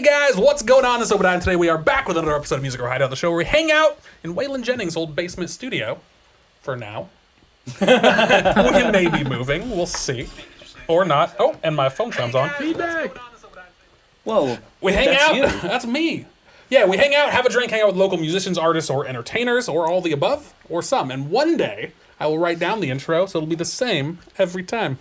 Hey guys, what's going on? It's Obadiah, and today we are back with another episode of Music or Hideout, the show where we hang out in Waylon Jennings' old basement studio. For now. We may be moving, we'll see. Or not. Oh, and my phone sounds on. Feedback! Whoa. We hang out. You. That's me. Yeah, we hang out, have a drink, hang out with local musicians, artists, or entertainers, or all the above, or some. And one day, I will write down the intro, so it'll be the same every time.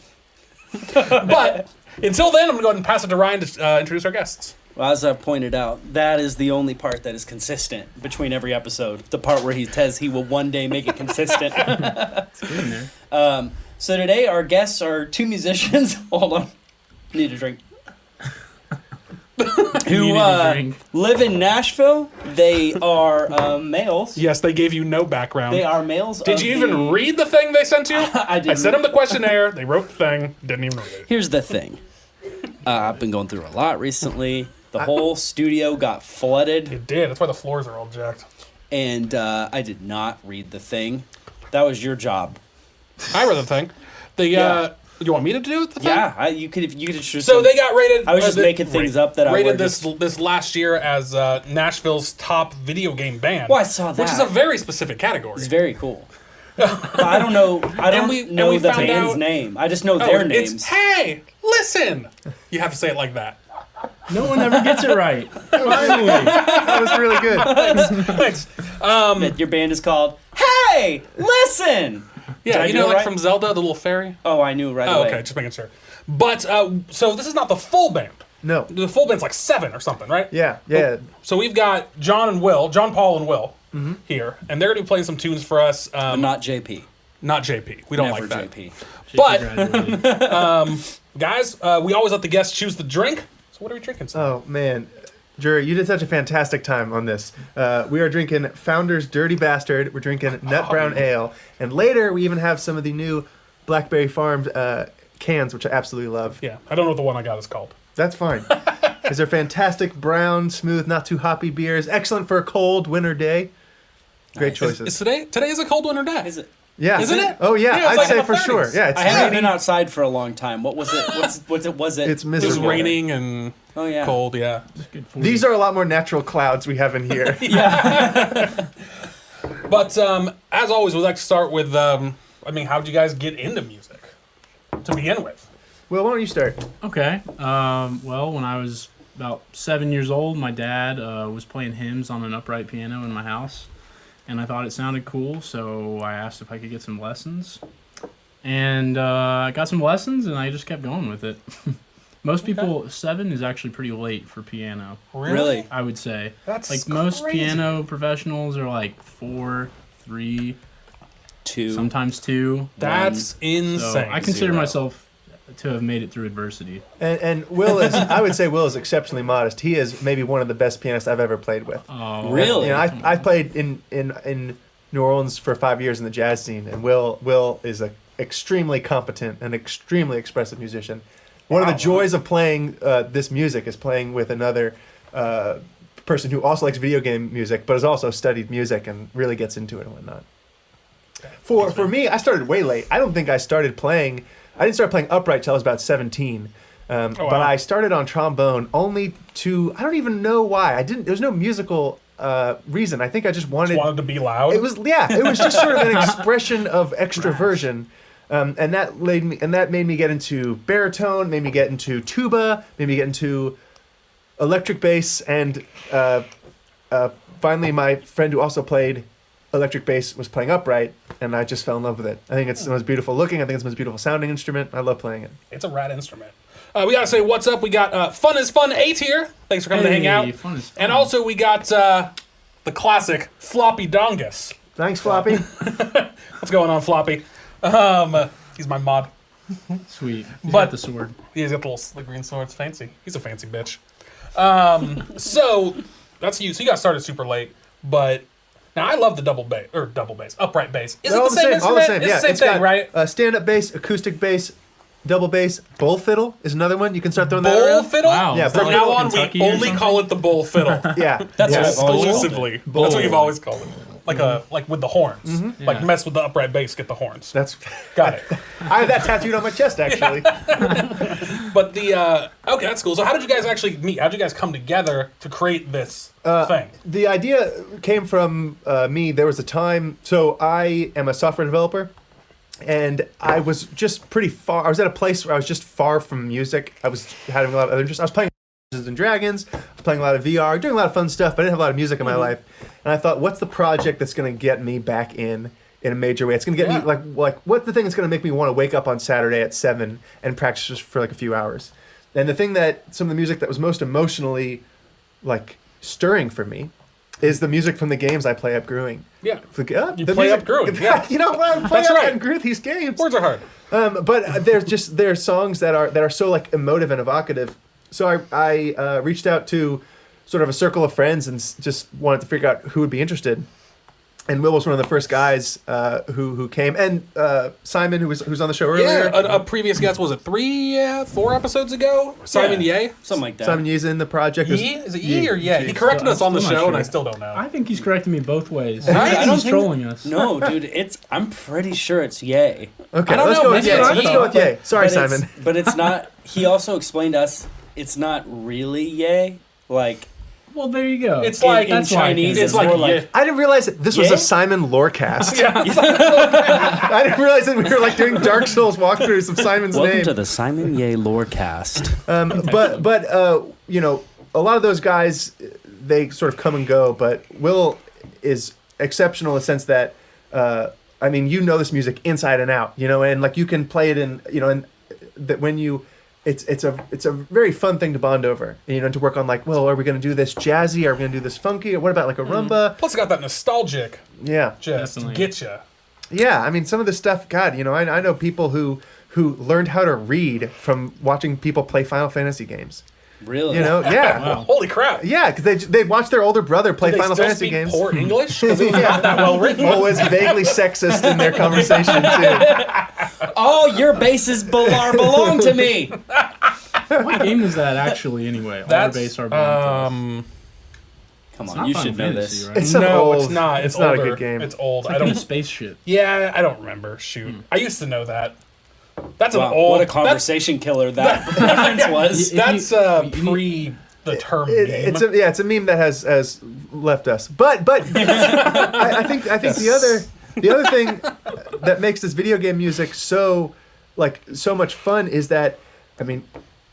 But until then, I'm going to go ahead and pass it to Ryan to introduce our guests. Well, as I've pointed out, that is the only part that is consistent between every episode. The part where he says he will one day make it consistent. So today, our guests are two musicians. Hold on. Need a drink. Who live in Nashville. They are males. Yes, they gave you no background. They are males. Did you even read the thing they sent you? I didn't. I sent them the questionnaire. They wrote the thing. Didn't even read it. Here's the thing. I've been going through a lot recently. The whole studio got flooded. It did. That's why the floors are all jacked. And I did not read the thing. That was your job. I read the thing. You want me to do the thing? Yeah, you could introduce. So they got rated. I was just making things up that I rated this last year as Nashville's top video game band. Well, I saw that, which is a very specific category. It's very cool. But I don't know. I don't know the band's name. I just know their names. It's, hey, listen. You have to say it like that. No one ever gets it right. Finally. That was really good. Thanks. Your band is called Hey, Listen. Yeah, you know, like from Zelda, the little fairy? Oh, I knew right away. Okay, just making sure. But, so this is not the full band. No. The full band's like 7 or something, right? Yeah. So we've got John Paul and Will here, and they're going to be playing some tunes for us. But not JP. Not JP. We don't Never like that. JP. But, guys, we always let the guests choose the drink. So what are we drinking? Oh, man. Jury, you did such a fantastic time on this. We are drinking Founder's Dirty Bastard. We're drinking Nut Brown Ale. And later, we even have some of the new Blackberry Farm cans, which I absolutely love. Yeah, I don't know what the one I got is called. That's fine. These are fantastic, brown, smooth, not too hoppy beers. Excellent for a cold winter day. Great choices. Is today is a cold winter day. Is it? Yeah. Isn't it? Oh, yeah. It's I'd like say in the for 30s. sure. Yeah, it's I haven't raining. been outside for a long time. What was it? Was it? It's It miserable. was raining and cold, yeah. These are a lot more natural clouds we have in here. But as always, we'd like to start with, how did you guys get into music to begin with? Well, why don't you start? Okay. Well, when I was about 7 years old, my dad was playing hymns on an upright piano in my house. And I thought it sounded cool, so I asked if I could get some lessons. And I got some lessons, and I just kept going with it. Most people, 7 is actually pretty late for piano. Really? I would say. That's like most crazy. piano professionals are like 4, 3, 2, sometimes 2. That's 1. insane. So I consider 0. myself to have made it through adversity. And Will is, I would say Will is exceptionally modest. He is maybe one of the best pianists I've ever played with. Oh, Really? You know, I played in New Orleans for 5 years in the jazz scene, and Will is an extremely competent and extremely expressive musician. One of the joys of playing this music is playing with another person who also likes video game music, but has also studied music and really gets into it and whatnot. For me, I started way late. I don't think I didn't start playing upright till I was about 17. But I started on trombone only to, I don't even know why. There was no musical reason. I think I just wanted to be loud. It was just sort of an expression of extroversion. And that made me get into baritone, made me get into tuba, made me get into electric bass, and finally my friend who also played electric bass was playing upright, and I just fell in love with it. I think it's the most beautiful looking. I think it's the most beautiful sounding instrument. I love playing it. It's a rad instrument. We gotta say what's up. We got Fun is Fun 8 here. Thanks for coming to hang out. Fun is fun. And also we got the classic Floppy Dongus. Thanks, Floppy. What's going on, Floppy? He's my mod. Sweet. He's But- got the sword. He's got the little green sword. It's fancy. He's a fancy bitch. So that's you. So you got started super late, but now I love the upright bass. Is They're it all the same all the instrument? same. It's Yeah, the same it's thing, got, right? Stand-up bass, acoustic bass, double bass, bowl fiddle is another one. You can start throwing that Bowl around. fiddle? Wow. Yeah, Is that From like now on, Kentucky we or only something? call it the bowl fiddle. Yeah, That's yeah. what I've always called it. Exclusively. That's what you've always called it. like with the horns, like Yeah. mess with the upright bass, get the horns. That's Got it. I have that tattooed on my chest actually. But the okay, that's cool. So how did you guys actually meet? How did you guys come together to create this thing? The idea came from me. There was a time. So I am a software developer, and I was just pretty far. I was at a place where I was just far from music. I was having a lot of other interest. I was playing Dungeons and Dragons, playing a lot of VR, doing a lot of fun stuff, but I didn't have a lot of music in my life. And I thought, what's the project that's going to get me back in a major way? It's going to get me like what's the thing that's going to make me want to wake up on Saturday at 7 and practice just for like a few hours. And the thing that some of the music that was most emotionally like stirring for me is the music from the games I play up Grewing. Yeah. You play up Grewing, yeah. You know what? I'm playing That's up right. and Grew these games. Words are hard. But there's songs that are so like emotive and evocative. So I reached out to sort of a circle of friends and just wanted to figure out who would be interested. And Will was one of the first guys who came, and Simon, who's on the show earlier. Yeah, a previous guest, was it 4 episodes ago? Simon Ye? Something like that. Simon Ye's in the project. Ye? Is it Ye or Ye? He corrected us on the still not show, and sure. I still don't know. I think he's correcting me both ways. Right? I I don't think- he's trolling us. No, dude, I'm pretty sure it's yay. Okay, I don't let's know, go with maybe Ye. it's Let's Ye. go with Ye. Sorry, But it's- Simon. But it's not. He also explained to us it's not really yay. Like Well, there you go. It's like- in that's why I Chinese, think it's like more ye. like I didn't realize that this was Ye? a Simon Lorecast. Yeah. I didn't realize that we were like doing Dark Souls walkthroughs of Simon's welcome name. to the Simon Ye Lorecast. But you know, a lot of those guys, they sort of come and go. But Will is exceptional in the sense that, I mean, you know this music inside and out. You know, and like you can play it in, you know, and that when you, it's a very fun thing to bond over. You know, to work on like, well, are we going to do this jazzy? Are we going to do this funky? Or what about like a rumba? Plus, it got that nostalgic Yeah, just Definitely. get you. yeah. I mean, some of the stuff, God, you know, I know people who learned how to read from watching people play Final Fantasy games. Really? You know, yeah. Wow. Holy crap. Yeah, because they watch their older brother play They Final still Fantasy speak games. poor English? Because it was Yeah. not that well written. Always vaguely sexist in their conversation too. All your bases belong to me. What game is that actually anyway? That's, Our base, our bond. Come It's on, not you Final should know Fantasy, this. right? It's an No, old, it's not. It's not older. a good game. It's old. It's I like in don't. space shit. Yeah, I don't remember. Shoot, I used to know that. That's Wow, an old. what a conversation killer that reference was. That's you pre the term meme. it's a meme that has left us. But I think the other thing that makes this video game music so much fun is that, I mean,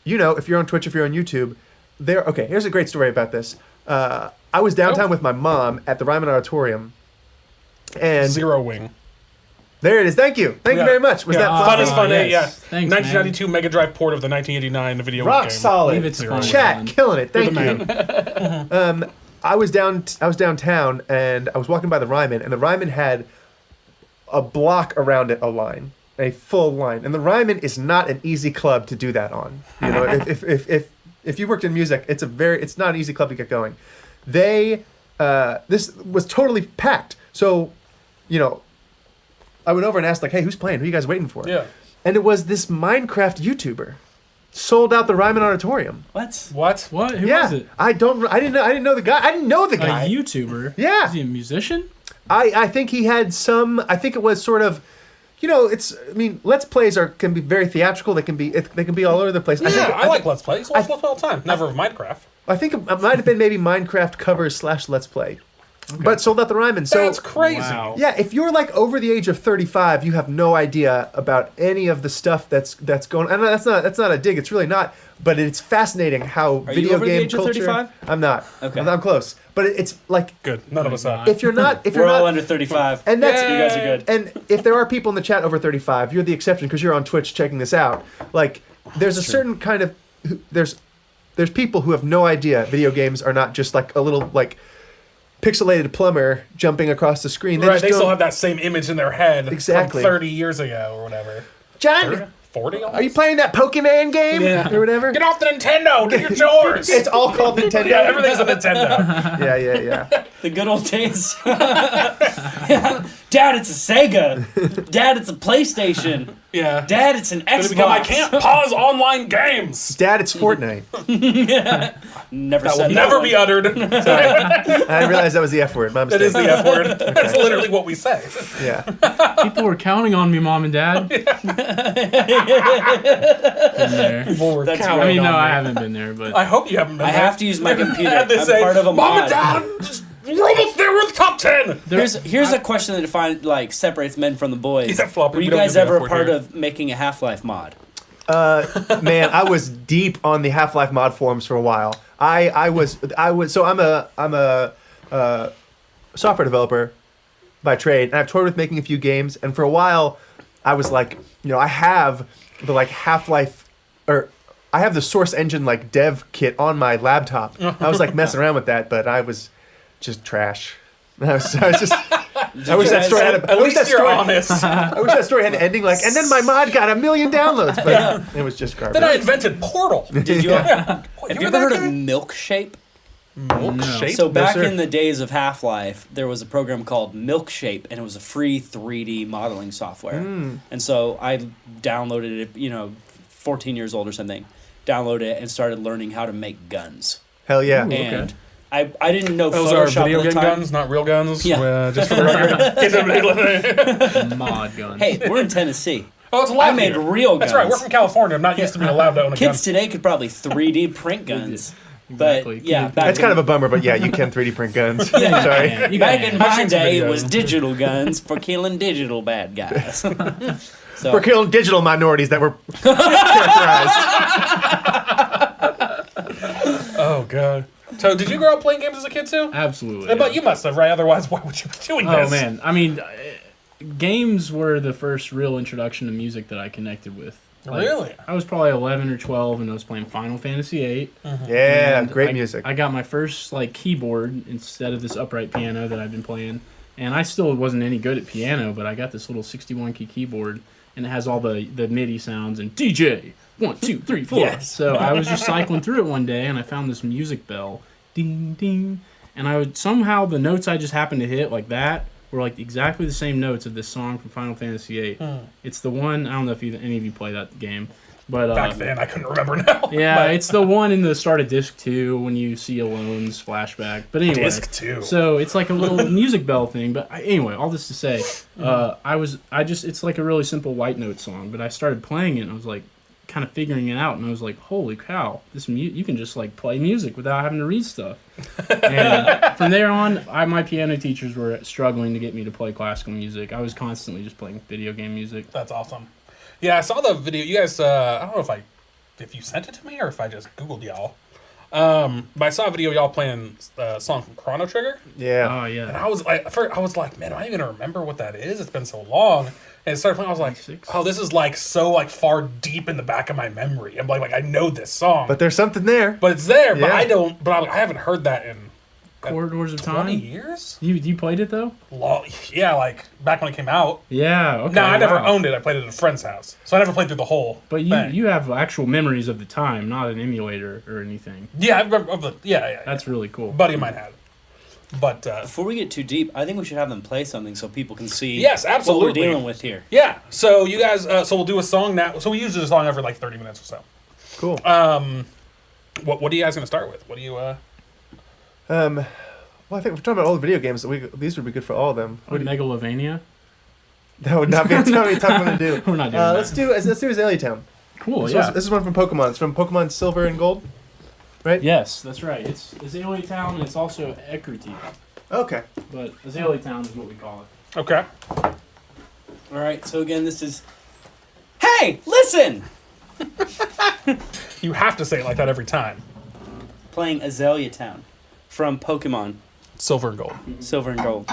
you know, if you're on Twitch, if you're on YouTube, here's a great story about this. I was downtown with my mom at the Ryman Auditorium, and Zero Wing. there it is. Thank you Yeah. very much. Was Yeah. that Oh, Fun is fun? fun? yes. Yeah. Thanks, 1992 Mega Drive port of the 1989 video Rock game. solid. Leave it to fun. Chat, killing it. You're Thank the you. man. I was downtown and I was walking by the Ryman, and the Ryman had a block around it, a full line. And the Ryman is not an easy club to do that on. You know, if you worked in music, it's not an easy club to get going. This was totally packed. So, you know, I went over and asked like, "Hey, who's playing? Who are you guys waiting for?" Yeah. And it was this Minecraft YouTuber sold out the Ryman Auditorium. What? What? What? Who Yeah, was it? I didn't know the guy. I didn't know the A guy. YouTuber? Yeah. Is he a musician? I think he had some. I think it was sort of, you know, I mean, Let's Plays can be very theatrical. They can be all over the place. Yeah, I like Let's Play. I watch Let's Play all the time. Never of Minecraft. I think it might have been maybe Minecraft covers / Let's Play, but sold out the Ryman. So That's crazy. Wow. yeah, if you're like over the age of 35, you have no idea about any of the stuff that's going. And that's not a dig. It's really not. But it's fascinating how Are you video over the game age of culture. 35? I'm not. Okay. I'm close. But it's like Good. None of us are. if you're not, We're all not, under 35. and that's You guys are good. And if there are people in the chat over 35, you're the exception because you're on Twitch checking this out. Like, there's a certain kind of there's people who have no idea video games are not just like a little like pixelated plumber jumping across the screen. Right, just they still don't- have that same image in their head Exactly. from 30 years ago or whatever. John, 40 are you playing that Pokemon game Yeah. or whatever? Get off the Nintendo! Get your chores! It's all called Nintendo. Yeah, everything's a Nintendo. Yeah. The good old days. Dad, it's a Sega. Dad, it's a PlayStation. Yeah. Dad, it's an It's Xbox. become, I can't pause online games. Dad, it's Fortnite. Never That said will never one. be uttered. I realized that was the F word. My That mistake. is the F word. That's literally what we say. Yeah. People were counting on me, Mom and Dad. Been there. People were That's counting I mean, no, on me. I haven't been there, but I hope you haven't been I there. have to use my computer. Had to I'm say, part of a Mom mod. and Dad, just, we're almost there. We're in the top 10. Here's a question that separates men from the boys. Yeah, Floppy, Were we you don't guys use the ever F a word part here. of making a Half-Life mod? Man, I was deep on the Half-Life mod forums for a while. I was so I'm a software developer by trade, and I've toyed with making a few games. And for a while, I was like, I have the Half-Life, or I have the Source Engine dev kit on my laptop. I was messing around with that, but I was just trash. I was just. I wish that story had a. At least you're honest. I wish that story had an ending and then my mod got 1 million downloads, but it was just garbage. Then I invented Portal. Did you? Have Have you ever heard of Milkshape? Milkshake? So back sir. in the days of Half-Life, there was a program called Milkshape, and it was a free 3D modeling software. And so I downloaded it, 14 years old or something, downloaded it and started learning how to make guns. Hell yeah. Ooh. And I didn't know Those Photoshop are video at the game time. guns, not real guns. Yeah. Just for the record. mod gun. Hey, we're in Tennessee. Oh, it's allowed I made here. real guns. That's right. We're from California. I'm not used to being allowed to own a gun. Kids today could probably 3D print guns. Exactly. But yeah, back That's kind of a bummer, but yeah, you can 3D print guns. Sorry. Yeah, you back got in it. my seen some day, it videos. was digital guns for killing digital bad guys. So We're killing digital minorities that were characterized. Oh, God. So, did you grow up playing games as a kid, too? Absolutely. But you must have, right? Otherwise, why would you be doing this? Oh man, I mean, games were the first real introduction to music that I connected with. Really? I was probably 11 or 12, and I was playing Final Fantasy VIII. Yeah, And great music. I got my first keyboard instead of this upright piano that I've been playing, and I still wasn't any good at piano, but I got this little 61 key keyboard, and it has all the MIDI sounds and DJ 1 2 3 4. Yes. So I was just cycling through it one day, and I found this music bell, ding ding, and I would somehow the notes I just happened to hit like that were exactly the same notes of this song from Final Fantasy VIII. It's the one, I don't know if any of you play that game, but Back then, I couldn't remember now. yeah, But it's the one in the start of disc 2 when you see Alone's flashback. But anyway, disc 2. so it's like a little music bell thing. But anyway, all this to say, it's like a really simple white note song. But I started playing it, and I was like, kind of figuring it out, and I was like, holy cow, you can just play music without having to read stuff. And from there on, my piano teachers were struggling to get me to play classical music. I was constantly just playing video game music. That's awesome. Yeah, I saw the video. You guys, I don't know if you sent it to me or if I just Googled y'all. But I saw a video of y'all playing a song from Chrono Trigger. Yeah. Oh And yeah, I was like, man, am I even gonna remember what that is? It's been so long. And it started playing. I was like, 26. oh, this is so far deep in the back of my memory. I'm like I know this song, But there's something there. but it's there. But Yeah. I don't. But I haven't heard that in Corridors of 20 Time. years. You played it though? Yeah, back when it came out. Yeah. Okay. No, I never wow. owned it. I played it at a friend's house, so I never played through the whole. But thing. you have actual memories of the time, not an emulator or anything. Yeah, I remember. Of the, yeah. That's really cool. A buddy of mine had it. But before we get too deep, I think we should have them play something so people can see Yes, what absolutely. we're dealing with here. yeah, so you guys, so we'll do a song now. So we usually do a song every 30 minutes or so. Cool. What are you guys gonna start with? What do you? Well, I think we're talking about all the video games. These would be good for all of them. What, Megalovania? That would not be a tough one to do. We're not doing that. Let's do Azalea Town. Cool. This is one from Pokemon. It's from Pokemon Silver and Gold, right? Yes, that's right. It's Azalea Town, and it's also Ekriti, Okay. but Azalea Town is what we call it. Okay. All right, so again, this is. Hey, listen! You have to say it like that every time. Playing Azalea Town from Pokemon Silver and gold. Silver and Gold.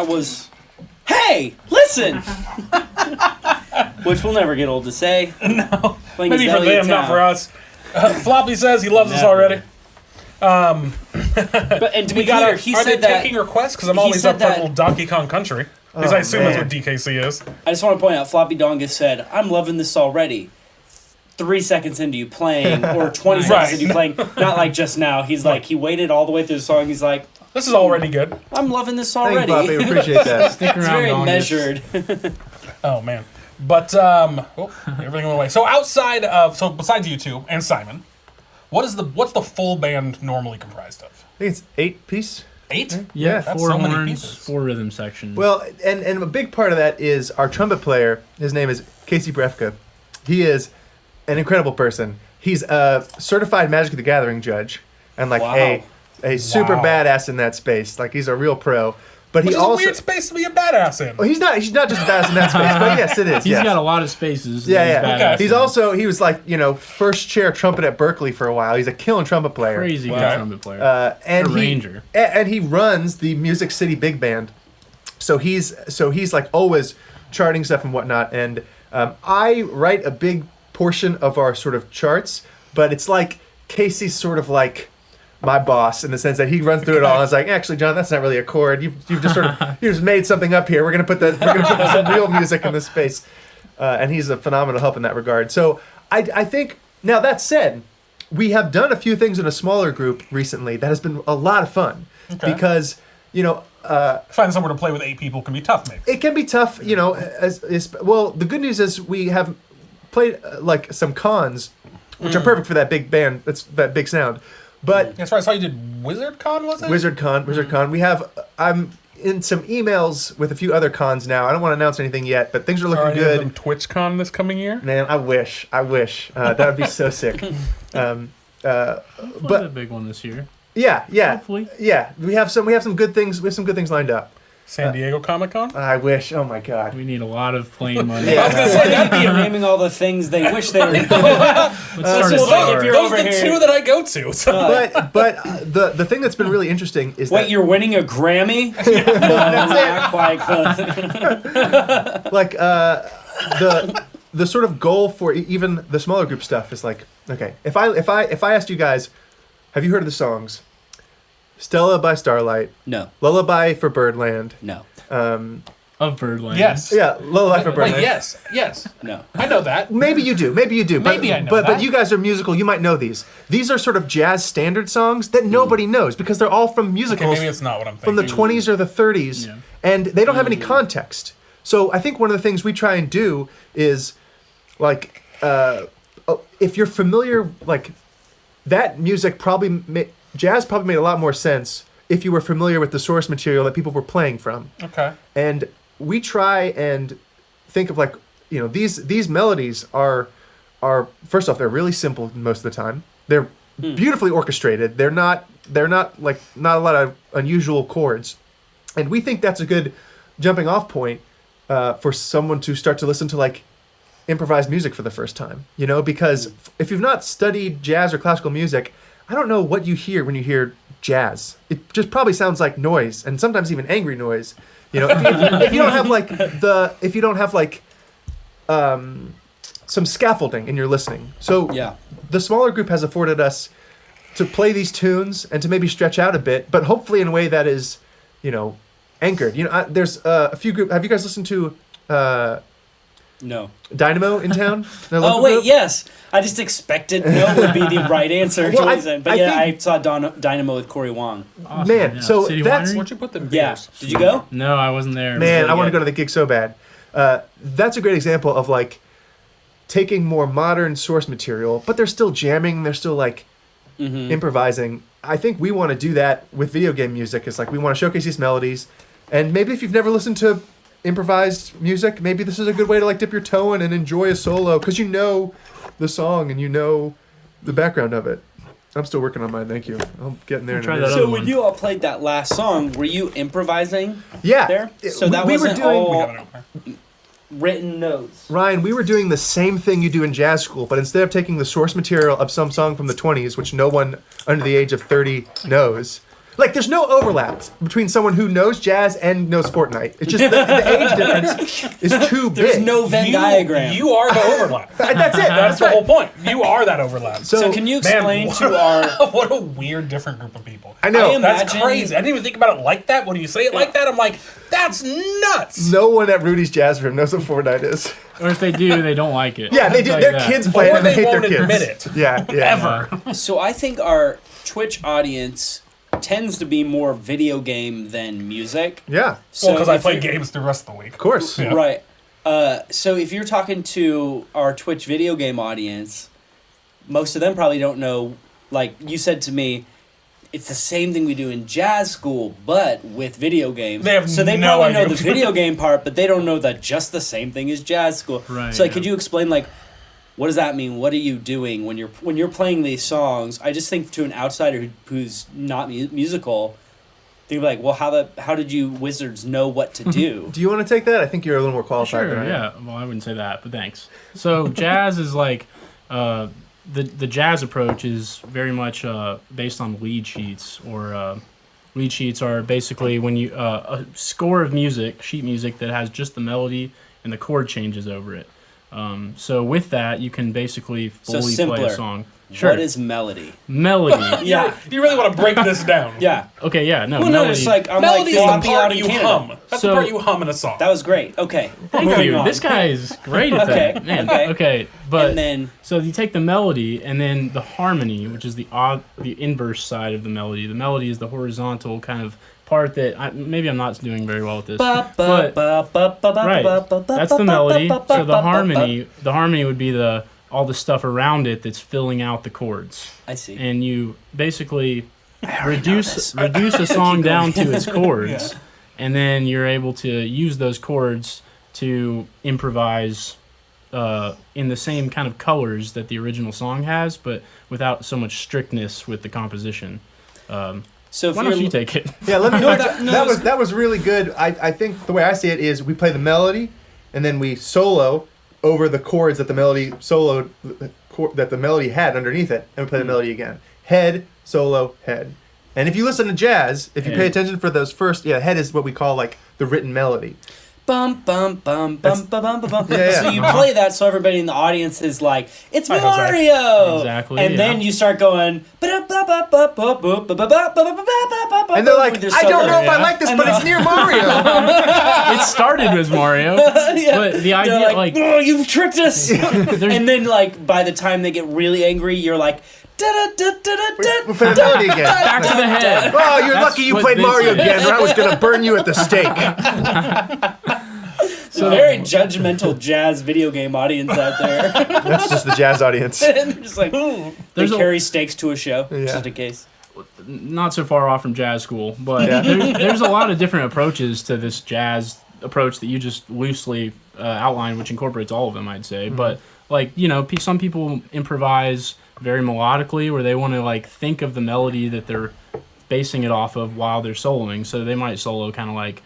that was, "Hey, listen," which we'll never get old to say. No, Playing maybe for Azalea them, not Town. for us. Floppy says he loves us Never. already. But and to be We got. clear, he Are they said that. taking requests? Because I'm he always said up for a that- little Donkey Kong Country. Because I assume that's man. what DKC is. I just want to point out, Floppy Dongus said, "I'm loving this already." 3 seconds into you playing, or 20 Right. seconds into you playing, not like just now. He's like, he waited all the way through the song. He's like, This is already good. "I'm loving this Thanks, already." Bobby. We appreciate that. Stick It's around, very Dongus. measured. Oh man. But everything went away. So besides you two and Simon, what's the full band normally comprised of? I think it's 8-piece. 8? Yeah, That's 4 so many horns, pieces. 4 rhythm sections. Well, and a big part of that is our trumpet player. His name is Casey Brefka. He is an incredible person. He's a certified Magic the Gathering judge, and like Wow. a super Wow. badass in that space. Like he's a real pro. But Which he is also a weird space to be a badass in. well, he's not just a badass in that space, but yes, it is. He's yes. got a lot of spaces. Yeah, that he's yeah. badass Okay. He's in. also he was like first chair trumpet at Berkeley for a while. He's a killing trumpet player. crazy Wow. good trumpet player. And A he ranger. and he runs the Music City Big Band. So he's like always charting stuff and whatnot. And I write a big portion of our sort of charts, but it's like Casey's sort of like my boss in the sense that he runs through it all. And it's like, actually, John, that's not really a chord. You've just sort of you just made something up here. We're gonna put some real music in this space. And he's a phenomenal help in that regard. So I think now that said, we have done a few things in a smaller group recently that has been a lot of fun because Finding somewhere to play with 8 people can be tough, maybe. it can be tough. Well, the good news is we have played like some cons, which are perfect for that big band. That's that big sound. But That's right. I saw you did Wizard Con, was it? Wizard Con. We have. I'm in some emails with a few other cons now. I don't want to announce anything yet, but things are Are looking any of good. them Twitch Con this coming year? Man, I wish. That would be so sick. We'll play but- the big one this year. Yeah. Hopefully. Yeah. We have some good things. We have some good things lined up. San Diego Comic Con? I wish. Oh my God. We need a lot of plane money. Yeah. I was gonna say, that'd be naming all the things they wish they were doing. Let's start a just like if bar. you're Those over are the here. 2 that I go to. So. But the thing that's been really interesting is Wait, that you're winning a Grammy? Not quite close. like the sort of goal for even the smaller group stuff is like, okay, if I asked you guys, have you heard of the songs Stella by Starlight, No, Lullaby for Birdland, no, Of Birdland. Yes. yeah, Lullaby for Birdland. Wait, yes. no. I know that. Maybe you do. Maybe but, I know but that. you guys are musical. You might know these. These are sort of jazz standard songs that nobody knows because they're all from Okay, musicals maybe it's not what I'm from thinking. the 20s or the 30s, Yeah. and they don't have any context. So I think one of the things we try and do is, like, if you're familiar, like, that music jazz probably made a lot more sense if you were familiar with the source material that people were playing from. Okay. And we try and think of like, these melodies are first off, they're really simple most of the time. They're beautifully orchestrated. They're not like not a lot of unusual chords. And we think that's a good jumping off point for someone to start to listen to like improvised music for the first time, because if you've not studied jazz or classical music, I don't know what you hear when you hear jazz. It just probably sounds like noise, and sometimes even angry noise. If you don't have some scaffolding in your listening. So Yeah. the smaller group has afforded us to play these tunes and to maybe stretch out a bit, but hopefully in a way that is, anchored. There's a few group. Have you guys listened to No. Dynamo in town? Their Oh local wait, group? yes. I just expected no would be the right answer. Well, to I- listen. But I yeah, think- I saw Dynamo with Corey Wong. Awesome, Man, yeah. so City that's- Winery? Where'd you put them Yeah. beers? Did you go? No, I wasn't there. Man, I want to good. go to the gig so bad. That's a great example of like taking more modern source material, but they're still jamming. They're still like improvising. I think we want to do that with video game music. It's like we want to showcase these melodies, and maybe if you've never listened to improvised music, maybe this is a good way to like dip your toe in and enjoy a solo because you know the song and you know the background of it. I'm still working on mine. Thank you. I'm getting there. I'll in a try minute. that So other when one. you all played that last song, were you improvising Yeah. there? So we- that we were wasn't doing- We all got it over. written notes. Ryan, we were doing the same thing you do in jazz school, but instead of taking the source material of some song from the 20s, which no one under the age of 30 knows, Like, there's no overlap between someone who knows jazz and knows Fortnite. It's just the age difference is too big. There's no Venn diagram. You are the overlap. That's it. That's the right. whole point. You are that overlap. So can you explain Man, to our... what a weird, different group of people. I know. I am- That's Imagine- crazy. I didn't even think about it like that. When you say it like that, I'm like, that's nuts. No one at Rudy's Jazz Room knows what Fortnite is. Or if they do, they don't like it. Yeah, they I'll do. tell you Their that. kids play it Or and they they hate their won't kids. admit it. Yeah, yeah. Ever. So I think our Twitch audience tends to be more video game than music. Yeah, So Well, because I if play you- games the rest of the week. of course. Yeah. Right. So if you're talking to our Twitch video game audience, most of them probably don't know, like you said to me, it's the same thing we do in jazz school, but with video games. They have so they no probably know idea. the video game part, but they don't know that just the same thing as jazz school. Right, So yeah. could you explain, like, what does that mean? What are you doing when you're playing these songs? I just think to an outsider who's not musical, they'd be like, well, how did you wizards know what to do? Do you want to take that? I think you're a little more qualified Sure, than I am. yeah. Well, I wouldn't say that, but thanks. So jazz is like the jazz approach is very much based on lead sheets, or lead sheets are basically when you a score of music, sheet music that has just the melody and the chord changes over it. So with that, you can basically fully play simpler. a song. Sure. What is melody? Melody? Yeah. You really want to break this down. Yeah. Okay, yeah, no, Well, no, melody. it's like I'm Melody like is flopping the out part in you Canada. hum. That's So- the part you hum in a song. That was great. Okay. Thank Moving you. on. This guy is great at Okay, that. Man, okay. okay. But And then so you take the melody and then the harmony, which is the inverse side of the melody. The melody is the horizontal kind of part that maybe I'm not doing very well with this. But right, that's the melody. So the harmony would be all the stuff around it that's filling out the chords. I see. And you basically this. reduce a song Keep down going. to its chords, and then you're able to use those chords to improvise in the same kind of colors that the original song has, but without so much strictness with the composition. So if Why you're don't you take it? Yeah, let me. No, that- that was really good. I think the way I see it is we play the melody, and then we solo over the chords that the melody soloed, that the melody had underneath it, and we play the melody again. Head, solo, head. And if you listen to jazz, if you pay Head. attention for those first, head is what we call like the written melody. bum bum bum bum bum bum bum. Yeah. So you play that so everybody in the audience is like, it's Hi, Jose. Mario. Exactly, And yeah. then you start going. And And they're like, I don't know if I Yeah. like this, but it's near Mario. It started as Mario, but the idea, They're like, oh, you've tricked us. there's And then, like, by the time they get really angry, you're like, da-da-da-da-da-da. We'll play the melody again. back to the head. Oh, you're lucky you what played they Mario say. again, or I was gonna burn you at the stake. So very judgmental jazz video game audience out there. That's just the jazz audience. And they're just like, they There's a- carry stakes to a show, Yeah. just in case. Not so far off from jazz school, but Yeah. there's a lot of different approaches to this jazz approach that you just loosely outlined, which incorporates all of them, I'd say. But like, you know, some people improvise very melodically, where they want to like think of the melody that they're basing it off of while they're soloing. So they might solo kind of like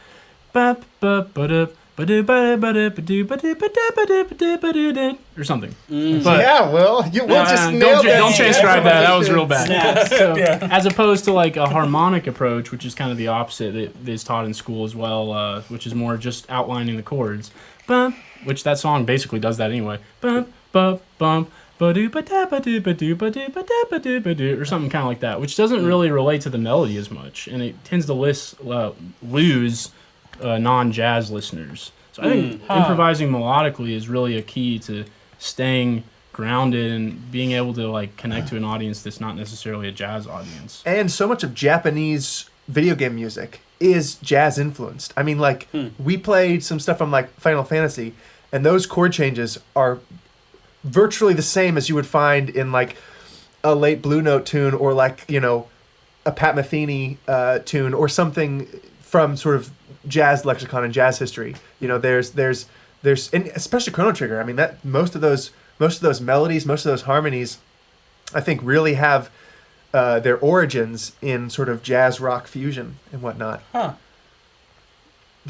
ba ba ba da ba da ba da ba da ba da ba da ba da ba da ba da da or something. But Yeah, Will, you will just nail that. don't transcribe that. That was real bad. Snaps. So, as opposed to like a harmonic approach, which is kind of the opposite that is taught in school as well, which is more just outlining the chords. Bump, which that song basically does that anyway. Bump, bump, bump. Ba-do, ba-da, ba-do, ba-do, ba-do, ba-da, ba-do, ba-do, or something kind of like that, which doesn't really relate to the melody as much, and it tends to lose non-jazz listeners. So I think improvising melodically is really a key to staying grounded and being able to like connect to an audience that's not necessarily a jazz audience. And so much of Japanese video game music is jazz influenced. I mean, like, we played some stuff from like Final Fantasy, and those chord changes are virtually the same as you would find in like a late Blue Note tune, or like, you know, a Pat Metheny tune, or something from sort of jazz lexicon and jazz history. You know, there's and especially Chrono Trigger. I mean, that most of those melodies, most of those harmonies, I think really have their origins in sort of jazz rock fusion and whatnot. Yeah,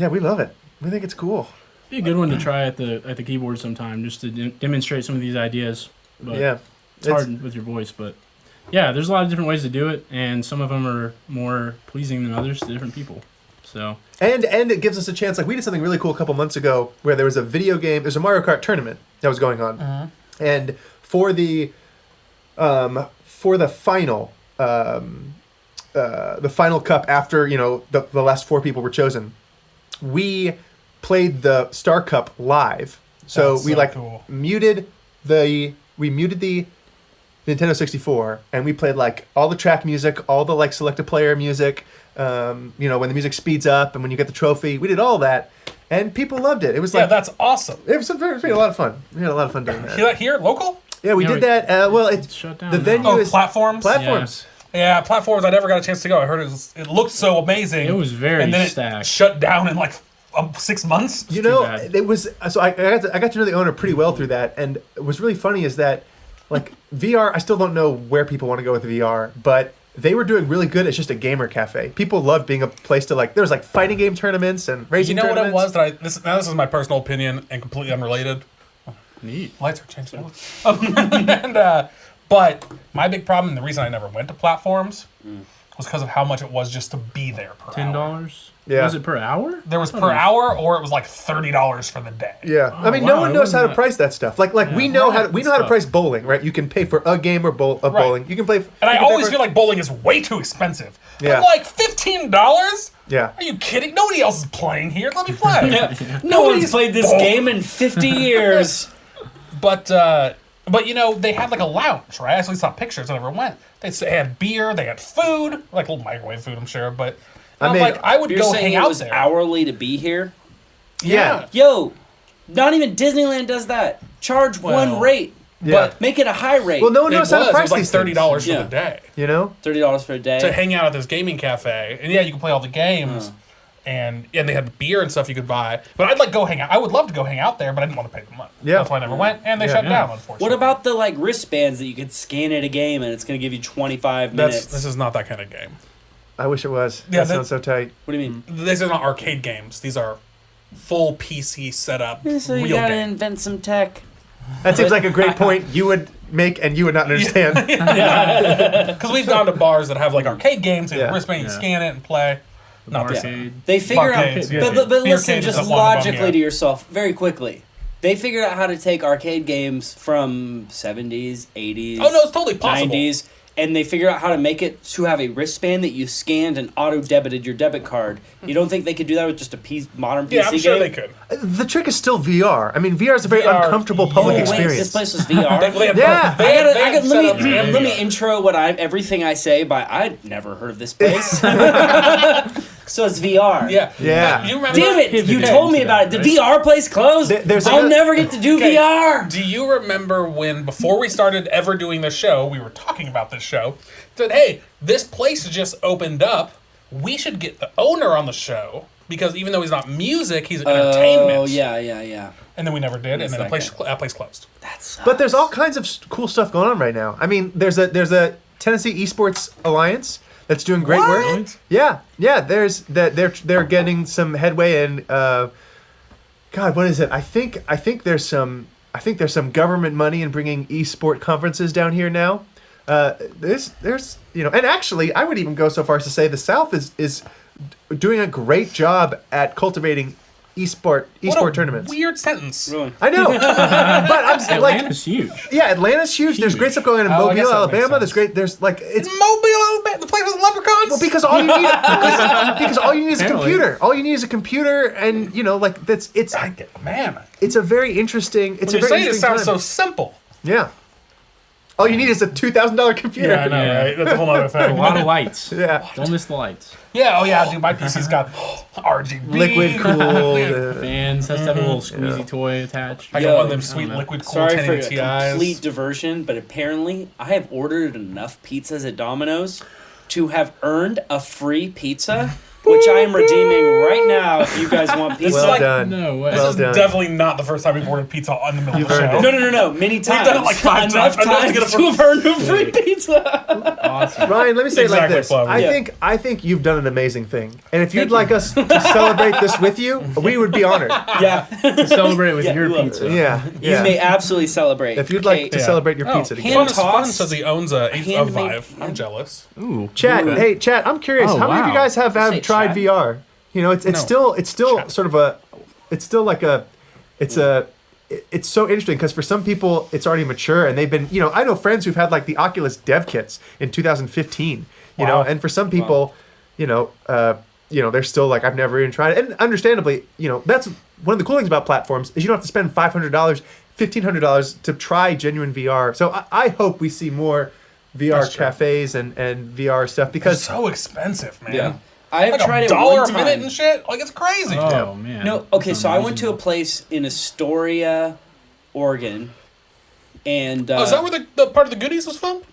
we love it. We think it's cool. Be a good one to try at the keyboard sometime, just to demonstrate some of these ideas. But Yeah. it's hard with your voice, but yeah, there's a lot of different ways to do it, and some of them are more pleasing than others to different people. So And it gives us a chance. Like we did something really cool a couple months ago where there was a video game. There's a Mario Kart tournament that was going on, and for the final cup after the last 4 people were chosen, we played the Star Cup live. So That's we so like cool. muted the Nintendo 64, and we played like all the track music, all the like selected player music. When the music speeds up and when you get the trophy, we did all that, and people loved it. It was like that's awesome. it was a lot of fun. We had a lot of fun doing that. Here, local? Yeah, we did that. Well, it's shut down the now. venue Oh, is platforms? Yeah, platforms. I never got a chance to go. I heard it looked so amazing. It was very and then stacked. It shut down in like 6 months. You know, bad. it was so I got to know the owner pretty well through that, and what's really funny is that like VR. I still don't know where people want to go with VR, but they were doing really good. It's just a gamer cafe. People loved being a place to like. There was like fighting game tournaments and racing. You know what it tournaments. was? This is my personal opinion and completely unrelated. Neat. Lights are changing. But my big problem, and the reason I never went to platforms, was because of how much it was just to be there per hour. $10. Yeah. Was it per hour? There was per hour, or it was like $30 for the day. Yeah, I mean, wow, no one I knows how to wouldn't- price that stuff. Like we know Right, how to stuff. price bowling, right? You can pay for a game of bowling. You can play. And I always feel like bowling is way too expensive. Yeah. I'm like, $15? Yeah. Are you kidding? Nobody else is playing here. Let me play. No one's Nobody's played this bowling. game in 50 years. But they had like a lounge, right? I actually saw pictures. I never went. They had beer. They had food, like little microwave food, I'm sure. But I I'm mean, like, I would You're go saying hang it out was there. hourly to be here? Yeah. Yo, not even Disneyland does that. Charge Well, one rate. Yeah. But Make it a high rate. Well, no one it knows how to was price like these $30 things. for Yeah. the day You know. $30 for a day. to hang out at this gaming cafe, and yeah, you can play all the games. And they had beer and stuff you could buy. But I'd like go hang out. I would love to go hang out there, but I didn't want to pay the money. Yeah. That's why I never went. And they Yeah. shut Yeah. down, unfortunately. What about the like wristbands that you could scan at a game and it's going to give you 25 minutes? This is not that kind of game. I wish it was. Yeah, That sounds so tight. What do you mean? These are not arcade games. These are full PC setup, So you real got to games. invent some tech. That seems like a great point you would make and you would not understand. Because we've gone to bars that have like arcade games, and Yeah. wristband, you Yeah. scan it and play. Not this. Arcade. They figure out, Barcades, yeah. but Beer listen, cages just that want to bum logically you. to yourself, very quickly. They figured out how to take arcade games from 70s, 80s, Oh no, it's totally possible. 90s, and they figured out how to make it to have a wristband that you scanned and auto-debited your debit card. You don't think they could do that with just a modern PC Yeah, I'm sure game? they could. The trick is still VR. I mean, VR is a very VR, uncomfortable public yeah. Wait, experience. this place was VR? They have Yeah. both. They have set up Let me and intro everything I say by I'd never heard of this place. So it's VR. Yeah. Yeah. You remember? Damn it! You Okay. told me about it. The Right. VR place closed. There's I'll a- never get to do Okay. VR. Do you remember when, before we started ever doing this show, we were talking about this show, said, hey, this place just opened up. We should get the owner on the show because even though he's not music, he's entertainment. Oh yeah. And then we never did, and then that that place closed. That's. But there's all kinds of cool stuff going on right now. I mean, there's a Tennessee Esports Alliance that's doing great work. What? Yeah. There's that they're getting some headway in. God, what is it? I think there's some government money in bringing esport conferences down here now. There's and actually I would even go so far as to say the South is doing a great job at cultivating esport What a tournaments. Weird sentence. Really? I know, but I'm saying, like, Atlanta's huge. yeah, Atlanta's huge. There's great stuff going on in Oh, I guess Mobile, that makes Alabama. There's sense. great. There's like it's Mobile, the place with leprechauns. well, because all you need because all you need is a Apparently. computer. All you need is a computer, and like it's Man, it's a very interesting. It's when a you very say it, it interesting sounds so time. simple. Yeah. All you need is a $2,000 computer. Yeah, I know, right? That's a whole other A thing. lot of lights. Yeah. Don't miss the lights. Yeah, oh yeah, dude, my PC's got RGB. Liquid cooled. Fans has to have a little squeezy toy attached. I Yo, got one of them I sweet don't know. liquid cool Sorry for 1080 a complete Ti's. diversion, but apparently I have ordered enough pizzas at Domino's to have earned a free pizza which I am redeeming right now. If you guys want pizza, Well like- done. No way. This Well is done. definitely not the first time we've ordered pizza in the middle You've of the earned show. it. no, many times. done it like 5 Enough times. I know times it's to gonna- have earned a free pizza. Awesome. Ryan, let me say it like Exactly, this. Flo. Yeah. I think you've done an amazing thing, and if you'd Thank like you. us to celebrate this with you, we would be honored. Yeah, Celebrate with Yeah, your we will. pizza. Yeah, you yeah. may absolutely celebrate. If you'd like Okay, to Yeah. celebrate your Oh, pizza together. hand Fun is fun tossed. says he owns a Handmade- Vive. I'm yeah. jealous. Ooh. Chat, Ooh. hey, chat. I'm curious. Oh, How many of you wow. guys have Say tried chat. VR? You know, it's No. still Chat. sort of it's still like it's so interesting because for some people it's already mature and they've been, you know, I know friends who've had like the Oculus dev kits in 2015, you know, Wow. and for some people, you know, they're still like, I've never even tried it. And understandably, you know, that's one of the cool things about platforms is you don't have to spend $500, $1,500 to try genuine VR. So I hope we see more VR That's true. cafes and VR stuff It's because so expensive, man. Yeah, I have Like tried $1 it one a time. minute and shit. Like it's crazy. Oh man. No, okay, That's so I went to a unreasonable. place in Astoria, Oregon, and Oh, is that where the part of the goodies was filmed?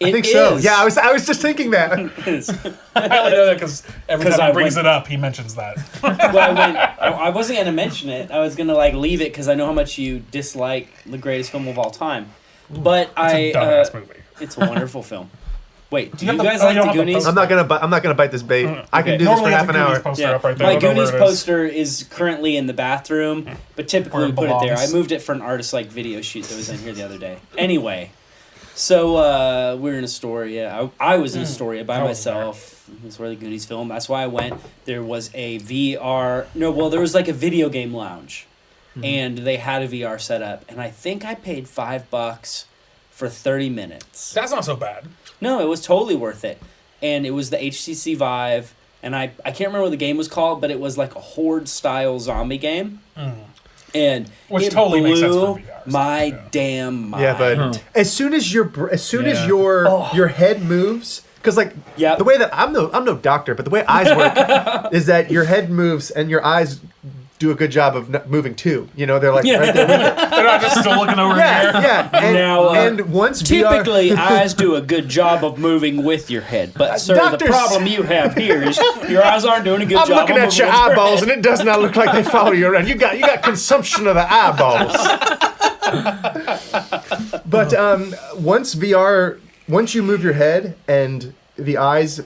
I think so. Yeah, I was just thinking that. I only know that because every 'Cause time I he brings went- it up, he mentions that. I wasn't gonna mention it. I was gonna like leave it because I know how much you dislike the greatest film of all time. But It's a dumbass movie. it's a wonderful film. Wait, do You you have the- guys oh, like you don't the have the Goonies? poster. I'm not gonna bite this bait. I can Okay. do this for Normally half there's an a hour. Goonies poster up right there. My I don't know Goonies where it is. poster is currently in the bathroom, but typically Where we it put it there. I belongs. moved it for an artist like video shoot that was in here the other day. Anyway, so we were in Astoria. I was in Astoria by I wasn't myself. That's where the Goonies filmed. That's why I went. There was a VR. No, well, there was like a video game lounge, and they had a VR set up, and I think I paid $5 for 30 minutes. That's not so bad. No, it was totally worth it. And it was the HTC Vive, and I can't remember what the game was called, but it was like a Horde-style zombie game. And Which it totally blew makes sense for VR, so, my yeah. damn mind. Yeah, but Huh. as soon as your Yeah. your head moves, because like Yep. the way that I'm no doctor, but the way eyes work is that your head moves and your eyes do a good job of moving too. You know, they're like right there with it. They're not just still looking over here. Yeah, and, Now, and once Typically, VR, eyes do a good job of moving with your head. But, sir, the doctors- problem you have here is your eyes aren't doing a good I'm job looking of at your moving with eyeballs, head. and it does not look like they follow you around. You got consumption of the eyeballs. But once you move your head and the eyes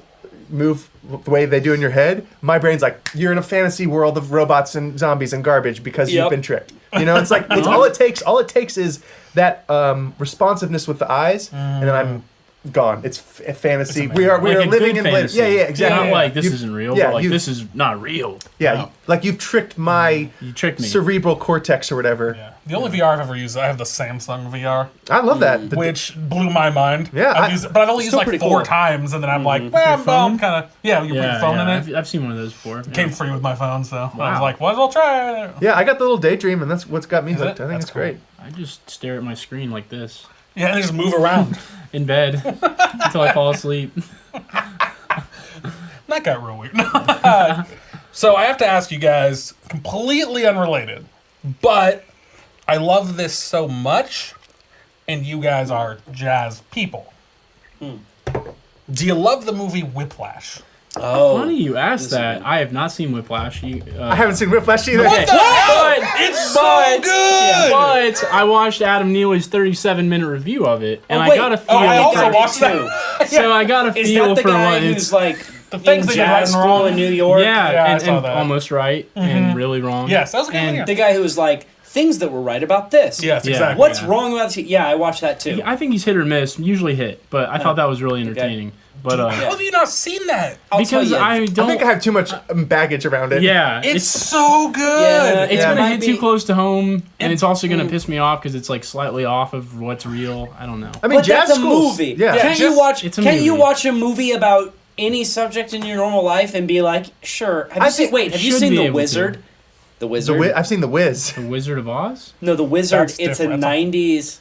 move the way they do in your head, my brain's like, you're in a fantasy world of robots and zombies and garbage because you've Yep. been tricked. You know, it's like it's all it takes. All it takes is that responsiveness with the eyes, and then I'm gone. It's fantasy. It's We are Like a living good in fantasy. Yeah, exactly. Not like this You've- isn't real, yeah, but like you- this is not real. Yeah, Wow. like you've tricked my You tricked me. cerebral cortex or whatever. Yeah. The only VR I've ever used, I have the Samsung VR, I love that. which blew my mind. Yeah, I've used it, but I've only used still like pretty 4 cool. times, and then I'm like, Your well, phone? I'm kind of you put your phone in it. I've seen one of those before. Yeah. Came free with my phone, so I was Wow. like, well, I'll try it. Yeah, I got the little daydream, and that's what's got me Is hooked. it? I think That's it's cool. great. I just stare at my screen like this Yeah, and they just move around. in bed until I fall asleep. That got real weird. So I have to ask you guys, completely unrelated, but I love this so much, and you guys are jazz people. Do you love the movie Whiplash? Oh, Funny you asked this is that. good. I have not seen Whiplash. I haven't seen Whiplash either. Okay. hell? But- It's but- so good! But I watched Adam Neely's 37-minute review of it, and Oh, I wait. got a feel. Oh, I also for, watched that. too. so I got a Is feel that the for guy what who's it's. like things in that you're right jazz and school wrong. in New York? Yeah, Yeah, I and, saw and that. almost right and really wrong. Yes, that was a good And one. The guy who was like, things that were right about this. Yes, Yeah. exactly. What's Yeah. wrong about it? Yeah, I watched that too. I think he's hit or miss. Usually hit, but I thought that was really entertaining. But How have you not seen that? I'll tell because you, I I don't. think I have too much baggage around it. Yeah, It's so good. Yeah, it's Yeah. gonna might hit be- too close to home, and it's also Mm. gonna piss me off because it's like slightly off of what's real. I don't know. I mean, but jazz that's a schools. movie. Yeah. Can't just- you watch? it's a Can't you movie. watch a movie about any subject in your normal life and be like, sure? Have I you seen? think- Wait, have you should seen be The able to. Wizard? The Wizard. I've seen The Wiz. The Wizard of Oz. No, The Wizard. That's It's a different. '90s,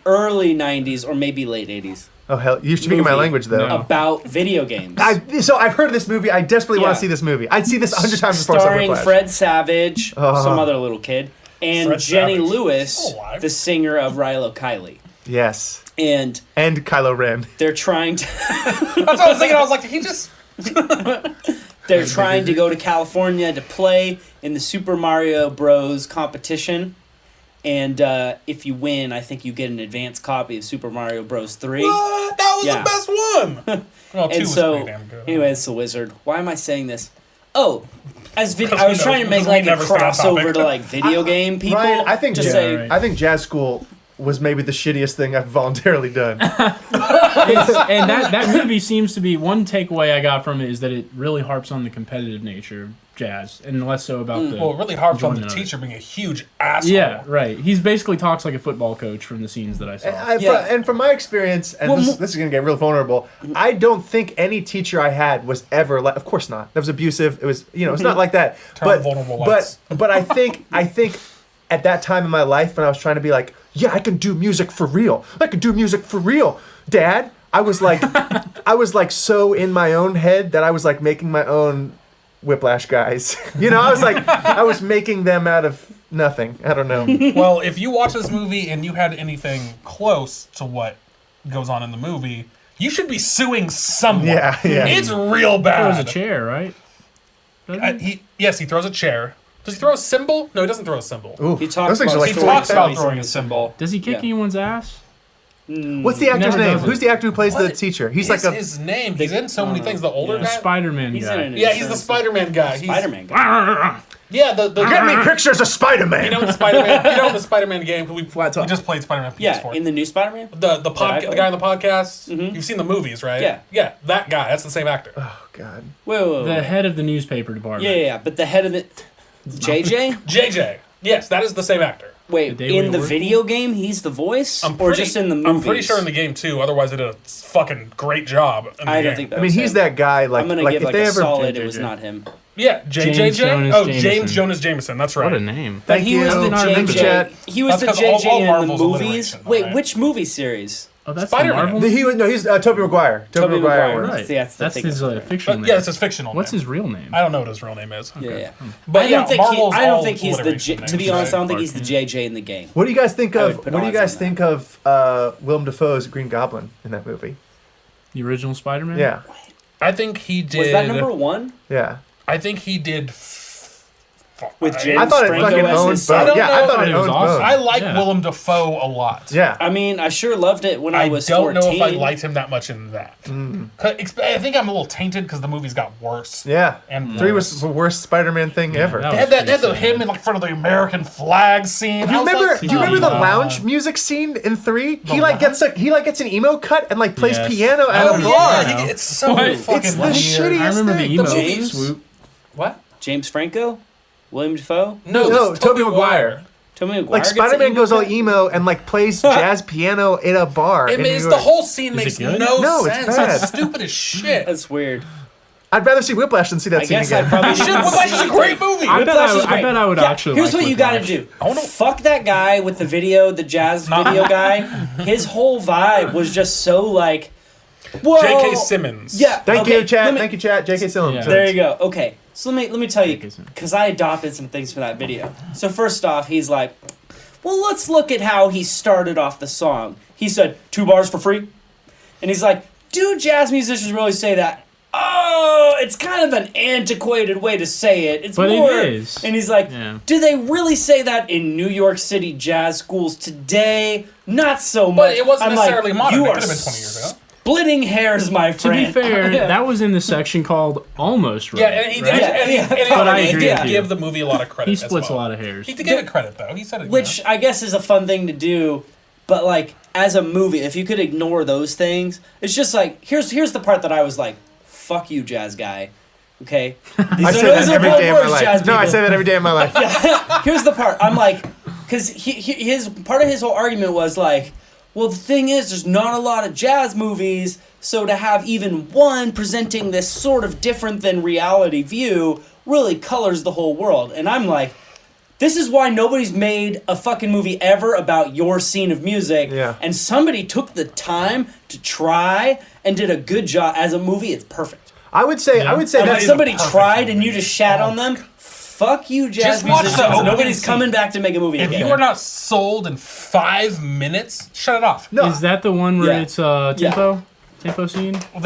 early '90s, or maybe late '80s Oh hell, you're speaking my Movie. language though. No. about video games. So I've heard of this movie. I desperately want Yeah. to see this movie. I'd see this 100 times before I saw starring Whiplash. Fred Savage, Uh-huh. some other little kid, and Fred Jenny Savage. Lewis, Still alive. the singer of Rilo Kiley. Yes, And and Kylo Ren. they're trying to That's what I was thinking. I was like, did he just. they're trying to go to California to play in the Super Mario Bros. Competition. And if you win, I think you get an advanced copy of Super Mario Bros. 3. What? That was Yeah. the best one. Well, 2 And was so, pretty damn good. anyway, it's the wizard. Why am I saying this? Oh, I was Because trying to make we like a never stay on crossover topic. to like video game people. Ryan, I think just Yeah, say right. I think jazz school was maybe the shittiest thing I've voluntarily done. And that movie seems to be one takeaway I got from it is that it really harps on the competitive nature of jazz and less so about the. Well, it really harps on the enjoyment of it. teacher being a huge asshole. Yeah, right. He's basically talks like a football coach from the scenes that I saw. And from my experience, and this is going to get real vulnerable, I don't think any teacher I had was ever like. Of course not. That was abusive. It was, it's not like that. Turn on vulnerable lights. but I think at that time in my life when I was trying to be like, yeah, I can do music for real. I can do music for real, Dad. I was like so in my own head that I was like making my own Whiplash guys. I was making them out of nothing. I don't know. Well, if you watch this movie and you had anything close to what goes on in the movie, you should be suing someone. Yeah. It's real bad. There was a chair, right? Doesn't he? He throws a chair. Does he throw a cymbal? No, he doesn't throw a cymbal. Ooh, he talks those things about, are like He throwing talks about pennies. throwing a cymbal. Does he kick Yeah. anyone's ass? What's the actor's Never name? does it. Who's the actor who plays the What teacher? He's He's like a. his name. He's in so many things. The older Yeah. The guy. Spider-Man He's guy. in it. Yeah, he's the Spider-Man guy. He's, Spider-Man guy. Yeah, the Get me pictures of Spider-Man. You know the Spider-Man. You know the Spider-Man game. We top. just played Spider-Man PS4. Yeah, in the new Spider-Man. the I played. guy on the podcast. You've seen the movies, right? Yeah. Yeah, that guy. That's the same actor. Oh God. Wait. The head of the newspaper department. Yeah, but the head of the JJ. JJ. Yes, that is the same actor. Wait, The Day in We the Were- video game, he's the voice, or just in the movies? I'm pretty sure in the game too. Otherwise, they did a fucking great job. In the I don't game. think that. I mean, was he's him. that guy. Like, I'm gonna like give if like they a ever. solid. JJ. It was not him. Yeah, James James Jameson. Jonas Jameson. That's right. What a name. But Thank he was you. the Thank you, JJ. chat. He was That's the 'cause JJ all in Marvel's the movies. alliteration, Wait, right? which movie series? Oh, that's Spider-Man. the Marvel? He's Tobey Maguire. Tobey Maguire. Maguire. Right. See, that's the thing his that's right. fictional name. Yeah, it's his fictional What's name. his real name? I don't know what his real name is. Yeah. But I don't think Marvel's I don't all think he's the. alliteration To be names, honest, I right? don't think he's the JJ in the game. What do you guys think I of? would put What do you odds guys on think of Willem Dafoe's Green Goblin in that movie? The original Spider-Man? Yeah, I think he did. Was that number one yeah. I think he did. with James I thought it Franco fucking as owned his I son? don't Bones. Yeah, know. I thought it It was owned awesome. Bones. I like Yeah. Willem Dafoe a lot. Yeah. I mean, I sure loved it when I was don't 14. know if I liked him that much in that. I think I'm a little tainted because the movies got worse. Yeah. And 3 was the worst Spider-Man thing ever. that They was had pretty him in like front of the American flag scene. Do you I was remember? like, Do you remember the "Oh, lounge God." music scene in 3? The He like gets an emo cut and like plays Yes. piano at Oh a bar. yeah, it's so What? fucking It's the weird. shittiest I remember the thing. emo James? swoop. What? James Franco, William Dafoe, No, this is Tobey Maguire. Tobey Maguire. Like gets Spider-Man an goes all cut? emo and like plays jazz piano in a bar. I in mean, New it's York. the whole scene makes good? no No, it's sense. bad. It's stupid as shit. That's weird. I'd rather see Whiplash than see that I scene guess again. I probably Shit, didn't Whiplash is see- a great movie. I bet Whiplash I is would- great. I bet I would actually Here's like what you got to Whiplash. do. I wanna- Fuck that guy with the video, the jazz video guy. His whole vibe was just so like, whoa. J.K. Simmons. Yeah. Thank okay, you, chat. let me- Thank you, chat. J.K. Simmons. Yeah. There you go. Okay, so let me tell you, J.K. Simmons. because I adopted some things from that video. So first off, he's like, well, let's look at how he started off the song. He said 2 bars for free, and he's like, do jazz musicians really say that? Oh, it's kind of an antiquated way to say it. It's But it more, is. And he's like, Yeah. do they really say that in New York City jazz schools today? Not so much. But it wasn't I'm like, necessarily modern. You It are could have been 20 years ago. splitting hairs, my To friend. be fair, that was in the section called Almost Right. Yeah, and he did. right? And he But I agree did with you. give the movie a lot of credit. He as splits well. a lot of hairs. He did give it credit though. He said it. Which I guess is a fun thing to do, but like as a movie, if you could ignore those things, it's just like here's the part that I was like, "Fuck you, jazz guy." Okay, I say that every day of my life. No, I say that every day of my life. Here's the part. I'm like, because his part of his whole argument was like, well, the thing is, there's not a lot of jazz movies, so to have even one presenting this sort of different than reality view really colors the whole world. And I'm like, this is why nobody's made a fucking movie ever about your scene of music. Yeah. And somebody took the time to try and did a good job. As a movie, it's perfect. I would say And that if is a somebody perfect tried and movie. you just shat on them, fuck you, jazz Just watch the musicians. opening Nobody's scene. coming back to make a movie If again. you are not sold in 5 minutes, shut it off. No, Is that the one where Yeah. it's tempo? tempo scene? Well,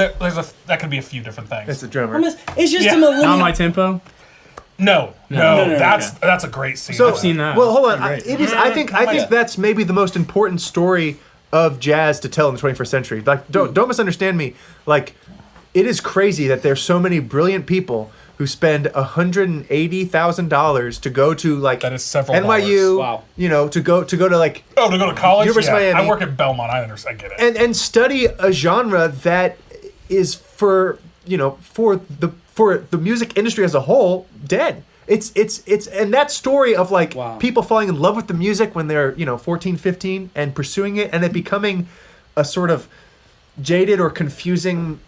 that could be a few different things. It's a drummer. It's just Yeah. a millennial. Not my tempo? No, No, that's a great scene. So I've seen that. Well, hold on. Great. It is. I think that's maybe the most important story of jazz to tell in the 21st century. Like, don't misunderstand me. Like, it is crazy that there's so many brilliant people who spend $180,000 to go to like That is several NYU. Wow. You know, to go to like to go to college. University of Miami. I work at Belmont. I understand. I get it. and study a genre that is for the music industry as a whole dead. It's and that story of like people falling in love with the music when they're 14, 15 and pursuing it and it becoming a sort of jaded or confusing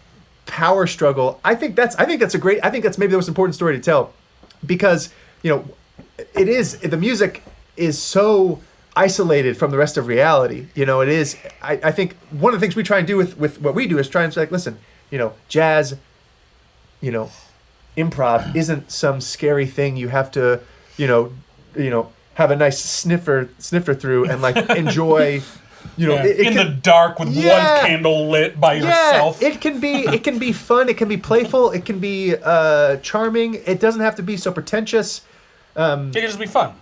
power struggle. I think that's maybe the most important story to tell, because the music is so isolated from the rest of reality. It is. I think one of the things we try and do with what we do is try and say, like, listen, jazz, improv isn't some scary thing you have to, have a nice sniffer through and like enjoy. In the dark with one candle lit by yourself. It can be fun. It can be playful. It can be charming. It doesn't have to be so pretentious. It can just be fun.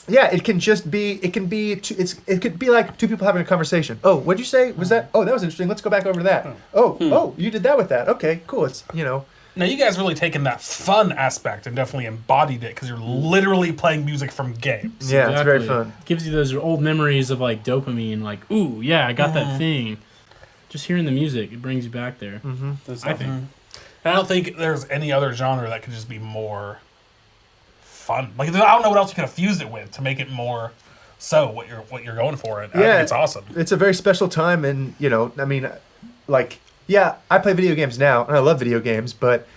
Yeah, it can just be. It can be. It could be like two people having a conversation. Oh, what'd you say? Was that? Oh, that was interesting. Let's go back over to that. Oh, you did that with that. Okay, cool. It's Now you guys really taken that fun aspect and definitely embodied it because you're literally playing music from games. Yeah, it's very fun. Gives you those old memories of like dopamine, like, ooh, yeah, I got that thing. Just hearing the music, it brings you back there. Mm-hmm. I think. And I don't think there's any other genre that could just be more fun. Like, I don't know what else you could have fused it with to make it more so what you're going for. And I think it's awesome. It's a very special time, and I mean, like. Yeah, I play video games now, and I love video games. But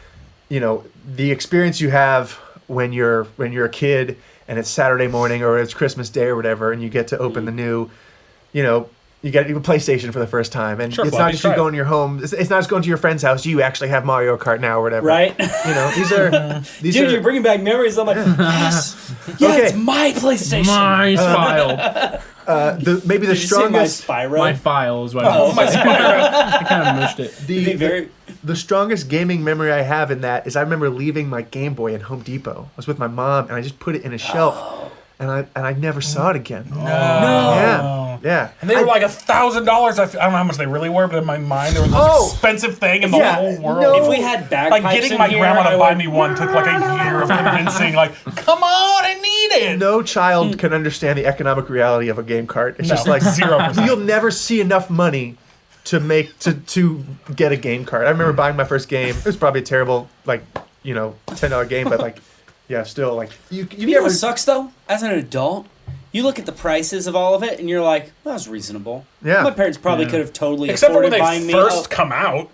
the experience you have when you're a kid, and it's Saturday morning or it's Christmas Day or whatever, and you get to open the new, you get a PlayStation for the first time, and it's not just you going to your home. It's not just going to your friend's house. You actually have Mario Kart now or whatever. Right? These Dude, are you're bringing back memories. I'm like, yes, Okay. it's my PlayStation. My file. maybe the Did you say my strongest. Spyro? My file is what My I kind of mushed it. The strongest gaming memory I have in that is I remember leaving my Game Boy in Home Depot. I was with my mom, and I just put it in a shelf, and I never saw it again. No. Yeah. And they were like $1,000. I don't know how much they really were, but in my mind, they were the most expensive thing in the whole world. No. If we had bagpipes Like getting in my here, grandma to I buy would- me one took like a year of convincing. Like, come on, I need it. No child can understand the economic reality of a game cart. It's just like 0%. You'll never see enough money to get a game cart. I remember buying my first game. It was probably a terrible $10 game, but like still like you You know what sucks though? As an adult, you look at the prices of all of it, and you're like, well, that was reasonable. Yeah. My parents probably could have totally Except for when afforded they buying me. first come out.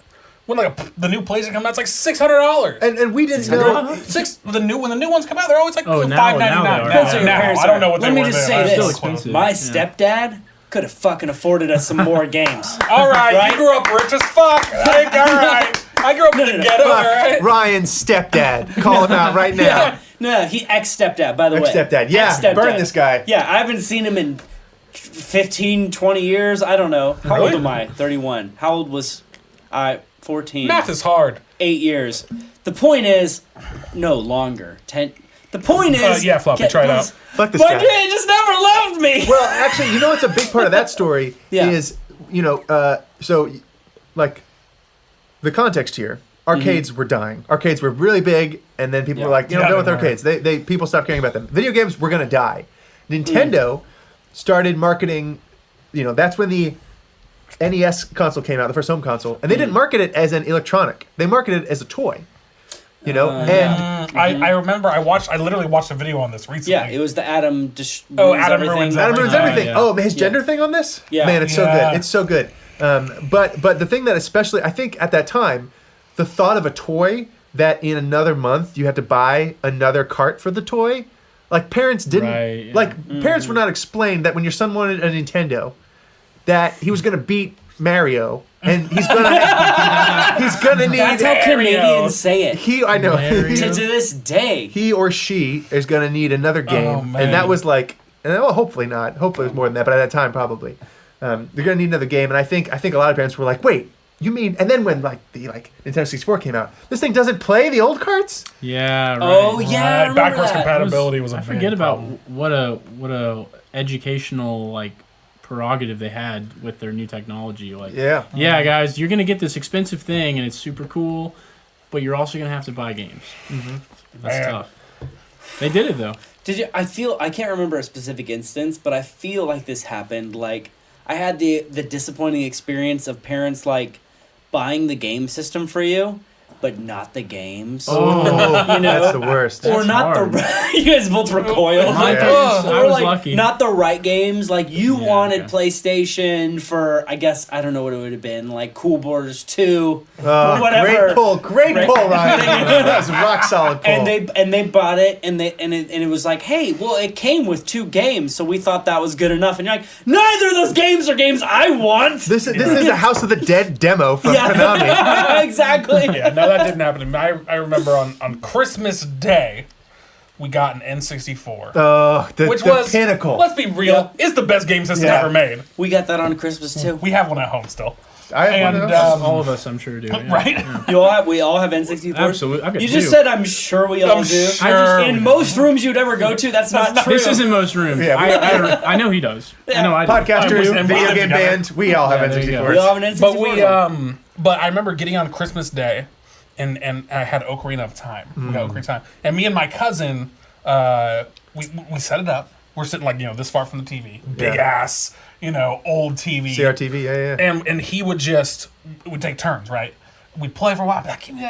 When the new PlayStation comes out, it's like $600. and we didn't know. When the new ones come out, they're always like Oh, now $5.99. they are. Depends on your parents I don't know are. what they Let me were just then. say I was this. so close. My stepdad could have fucking afforded us some more games. All right, Right? you grew up rich as fuck. Like, all right, I grew up in the ghetto. All right. Ryan's stepdad. Call him out right now. No, he ex-stepdad, by the way. Ex-stepdad. Yeah, Ex-stepdad. burn this guy. Yeah, I haven't seen him in 15, 20 years. I don't know. How old Really? am I? 31. How old was I? 14. Math is hard. 8 years. The point is, no longer. 10. The point is, Yeah, Floppy, try it out. Fuck this my guy. dad just never loved me. Well, actually, what's a big part of that story Yeah. is, so, like, the context here. Arcades were dying. Arcades were really big, and then people were like, Yeah, done with they were. arcades. People stopped caring about them. Video games were gonna die. Nintendo started marketing. That's when the NES console came out, the first home console, and they didn't market it as an electronic. They marketed it as a toy. And I remember I literally watched a video on this recently. Yeah, it was the Adam. Adam ruins Adam ruins everything. Yeah. Oh, his gender thing on this? Yeah. Man, it's so Yeah. good. It's so good. But the thing that especially, I think at that time, the thought of a toy that in another month you had to buy another cart for the toy, like parents didn't, Right, yeah. like parents were not explained that when your son wanted a Nintendo, that he was going to beat Mario and he's going to need. That's how Canadians say it. I know. Mario. To this day. He or she is going to need another game, man. and that was like, hopefully not. Hopefully it was more than that, but at that time probably, they're going to need another game. And I think a lot of parents were like, wait, You mean? And then when the Nintendo 64 came out, this thing doesn't play the old carts. Yeah. Right. Oh yeah, I remember Backwards that. compatibility was a I big forget about problem. what a educational prerogative they had with their new technology. Yeah, guys, you're gonna get this expensive thing and it's super cool, but you're also gonna have to buy games. Mm-hmm. That's tough. They did it though. Did you? I can't remember a specific instance, but I feel like this happened. Like I had the disappointing experience of parents buying the game system for you, but not the games. Oh, you know? that's the worst. Or That's not hard. you guys both recoiled. My Yeah. case, I Or was lucky. not the right games. You Yeah, wanted okay. PlayStation for, I guess, I don't know what it would have been, Cool Borders 2. Oh, Whatever. Great Right. pull, Ryan. That was a rock solid pull. And they bought it and it was like, hey, well, it came with 2 games, so we thought that was good enough. And you're like, neither of those games are games I want. This is a House of the Dead demo from Konami. Exactly. Yeah, no, that didn't happen to me. I remember on Christmas Day, we got an N64. Oh, which the was pinnacle. Let's be real, Yeah. it's the best game system Yeah. ever made. We got that on Christmas too. We have one at home still. I have one of And those. All of us, I'm sure, do. Yeah. right? We all have N64s. Absolutely. I've got You 2. just said I'm sure we all I'm do. sure In most rooms you'd ever go to, that's not true. This isn't most rooms. Yeah, I know he does. I know I do. Podcasters, and video we game together. band, we all have Yeah, there you go. We all N64s. have an N64. But I remember getting on Christmas Day, and I had Ocarina of Time. We got Ocarina of Time, and me and my cousin, we set it up. We're sitting this far from the TV, big Yeah. ass, old TV. CRTV, yeah. And he would take turns, right? We'd play for a while,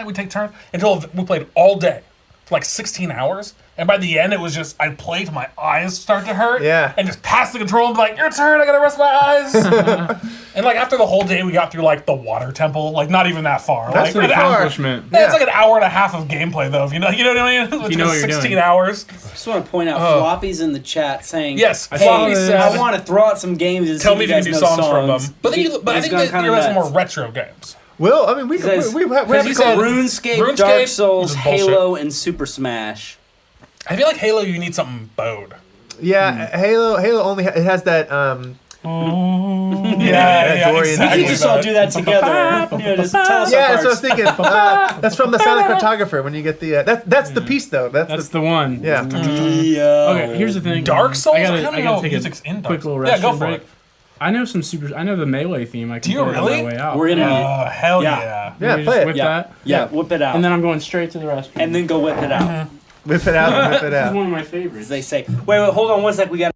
we'd take turns until we played all day, for 16 hours. And by the end, it was just, I'd play till my eyes start to hurt. Yeah. And just pass the control and be like, your turn, I gotta rest my eyes. And after the whole day, we got through the water temple, not even that far. That's pretty an far. hour- Accomplishment. Yeah, it's an hour and a half of gameplay though, if you know what I mean? Which know what is you're 16 doing. hours. just want to point out Floppy's in the chat saying, Yes, hey, Floppy said- I want to throw out some games and Tell see me if if you you can guys do know songs from them. But I He's think gone that kinda there are some nuts. more retro games. Well, I mean, we says- have he a said- couple. RuneScape, Dark Souls, which is bullshit. Halo, and Super Smash. I feel like Halo, you need something bowed. Yeah, Halo only it has that Yeah, Dorian. We exactly. could just all do that together. Just tell us yeah, our that's what I was parts. thinking. That's from the Silent Cartographer. When you get the that's the piece though. That's the one. yeah. Okay, here's the thing. Dark Souls? I I gotta don't know if take music's a in Dark quick little Souls. Yeah, go restroom for break. it. I know the Melee theme. I can Do you play it on really? my way out. We're gonna Oh, hell Yeah. yeah. Yeah, You play just it. whip Yeah. that, Yeah, whip it out. and then I'm going straight to the restroom. and then go whip it out. Whip it out, whip it This is out. one of my As favorites. they say. Wait, hold on one sec. We got.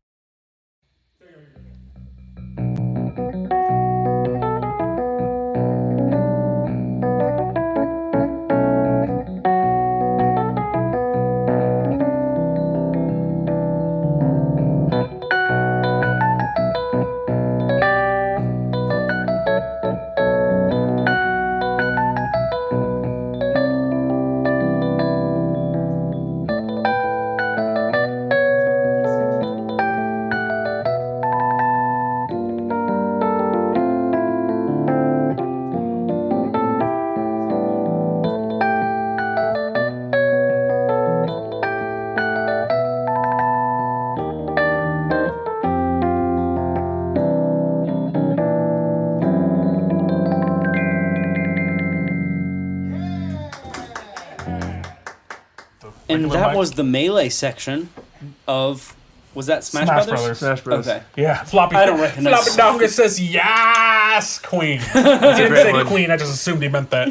And Regular that mic. was the Melee section of. Was that Smash Brothers? Smash Bros. Okay. Yeah, Floppy. I don't recognize- Floppy Donga says yes, Queen. I didn't great say one. Queen. I just assumed he meant that.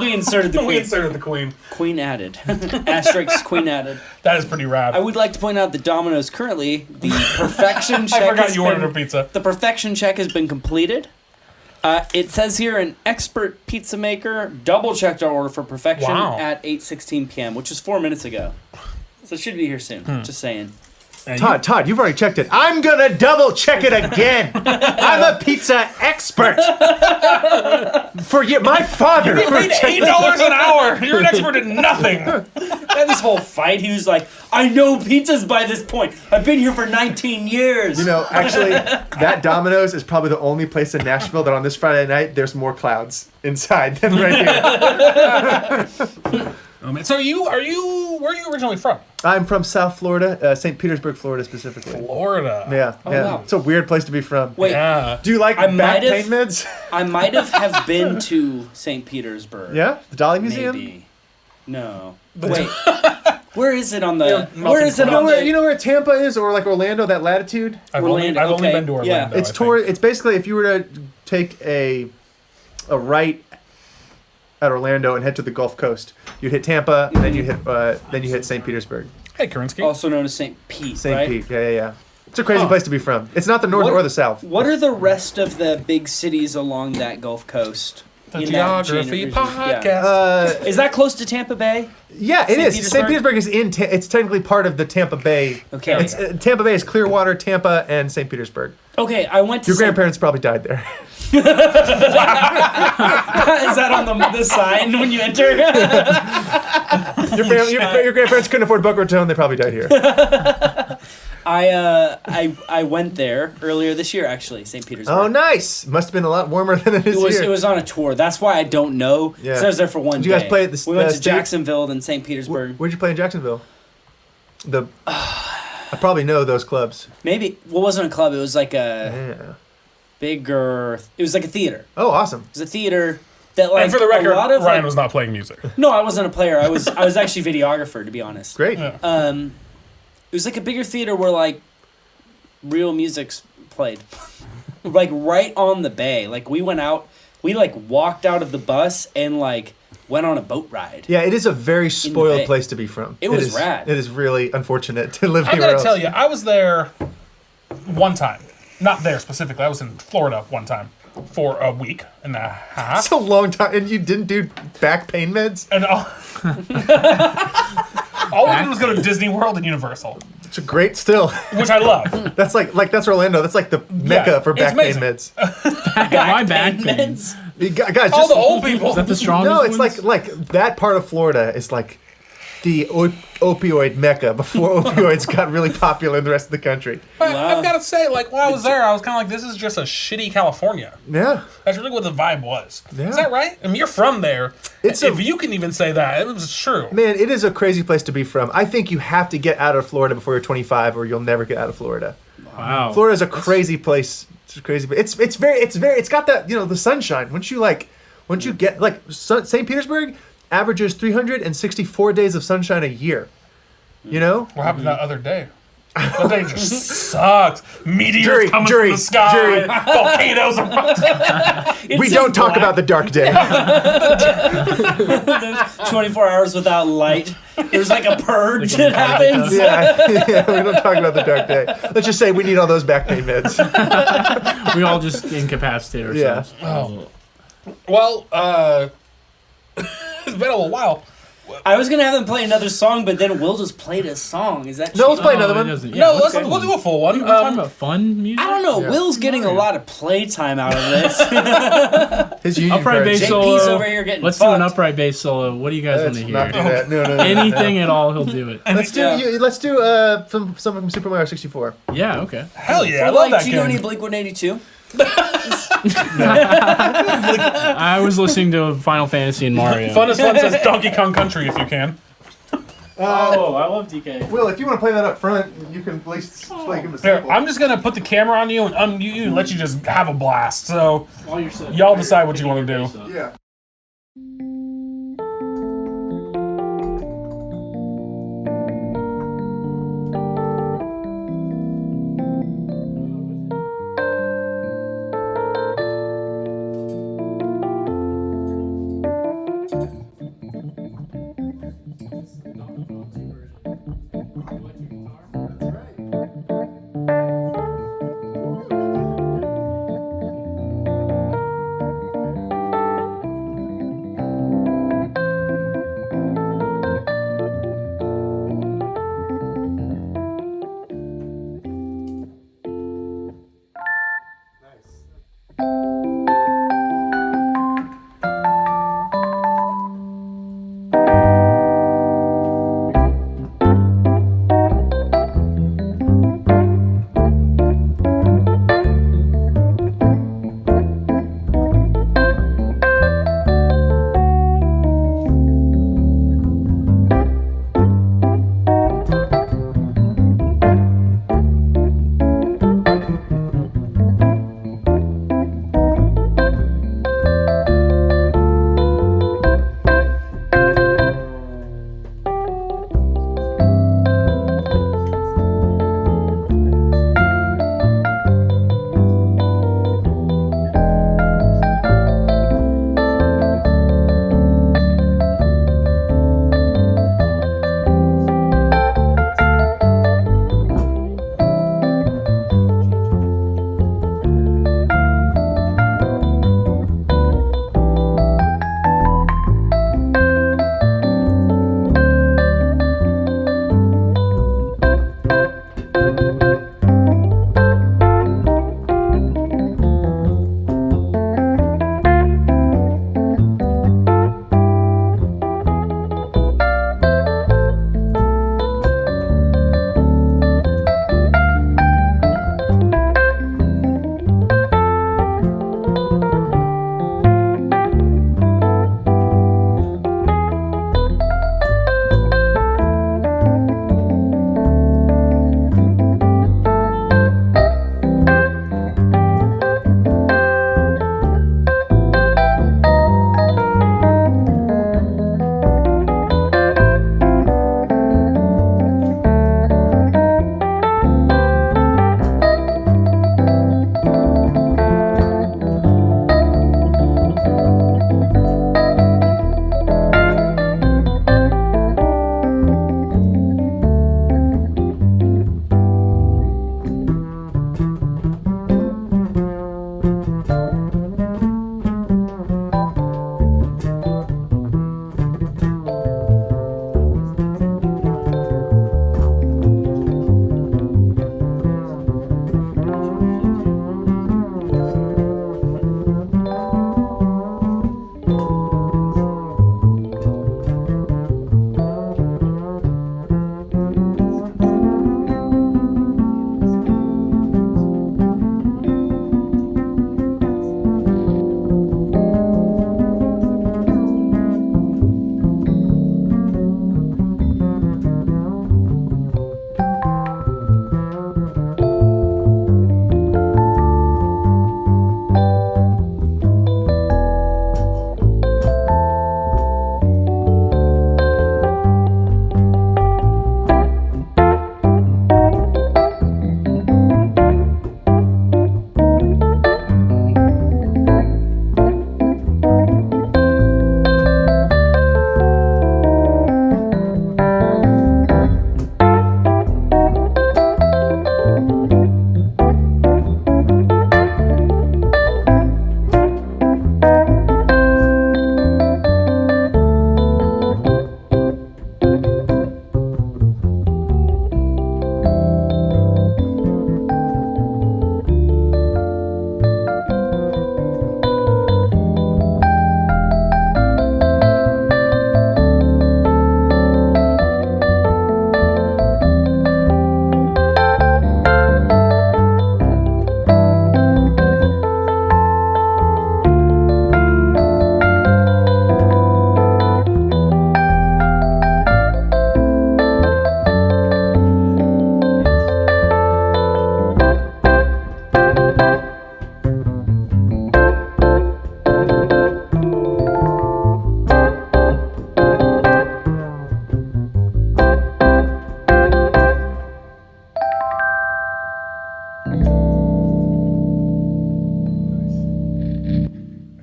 We inserted the We queen. inserted the Queen. Queen added. Asterisk Queen added. That is pretty rad. I would like to point out that Domino's currently the perfection check. I forgot has you ordered a been, pizza. the perfection check has been completed. It says here an expert pizza maker double checked our order for perfection Wow. at 8:16 p.m., which was 4 minutes ago. So it should be here soon. Just saying. And Todd, you've already checked it. I'm gonna double check it again. I'm a pizza expert. For you, my father. you paid $8 an hour. You're an expert in nothing. We had this whole fight. He was like, I know pizzas by this point. I've been here for 19 years. You know, actually, that Domino's is probably the only place in Nashville that on this Friday night there's more clouds inside than right here. So are you Where are you originally from? I'm from South Florida, St. Petersburg, Florida specifically. Florida. Yeah, yeah. wow. It's a weird place to be from. Wait, Yeah. Do you like I back might have- pain meds? I might have been to St. Petersburg. Yeah, the Dolly Museum. Maybe. No. Wait. Where is it on the? Yeah, Where is it You know on where the? you know where Tampa is, or like Orlando, that latitude. I've only Orlando, okay. been to Orlando. Yeah. It's I think. It's basically if you were to take a right at Orlando and head to the Gulf Coast, you'd hit Tampa, and then you hit St. Petersburg. Hey, Kerensky. Also known as St. Pete. St. right? Pete. Yeah. It's a crazy place to be from. It's not the north What- or the south. What are the rest of the big cities along that Gulf Coast? The in that Geography region? Podcast. Yeah. Is that close to Tampa Bay? Yeah, it St. is. Petersburg? St. Petersburg is in. It's technically part of the Tampa Bay. Okay. It's, Tampa Bay is Clearwater, Tampa, and St. Petersburg. Okay, I went to Your grandparents probably died there. Is that on the sign when you enter? Your grandparents couldn't afford Boca Raton. They probably died here. I went there earlier this year, actually, St. Petersburg. Oh, nice. Must have been a lot warmer than it is here. It was on a tour. That's why I don't know. Yeah. 'Cause I was there for one Did you guys day. play at the- We went to state? Jacksonville, then St. Petersburg. Where'd you play in Jacksonville? I probably know those clubs. Maybe. Well, it wasn't a club. It was like a Yeah. bigger. It was like a theater. Oh, awesome. It was a theater that, like, And for the record, a lot of Ryan like, was not playing music. No, I wasn't a player. I was actually videographer, to be honest. Great. Yeah. It was like a bigger theater where like real music's played, like right on the bay. Like we went out, we like walked out of the bus and like went on a boat ride. Yeah, it is a very spoiled Bay. place to be from. It was is, rad. It is really unfortunate to live I here. gotta tell you, I was there one time. Not there specifically. I was in Florida one time for a week and a half. It's a long time, and you didn't do back pain meds. And all we did was go to Disney World and Universal, It's a great still. which I love. That's that's Orlando. That's like the mecca for it's back pain amazing. meds. My back pain. meds. Guys, All just the old people. Is that the strongest no, it's ones? like that part of Florida is like the opioid mecca before opioids got really popular in the rest of the country. But Wow. I've got to say, like, while I was there, I was kind of like, this is just a shitty California. Yeah. That's really what the vibe was. Yeah. Is that right? I mean, you're from there. It's if a- you can even say that, it was true. Man, it is a crazy place to be from. I think you have to get out of Florida before you're 25 or you'll never get out of Florida. Wow. Florida is a crazy place. It's a crazy. It's got that, the sunshine. Once you get like St. Petersburg averages 364 days of sunshine a year. You know? What happened that other day? That day just sucked. Meteors Jury, coming jury, from the sky. jury. Volcanoes erupting. We don't talk about the dark day. 24 hours without light. There's like a purge that happens. yeah, we don't talk about the dark day. Let's just say we need all those back pain meds. We all just incapacitate Yeah. ourselves. Well, it's been a little while. I was gonna have them play another song, but then Will just played a song. Is that No, let's cheating? play another it one. doesn't- yeah, No, let's go we'll one. do a full one. We're talking about fun music. I don't know. Yeah. Will's getting a lot of playtime out of this. His union Upright cards. bass JP's solo. over here getting Let's do an fucked. upright bass solo. What do you guys want Let's to not do hear? that. No. Anything at all, he'll do it. Let's do Yeah. let's do something from Super Mario 64. Yeah, okay. Hell yeah, I Or, love like, that do you know game. any Blink 182? I was listening to Final Fantasy and Mario. Funnest one says Donkey Kong Country if you can. Oh, I love DK. Will, if you want to play that up front, you can at least play him a Here, sample. I'm just gonna put the camera on you and unmute you and let you just have a blast. So While you're set, Y'all decide what you wanna do. Yeah.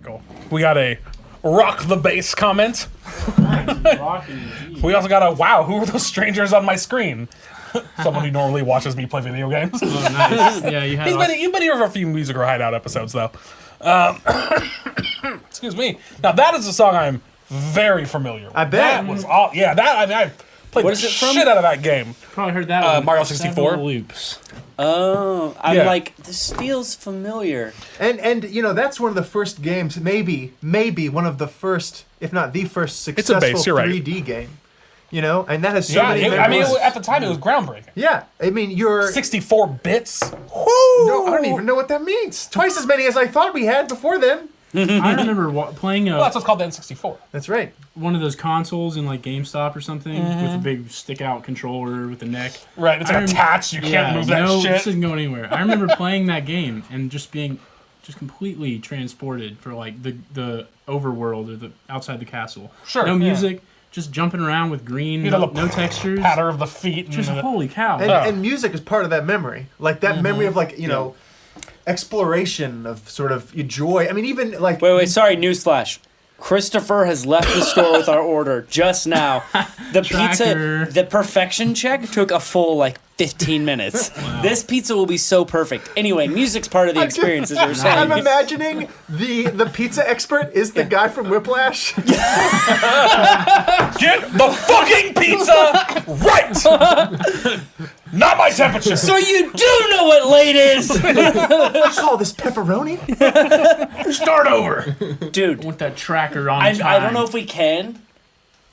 Cool. We got a rock the bass comment. We also got a wow, who are those strangers on my screen? Someone who normally watches me play video games. Oh, nice. Yeah, you had. You've been here for a few Music or Hideout episodes, though. Excuse me. Now, that is a song I'm very familiar with. I bet. That was all. Yeah, I played What the is it from? shit out of that game. Probably heard that one. Mario 64. Several loops. Oh, I'm Yeah. like, this feels familiar. And you know, that's one of the first games, maybe one of the first, if not the first It's a successful bass, you're right. 3D game. You know, and that has so Yeah, many I mean, memories. at the time, it was groundbreaking. Yeah, I mean, you're 64 bits. Woo! no, I don't even know what that means. Twice as many as I thought we had before then. I remember playing Well, that's what's called the N64. That's right. one of those consoles in like GameStop or something with a big stick out controller with a neck. Right, it's like attached. You can't move that no, shit. This isn't going anywhere. I remember playing that game and just being completely transported for like the overworld or the outside the castle. Sure, No yeah. music, just jumping around with green, You know, no, the no textures. patter of the feet. Just and holy cow. And music is part of that memory, like that memory of like know, exploration of sort of joy. I mean, even like Wait, sorry, newsflash. Christopher has left the store with our order just now. The Tracker. pizza, the perfection check took a full like 15 minutes. This pizza will be so perfect. Anyway, music's part of the experience, as you're I'm saying. imagining the pizza expert is the guy from Whiplash. Get the fucking pizza right! Not my temperature. So you do know what late is, I call this pepperoni. Start over. dude. with that tracker on I time. don't know if we can,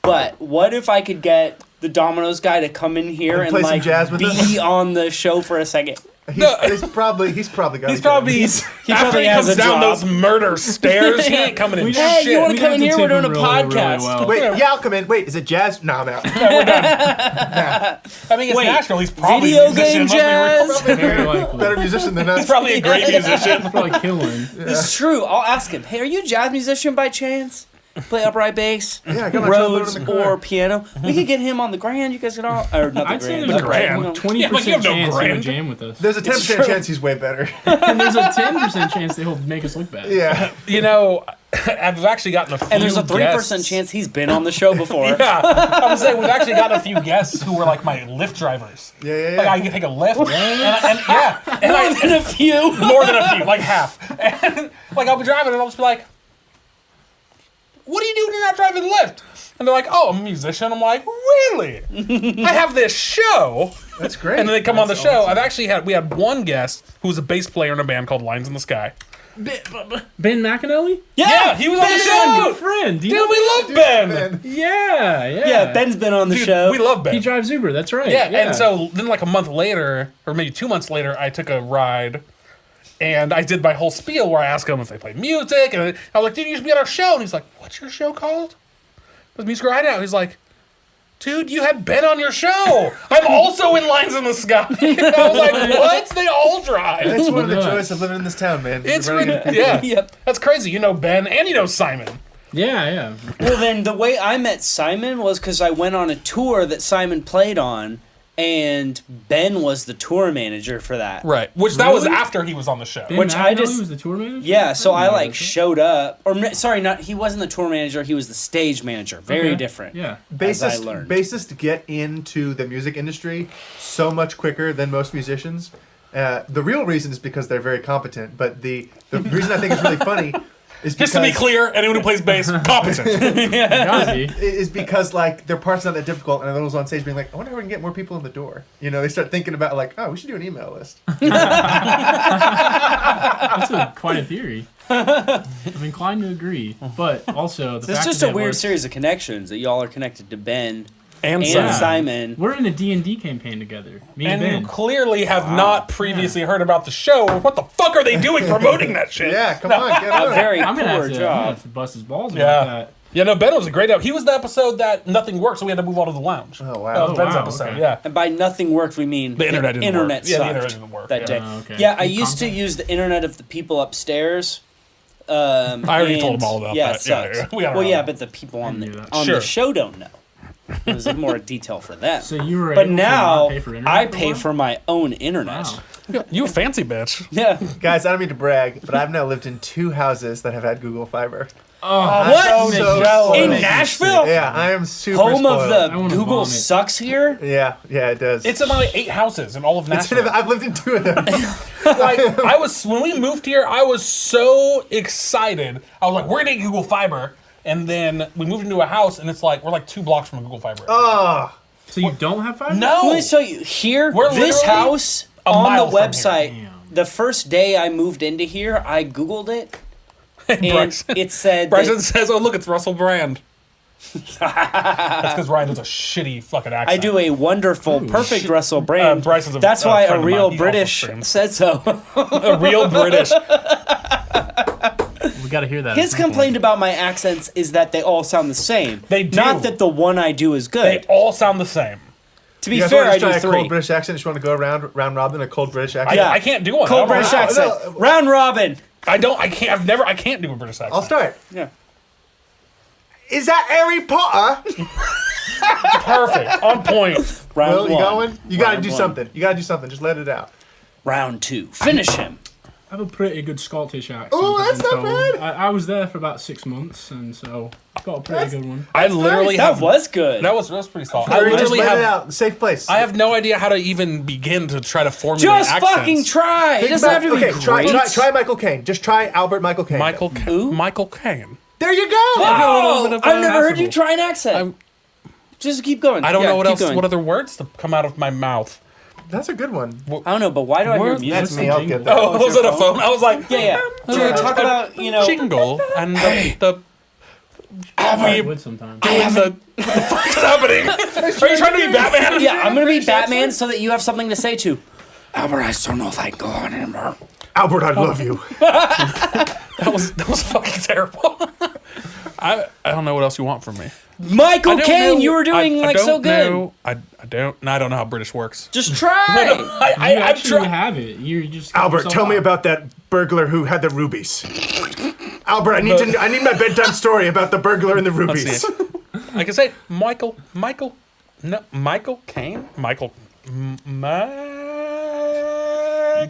but what if I could get the Domino's guy to come in here And and play some like jazz with be us? on the show for a second? He's probably got. He's probably He after probably he has comes a down job. those murder stairs. He ain't coming in We shit. just- Hey, you want We to come have in to here? We're tip doing a him really, really podcast. well. Wait, yeah, I'll come in. Wait, is it jazz? No, I'm out. I mean, it's Wait, Nashville. He's probably video a musician, game let's be real. jazz? Very likely. Better musician than us. He's probably a great musician. Probably killing. It's true. I'll ask him. Hey, are you a jazz musician by chance? Play upright bass, Yeah, I got my trombone Rhodes, in the car. or piano? We could get him on the grand. You guys can all, or not the I'd say grand. there's The grand. Well, 20% Yeah, like, you have no chance he grand. would jam with us. There's a 10% true. chance he's way better. And there's a 10% chance that he'll make us look bad. Yeah. You know, I've actually gotten a few And there's a 3% guests. chance he's been on the show before. Yeah, I was saying we've actually gotten a few guests who were like my Lyft drivers. Yeah. Like I can take a Lyft, and More than a few. more than a few, like half. And like I'll be driving, and I'll just be like, "What are you doing? You're not driving Lyft." And they're like, "Oh, I'm a musician." I'm like, "Really? I have this show." That's great. And then they come on the That's show. awesome. We had one guest who was a bass player in a band called Lines in the Sky. Ben McAnally? Yeah, he was on the show. Good friend. Do you Dude, know? we love Ben. Man. Yeah. Yeah, Ben's been on the Dude, show. we love Ben. He drives Uber. That's right. Yeah, and so then like a month later, or maybe 2 months later, I took a ride and I did my whole spiel where I asked him if they play music. And I was like, dude, you should be on our show. And he's like, what's your show called? It was Music or Hideout. He's like, dude, you had Ben on your show. I'm also in Lines in the Sky. I was like, what? They all drive. That's one of the Nuts. joys of living in this town, man. It's You're running into yeah. Yep. That's crazy. You know Ben and you know Simon. Yeah. Well, then the way I met Simon was because I went on a tour that Simon played on, and Ben was the tour manager for that. Right. Which that was Really? after he was on the show. Ben Which I McAnally just- was the tour manager? Yeah, so I like that's right. showed up, he wasn't the tour manager, he was the stage manager. Very Okay. different. Yeah. As I learned. Bassists get into the music industry so much quicker than most musicians. The real reason is because they're very competent, but the reason I think it's really funny is because Just to be clear, anyone who plays bass, competent. Gotta be. is because like their part's not that difficult, and those on stage being like, I wonder if we can get more people in the door. You know, they start thinking about like, oh, we should do an email list. That's quite a theory. I'm inclined to agree. But also, the It's fact just that a it weird works- series of connections that y'all are connected to Ben And and Simon. Simon. We're in a D&D campaign together. Me and, And Ben. you clearly have not previously heard about the show. What the fuck are they doing promoting that shit? Yeah, come on, get on A it. very I'm gonna, poor have to, job. bust his balls Yeah. like that. Yeah, no, Ben was a great episode. He was the episode that nothing worked, so we had to move on to the lounge. Oh, wow. That was Oh, Ben's wow, episode, okay. yeah. And by nothing worked, we mean The internet didn't work. internet Yeah, the sucked internet didn't work, that yeah. day. Oh, okay. Yeah, I Good used to content. use the internet of the people upstairs. I already told him all about yeah, that. It sucks. Yeah. We got well, our yeah, own. but the people on knew the that. on Sure. the show don't know. It was more detail for them. So you were But able now, to not pay for internet I for a pay while? for my own internet. Wow. You a fancy bitch. Yeah. Guys, I don't mean to brag, but I've now lived in 2 houses that have had Google Fiber. Oh, What? So jealous. In Makes me Nashville? Yeah, I am super Home of spoiled. the I wanna Google vomit. sucks here? Yeah, it does. It's about 8 houses in all of It's Nashville. I've lived in 2 of them. Like, when we moved here, I was so excited. I was like, we're gonna get Google Fiber. And then we moved into a house, and it's like, we're like 2 blocks from a Google Fiber. Oh, So you don't have fiber? No! Let me tell you, here, We're this literally house a on mile the from here. website, Damn. the first day I moved into here, I Googled it, and Bryson, it said Bryson that says, oh, look, it's Russell Brand. That's because Ryan does a shitty fucking accent. I do a wonderful, perfect Russell Brand. Bryson's That's a why friend a of mine. real He also British streams. said so. A real British. We got to hear that. His complaint about my accents is that they all sound the same. They do. Not that the one I do is They good. all sound the same. To you be guys fair, want I to try do a 3. cold British accent? Just want to go round robin a cold British accent? I can't do one. Cold I don't British know. accent. Round robin. I can't do a British accent. I'll start. Yeah. Is that Harry Potter? Perfect. On point. Round Will, you one. got one? You got to Round do one. something. You got to do something. Just let it out. Round 2. Finish him. I have a pretty good Scottish accent. Ooh, that's and not bad. I was there for about 6 months, and so I've got a pretty good one. I literally That have. was good. That was pretty solid. I Hurry, just literally let it have. out. Safe place. I have no idea how to even begin to try to formulate Just accents. fucking try. It Think doesn't about- have to be okay, great. try Michael Caine. Just try Albert Michael Caine. Michael Caine. There you go. Oh, bit of I've an never heard you accent. try an accent. Just keep going. I don't Yeah, know what keep else. going. What other words to come out of my mouth? That's a good one. I don't know, but why do I hear Where's- music? That's me. I'll get that. Oh, was it a phone? I was like, Yeah. So we talk about, jingle and the I would sometimes. the what the fuck is happening? Are you trying to be Batman? Yeah, I'm gonna be Batman so that you have something to say to. Albert, I don't know if I can go on anymore. Albert, I love you. That was fucking terrible. I don't know what else you want from me. Michael I don't Caine, know- you were doing I like don't so good. know- I don't know how British works. Just try. I You I'm actually trying. have it. You just Albert, tell me about that burglar who had the rubies. Albert, I need my bedtime story about the burglar and the Let's rubies. see. I can say Michael Caine.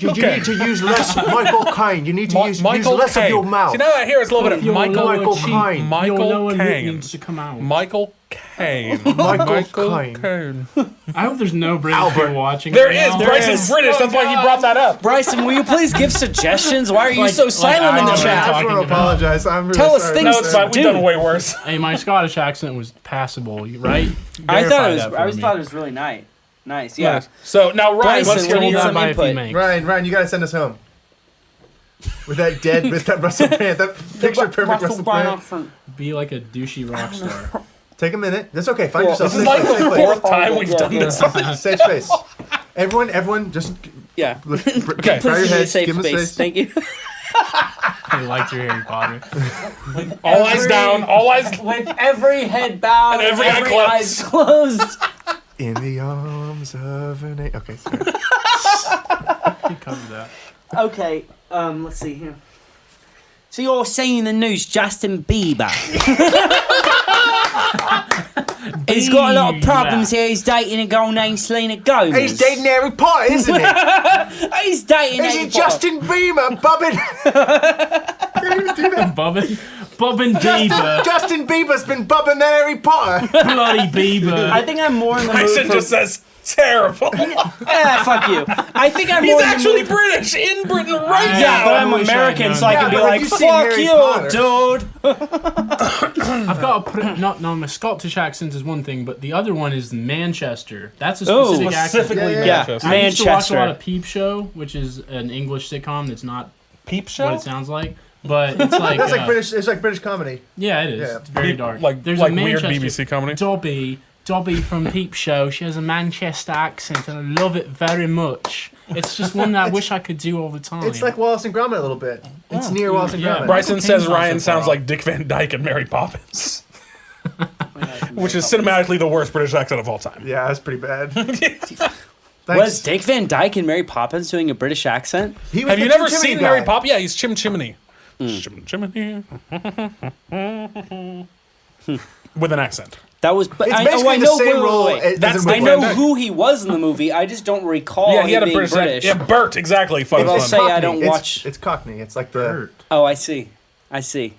You need to use less Michael Caine. You need to use Michael less Caine. of your mouth. See, now I hear it's a little bit of Your Michael Michael cheek, Caine. your Michael lower lip Caine. needs to come out. Michael Caine. Michael Caine. Caine. I hope there's no British Albert. people watching. There right is. now. Bryson's British. That's why he brought that up. Bryson, will you please give suggestions? Why are you so silent in the I know. I chat? just want to Talking about- apologize. I'm really Tell us sorry. things No, it's fine. We've done Dude. way worse. Hey, my Scottish accent was passable, right? I Verify thought it was. that for I always me. thought it was really nice. Nice, yeah. So now, Ryan, Bryson, let's we hear need what some By if you input. make. Ryan, you gotta send us home. With that Russell Brand, that picture perfect Russell Brand. Be like a douchey rock star. Take a minute. That's okay. Find Well, yourself. This is Safe like place, the safe place. fourth time we've done this. Safe space. Everyone, just Yeah. Okay. bow Please your give me a heads. safe Give them space. Thank you. I liked your Harry Potter. All eyes down. All eyes. With every head bowed And every eye closed. eyes closed. In the arms of an. Okay, sorry. He covered that. Okay, let's see here. So you're saying the news, Justin Bieber. He's got a lot of problems here. He's dating a girl named Selena Gomez. He's dating Harry Potter, isn't he? He's dating Is Harry he Potter. Justin Bieber, Bobbin? Can't even do that. Bobbin Bieber. Justin Bieber's been bubbing that Harry Potter. Bloody Bieber. I think I'm more in the mood Bryson for... just says terrible. Fuck you. I think I'm He's more in the actually mood... British in Britain right Yeah, Yeah, now. but I'm I wish I'd American, known so I that. can be Yeah, but like, have you seen fuck Harry you, Potter? dude. I've got no, my Scottish accent is one thing, but the other one is Manchester. That's a Oh. specific accent. Specifically Yeah. Manchester. I used to watch a Manchester. lot of Peep Show, which is an English sitcom that's not Peep what show? it sounds like, but it's like That's like British. It's like British comedy. Yeah, it is. Yeah. It's very dark. Like There's weird a Manchester BBC comedy. Dobby from Peep Show. She has a Manchester accent, and I love it very much. It's just one that I wish I could do all the time. It's like Wallace and Gromit a little bit. It's near Wallace and yeah. Gromit. Bryson Michael says Caine's Ryan also sounds far like Dick Van Dyke and Mary Poppins, which is cinematically the worst British accent of all time. Yeah, that's pretty bad. Was Thanks. Dick Van Dyke and Mary Poppins doing a British accent? He was Have the you never Chim seen Chimney Mary guy. Poppins? Yeah, he's Chim Chimney. Chim Chimney. With an accent. With an accent. That was. But It's I basically the know. same wait, role. wait, wait. as That's in I Whip know Van Dyke. who he was in the movie. I just don't recall Yeah, he had a him being British accent. British. Yeah, Bert, exactly. Fun, Well, fun. say I Cockney. don't watch- It's Cockney. It's like the. Bert. Oh, I see. I see.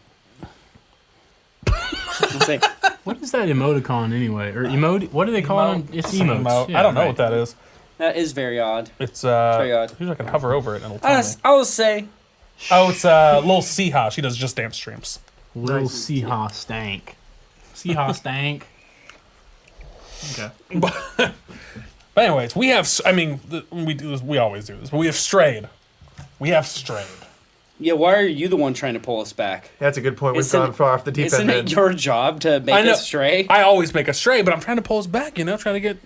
What is that emoticon anyway? Or emote? What do they call it? It's emotes. Emote. Yeah, I don't know right. what that is. That is very odd. It's very odd. Usually I can hover over it and it'll tell me. I'll say. Oh, it's Lil Seha. She does Just Dance streams. Little Nice. Seehaw stank. Seehaw stank. Okay. But anyways, we have. I mean, we do this. We always do this. But we have strayed. We have strayed. Yeah, why are you the one trying to pull us back? That's a good point. We've Isn't- gone far off the deep Isn't end. it your job to make I know. us stray? I always make a stray, but I'm trying to pull us back. You know, trying to get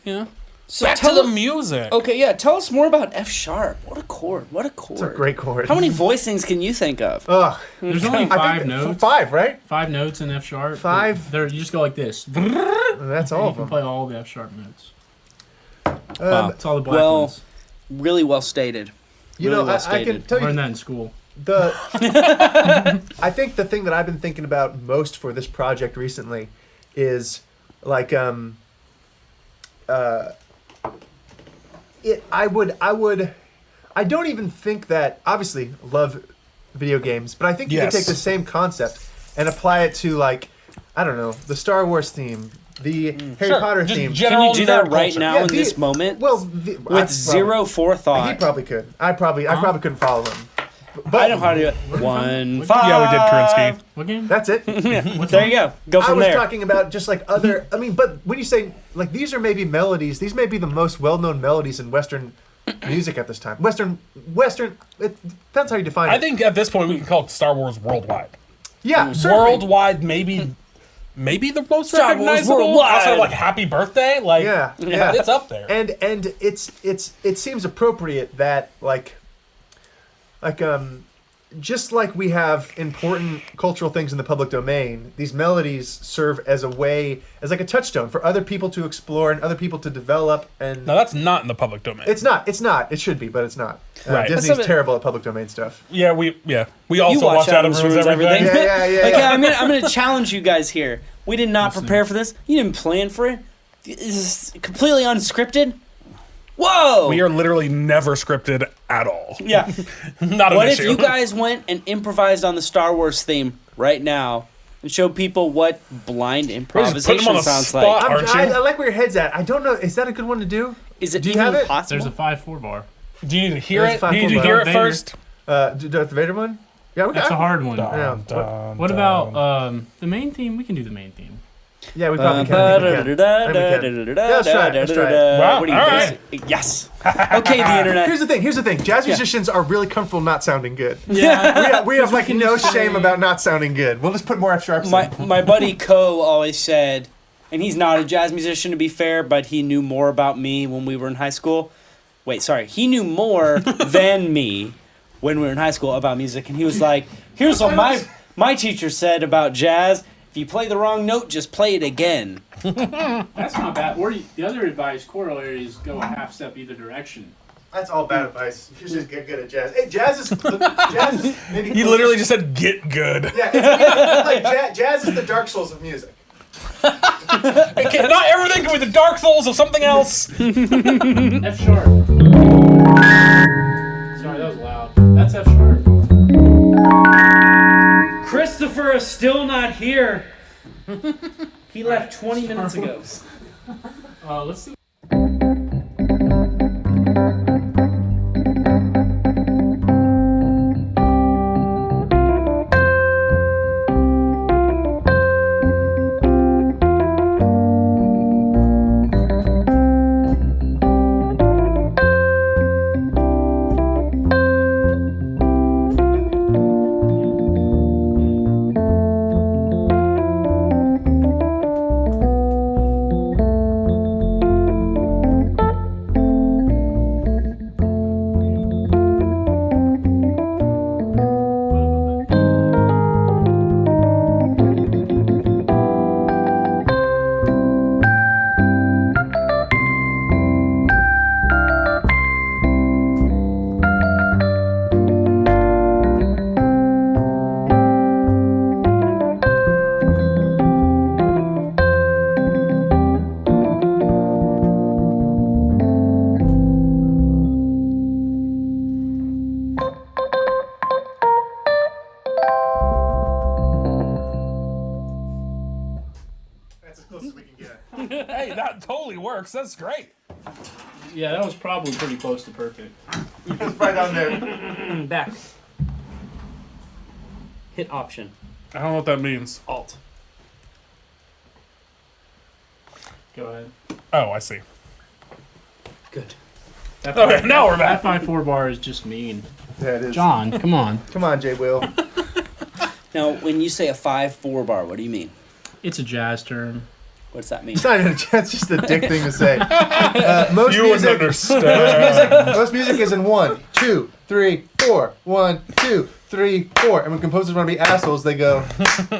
So back to tell the us- music. Okay, yeah. Tell us more about F sharp. What a chord! What a chord! It's a great chord. How many voicings can you think of? Ugh. There's only I five think notes. 5, right? 5 notes in F sharp. Five? You just go like this. That's all You of can them. play all the F sharp notes. Wow. It's all the black Well, ones. Really well stated. You Really know, well I can stated. tell you Learned that in school. the. I think the thing that I've been thinking about most for this project recently is like I don't even think that obviously love video games, but I think you Yes. can take the same concept and apply it to like I don't know, the Star Wars theme, the Harry Sure, Potter just theme. Can general you do that nerd right culture. now Yeah, in the- this moment? Well, with zero He forethought. probably could. I probably couldn't follow him. But I know how to do it. 1, 5. Yeah, we did Kerensky. What game? That's it. There you go. Go I from was there. talking about just like other. I mean, but when you say like these are maybe melodies, these may be the most well-known melodies in Western music at this time. Western. It depends how you define it. I think at this point we can call it Star Wars worldwide. yeah, certainly. Worldwide, maybe the most Star Wars recognizable. worldwide. Outside of like Happy Birthday, like Yeah, it's up there. and it seems appropriate that like just like we have important cultural things in the public domain, these melodies serve as a way, as like a touchstone for other people to explore and other people to develop. And Now that's not in the public domain. it's not. It should be, but it's not. Right. Disney's That's a bit- terrible at public domain stuff. Yeah, we You also watch Adam's Ruins Everything. Yeah, Okay, yeah. I'm gonna challenge you guys here. We did not prepare for this. You didn't plan for it. This is completely unscripted. Whoa! We are literally never scripted at all. Yeah. Not an What if issue. you guys went and improvised on the Star Wars theme right now and showed people what blind We're just putting them improvisation on the sounds spot. like? Aren't you? I like where your head's at. I don't know. Is that a good one to do? Is it Do you even have it? possible? There's a 5/4 bar. Do you need to hear There's it? five Do you need to full hear it Vader. first? Darth Vader one? Yeah, we That's a got. hard one. Yeah. What about the main theme? We can do the main theme. Yeah, we probably can. I think we can. I think we can. Yeah, let's try it. Let's try it. Wow, What do you all think? Yes. Okay, the internet. Here's the thing. Jazz musicians are really comfortable not sounding good. Yeah. We have like no shame about not sounding good. We'll just put more F sharps in. My buddy Ko always said, and he's not a jazz musician to be fair, but he knew more about me when we were in high school. Wait, sorry. He knew more than me when we were in high school about music, and he was like, here's what my teacher said about jazz. If you play the wrong note, just play it again. That's not bad. Or the other advice, corollary, is go a half step either direction. That's all bad advice. You should just get good at jazz. Hey, jazz is maybe. He literally just said, "Get good." Yeah, it's like jazz is the Dark Souls of music. Okay, not everything can be the Dark Souls of something else. F sharp. Sorry, that was loud. That's F sharp. Christopher is still not here. He left 20 minutes ago. Let's see. that totally works. That's great. Yeah, that was probably pretty close to perfect. It's right on there. Back. Hit Option. I don't know what that means. Alt. Go ahead. Oh, I see. Good. Okay, now we're back. That 5/4 bar is just mean. Yeah, it is. John, come on. Come on, Jay Will. Now, when you say a 5/4 bar, what do you mean? It's a jazz term. What's that mean? It's not even it's just a dick thing to say. Most You wouldn't music, understand. most music is in 1, 2, 3, 4. 1, 2, 3, 4. And when composers want to be assholes, they go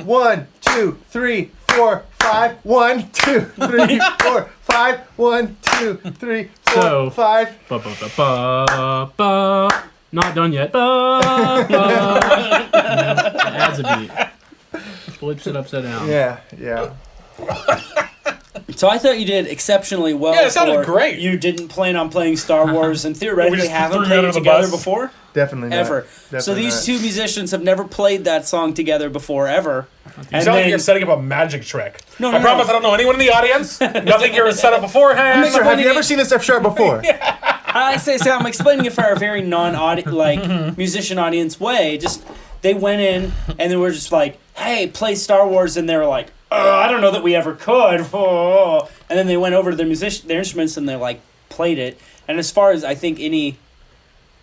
1, 2, 3, 4, 5. 1, 2, 3, 4, 5. 1, 2, 3, 4, So- 5. Ba ba ba ba ba. Not done yet. Ba ba. Adds a beat. Flips it upside down. Yeah. So I thought you did exceptionally well. Yeah, it sounded for- great. You didn't plan on playing Star Wars and theoretically just haven't threw you played under it the together bus. before? Definitely not. Ever. Definitely So these not. two musicians have never played that song together before, ever. You And sound like then, you're setting up a magic trick. No, I no, promise no. I don't know anyone in the audience. Nothing you're set up beforehand. Sir, have you ever seen this F sharp before? I say, I'm explaining it for a very musician audience way. Just, they went in and they were just like, hey, play Star Wars, and they were like, I don't know that we ever could. And then they went over to their instruments and they like played it. And as far as I think any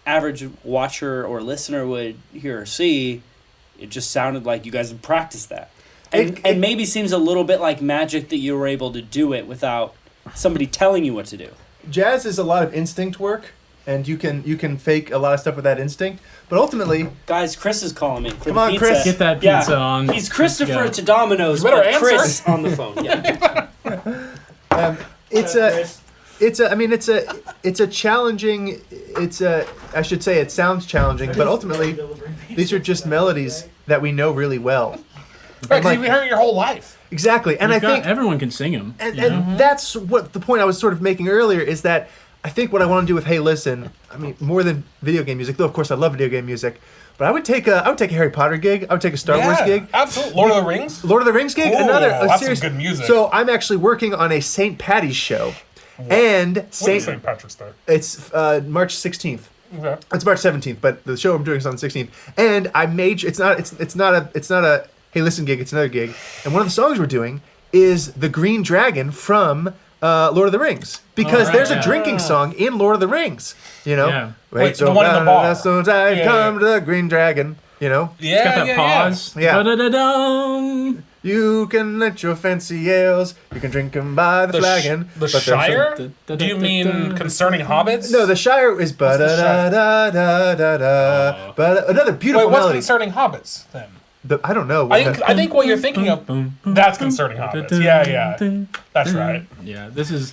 average watcher or listener would hear or see, it just sounded like you guys had practiced that. And maybe seems a little bit like magic that you were able to do it without somebody telling you what to do. Jazz is a lot of instinct work, and you can fake a lot of stuff with that instinct. But ultimately, Guys, Chris is calling me for Come the on, pizza. Chris. Get that pizza on. He's Christopher Let's to Domino's, You better but answer. Chris on the phone. Yeah. it's a challenging. I should say it sounds challenging, but ultimately, these are just melodies that we know really well. Right, 'cause like- you've been hearing it your whole life. Exactly, and I think everyone can sing them. and that's what the point I was sort of making earlier is that I think what I want to do with Hey Listen, I mean more than video game music, though of course I love video game music, but I would take a Harry Potter gig, I would take a Star Wars gig, Absolutely. Lord of the Rings. Lord of the Rings gig, Ooh, another that's series. some good music. So I'm actually working on a St. Patty's show, and When is St. Patrick's Day? it's March 16th. Okay. It's March 17th, but the show I'm doing is on the 16th. And I it's not a Hey Listen gig, it's another gig. And one of the songs we're doing is the Green Dragon from Lord of the Rings, because there's a drinking song in Lord of the Rings. You know, Yeah. Wait, the one in the bar. That's so I Yeah, come to the Green Dragon. You know, Yeah, It's got that pause. Yeah. Ba-da-da-dum. you can let your fancy ales, you can drink them by the The flagon. The but there's Shire? some- Do you mean concerning hobbits? No, the Shire is ba da da da da da da. But another beautiful Wait, what's melody. concerning hobbits then? I don't know. I think what you're thinking of, that's concerning hobbits. Yeah. That's right. Yeah, this is.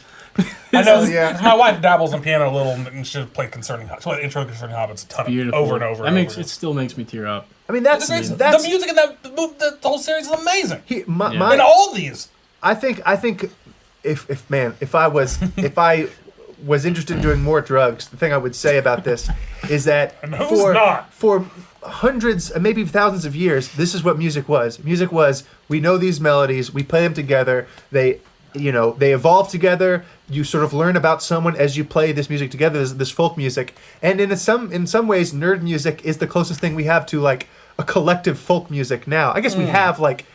I know. Yeah. 'Cause my wife dabbles in piano a little, and she's played concerning hobbits. So intro to concerning hobbits a ton Beautiful. over and over. That and makes over. it still makes me tear up. I mean, that's The music in the whole series is amazing. Yeah. And all these. I think if I was interested in doing more drugs, the thing I would say about this is that And who's not? for hundreds, maybe thousands of years, this is what music was. Music was, we know these melodies, we play them together, they evolve together, you sort of learn about someone as you play this music together, this folk music. And in some ways, nerd music is the closest thing we have to like a collective folk music now. I guess we have like,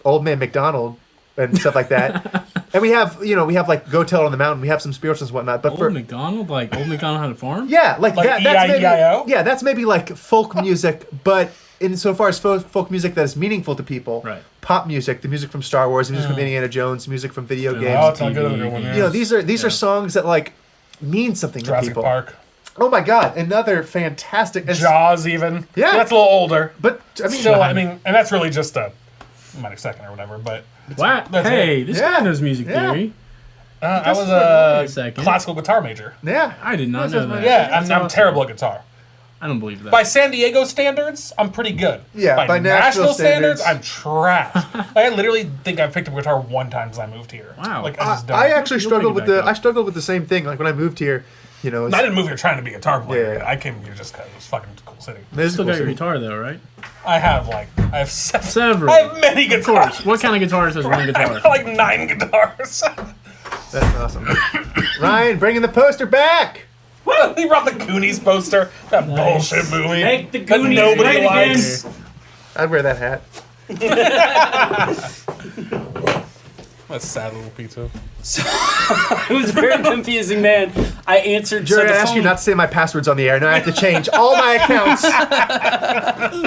Old Man McDonald and stuff like that. And we have like Go Tell It on the Mountain. We have some spirituals and whatnot. But Old McDonald had a farm. yeah, like that, that's maybe E-I-E-I-O? yeah, that's maybe like folk music, but insofar as folk music that is meaningful to people, Right. pop music, the music from Star Wars, the music from Indiana Jones, music from video Oh, games. Oh, it's not good. Good one. TV. You know, these are songs that like mean something to Jurassic people. Park. Oh my God, another fantastic. Jaws, even. Yeah. That's a little older. But I mean, Still, I mean, and that's really just a minor second or whatever. But What? That's Hey, this Yeah. guy knows music Yeah. theory. I was Wait a a second. classical guitar major. yeah, I did not know that. Yeah, That's I'm awesome. terrible at guitar. I don't believe that. By San Diego standards, I'm pretty good. Yeah, by Nashville standards, I'm trash. I literally think I picked up a guitar one time because I moved here. Wow. Like I just don't. I actually You'll struggled make with it back up. I struggled with the same thing. Like when I moved here, you know. I didn't move here trying to be a guitar player. Yeah. I came here just because it was fucking a cool city. This is Still cool got your city. guitar though, right? I have Several. I have many guitars. What kind of guitars has one I guitar? have like 9 guitars. That's awesome. Ryan, bringing the poster back. He brought the Goonies poster. That bullshit movie. Make the that Goonies nobody great again. likes. I'd wear that hat. That's sad little pizza. So, it was very confusing, man. I answered. Jared, so I the asked you phone- not to say my passwords on the air. Now I have to change all my accounts.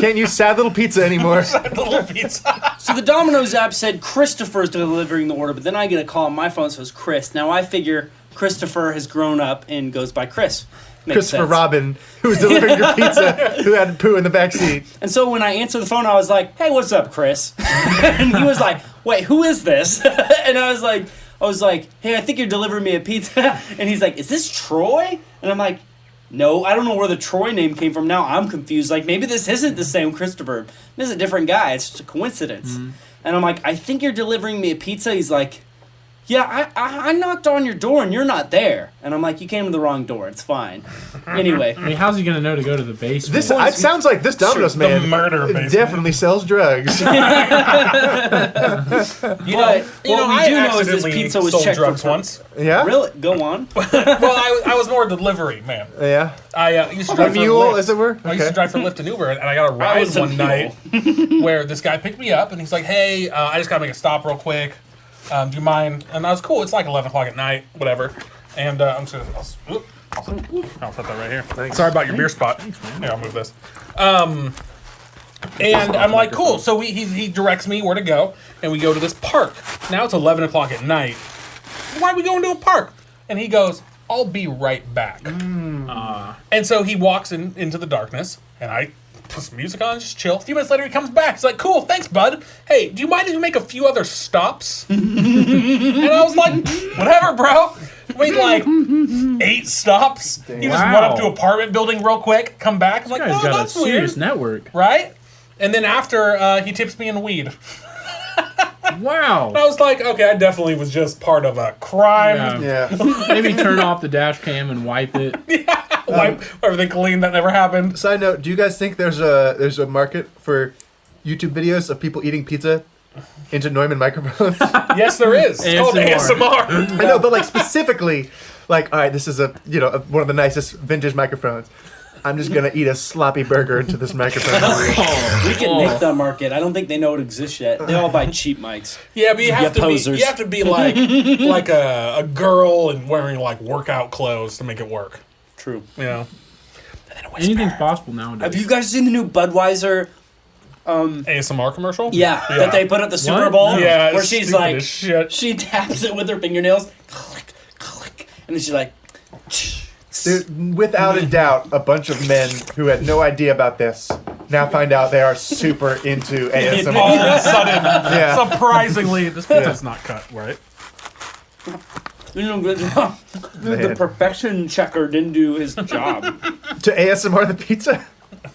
Can't use Sad Little Pizza anymore. Little pizza. So the Domino's app said Christopher's delivering the order, but then I get a call on my phone that says Chris. Now I figure Christopher has grown up and goes by Chris. Makes Christopher sense. Robin, who was delivering your pizza, who had poo in the back seat. And so when I answered the phone, I was like, "Hey, what's up, Chris?" And he was like, "Wait, who is this?" And I was like, "Hey, I think you're delivering me a pizza." And he's like, "Is this Troy?" And I'm like, "No, I don't know where the Troy name came from. Now I'm confused. Like maybe this isn't the same Christopher. This is a different guy. It's just a coincidence." And I'm like, "I think you're delivering me a pizza." He's like, "Yeah, I knocked on your door and you're not there." And I'm like, "You came to the wrong door. It's fine." Anyway. I mean, how's he gonna know to go to the basement? This it sounds like this Domino's The man murder basement. definitely sells drugs. You know, But what we do know is this accidentally pizza was sold checked drugs for once. Yeah? Really? Go on. Well, I was more a delivery man. Yeah. I used to A drive for mule, Lyft. as it were? I used to drive for Lyft and Uber, and I got a ride was a one night where this guy picked me up, and he's like, "Hey, I just gotta make a stop real quick. Do you mind?" And I was cool. It's like 11 o'clock at night, whatever. And I'm just gonna, I'll put that right here. Thanks. Sorry about your beer spot. Here, I'll move this. And I'm like, cool. So he directs me where to go, and we go to this park. Now it's 11 o'clock at night. Why are we going to a park? And he goes, "I'll be right back." And so he walks into the darkness, and I put some music on, just chill. A few minutes later, he comes back. He's like, "Cool, thanks, bud. Hey, do you mind if we make a few other stops?" And I was like, "Whatever, bro." Made like 8 stops. He just went up to apartment building real quick, come back. I'm like, This guy's "Oh, got a that's serious weird." network. Right? And then after, he tips me in weed. Wow. I was like, okay, I definitely was just part of a crime. Yeah. Yeah. Maybe turn off the dash cam and wipe it. Wipe everything clean. That never happened. Side note, do you guys think there's a market for YouTube videos of people eating pizza into Neumann microphones? Yes, there is. It's called ASMR. ASMR. I know, but like specifically, like, all right, this is one of the nicest vintage microphones. I'm just gonna eat a sloppy burger into this microphone. We can make that market. I don't think they know it exists yet. They all buy cheap mics. Yeah, but you have to posers. be. You have to be like a girl and wearing like workout clothes to make it work. True. You know. Anything's possible nowadays. Have you guys seen the new Budweiser? ASMR commercial? Yeah, that they put at the Super What? Bowl. Yeah, where it's she's stupid like, as shit. she taps it with her fingernails, click, click, and then she's like, Dude, without a doubt, a bunch of men who had no idea about this now find out they are super into ASMR. All of a sudden, Yeah. surprisingly, this pizza's not cut right. you know, the Man. perfection checker didn't do his job. To ASMR the pizza?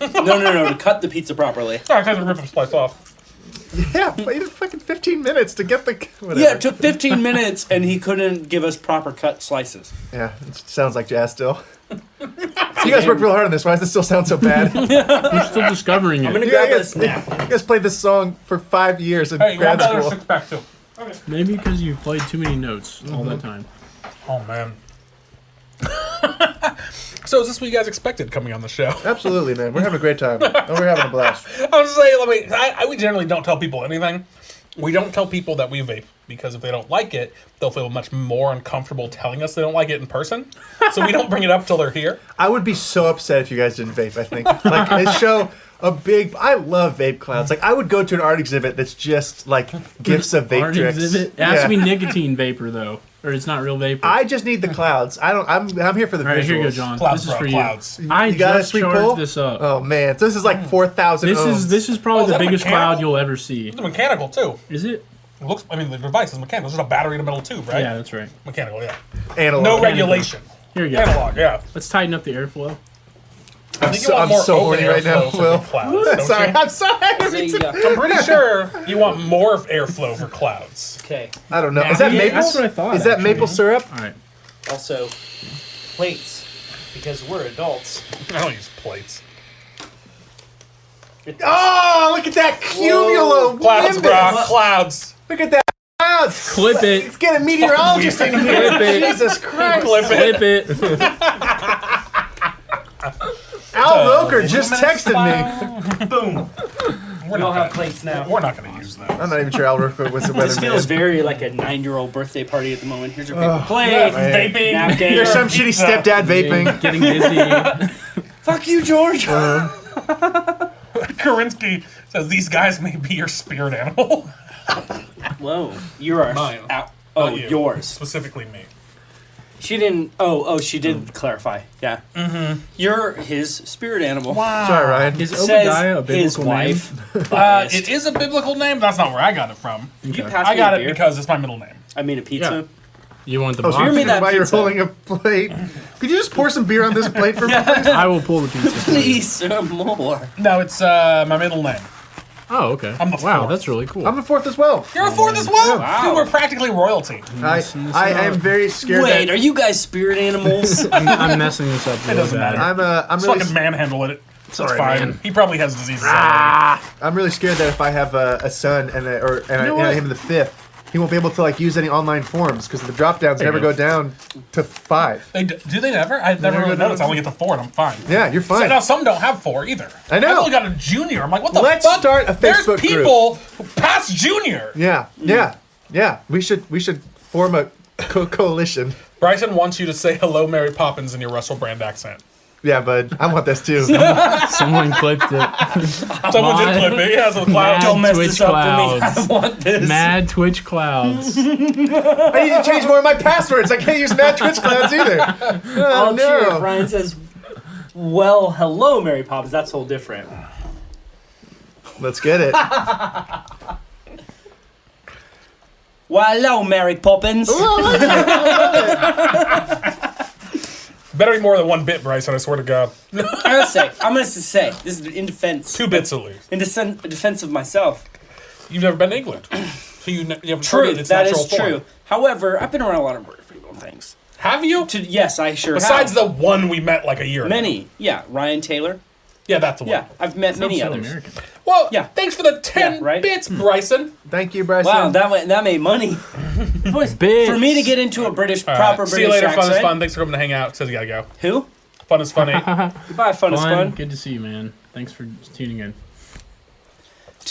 No, to cut the pizza properly. I had to rip a slice off. Yeah, waited fucking 15 minutes to get the whatever. Yeah, it took 15 minutes, and he couldn't give us proper cut slices. Yeah, it sounds like jazz still. You guys worked real hard on this. Why does this still sound so bad? You're still discovering I'm it. gonna You grab guys, this now. you guys played this song for 5 years in Hey, you want grad another school. 6-pack too? Maybe because you played too many notes all that time. Oh man. So is this what you guys expected coming on the show? Absolutely, man. We're having a great time. And we're having a blast. I was saying, we generally don't tell people anything. We don't tell people that we vape because if they don't like it, they'll feel much more uncomfortable telling us they don't like it in person. So we don't bring it up till they're here. I would be so upset if you guys didn't vape, I think. Like, it show a big... I love vape clouds. Like, I would go to an art exhibit that's just, like, gifts of vape Art tricks. exhibit. It has to be nicotine vapor though, or it's not real vapor. I just need the clouds. I'm here for the all right, visuals. here you go, John. Clouds, this is bro, for clouds. you. I You got a just sweet charged pull? this up. Oh, man. So this is like 4,000 ohms. This is probably Oh, is the that biggest mechanical? cloud you'll ever see. It's mechanical too. Is it? It looks. I mean, the device is mechanical. There's just a battery in the middle tube, right? Yeah, that's right. Mechanical. Yeah. Analog. No regulation. Here you go. Analog. Yeah. Let's tighten up the airflow. I think you want I'm more so open horny right now, airflow for Will. the clouds. Don't Sorry, you? I'm sorry. There you go. I'm pretty sure you want more airflow for clouds. Okay. I don't know. Is that Yeah, maple? that's what I thought, Is that actually. maple syrup? All right. Also, plates. because we're adults. I don't use plates. Oh, look at that cumulo Clouds, bro. nimbus. Clouds. Look at that clouds. Clip it. Let's get a meteorologist in here. Jesus Christ. Clip it. Clip it. Al Roker just texted me. Boom. We're We all not have gonna, plates now. we're not going to use those. I'm not even sure Al Roker was the This feels weatherman. very like a 9-year-old birthday party at the moment. Here's your paper plate, man. Vaping. napkin. There's some shitty stepdad vaping. Getting busy. Fuck you, George. Karinsky says these guys may be your spirit animal. Whoa, you are Mine. out. Oh, Not you. yours. Specifically me. She didn't. Oh, she did clarify. Yeah. Mm-hmm. You're his spirit animal. Sorry, Ryan. Is Says Obadiah a biblical his name? wife. Biased. It is a biblical name, but that's not where I got it from. You Okay. pass I me got a it beer? because it's my middle name. I mean a pizza. You want the Oh, box? so Hear me you're that why you're pizza. holding a plate. Could you just pour some beer on this plate for me? I will pull the pizza. Please, sir, more. No, it's my middle name. Oh, okay. I'm the wow, fourth. that's really cool. I'm the fourth as well. You're a fourth as well? Wow. Dude, we're practically royalty. I am very scared Wait, that are you guys spirit animals? I'm messing this up. It doesn't matter. I'm Just really fucking manhandle it. Sorry, It's fine. man. He probably has diseases. I'm really scared that if I have a son and I him the fifth, he won't be able to like use any online forms because the drop downs There you never go. go down to 5. Do they never? I've never never really go noticed. I down. only get to 4 and I'm fine. Yeah, you're So fine. now some don't have 4 either. I know. I've only got a junior. I'm like, what the Let's fuck? start a There's Facebook group. people who pass junior. Yeah. We should form a coalition. Bryson wants you to say hello, Mary Poppins in your Russell Brand accent. Yeah, bud. I want this too. Someone clipped it. Someone did clip it. He has a cloud. Mad Don't mess Twitch this up for me. clouds. I want this. Mad Twitch clouds. I need to change more of my passwords. I can't use Mad Twitch Clouds either. Oh, I'll cheer if no. Ryan says, well, hello, Mary Poppins. That's whole different. Let's get it. Well, hello, Mary Poppins. Better be more than 1 bit, Bryson, I swear to God. I'm gonna say, this is in defense. 2 bits at least. In defense of myself. You've never been to England. So you haven't heard True, it in its that natural is form. true. However, I've been around a lot of weird people and things. Have you? Yes, I sure Besides have. the one we met like a year ago. Many. Yeah, Ryan Taylor. Yeah, that's the one. Yeah, I've met many Sounds so others. American. Well, Yeah. thanks for the 10 Yeah, right? bits, Bryson. Thank you, Bryson. Wow, that made money. Bits. For me to get into a British, All proper right. British See you later. accent. Fun is fun. Thanks for coming to hang out. Says you gotta go. Who? Fun is funny. Goodbye, fun is fun. Good to see you, man. Thanks for tuning in.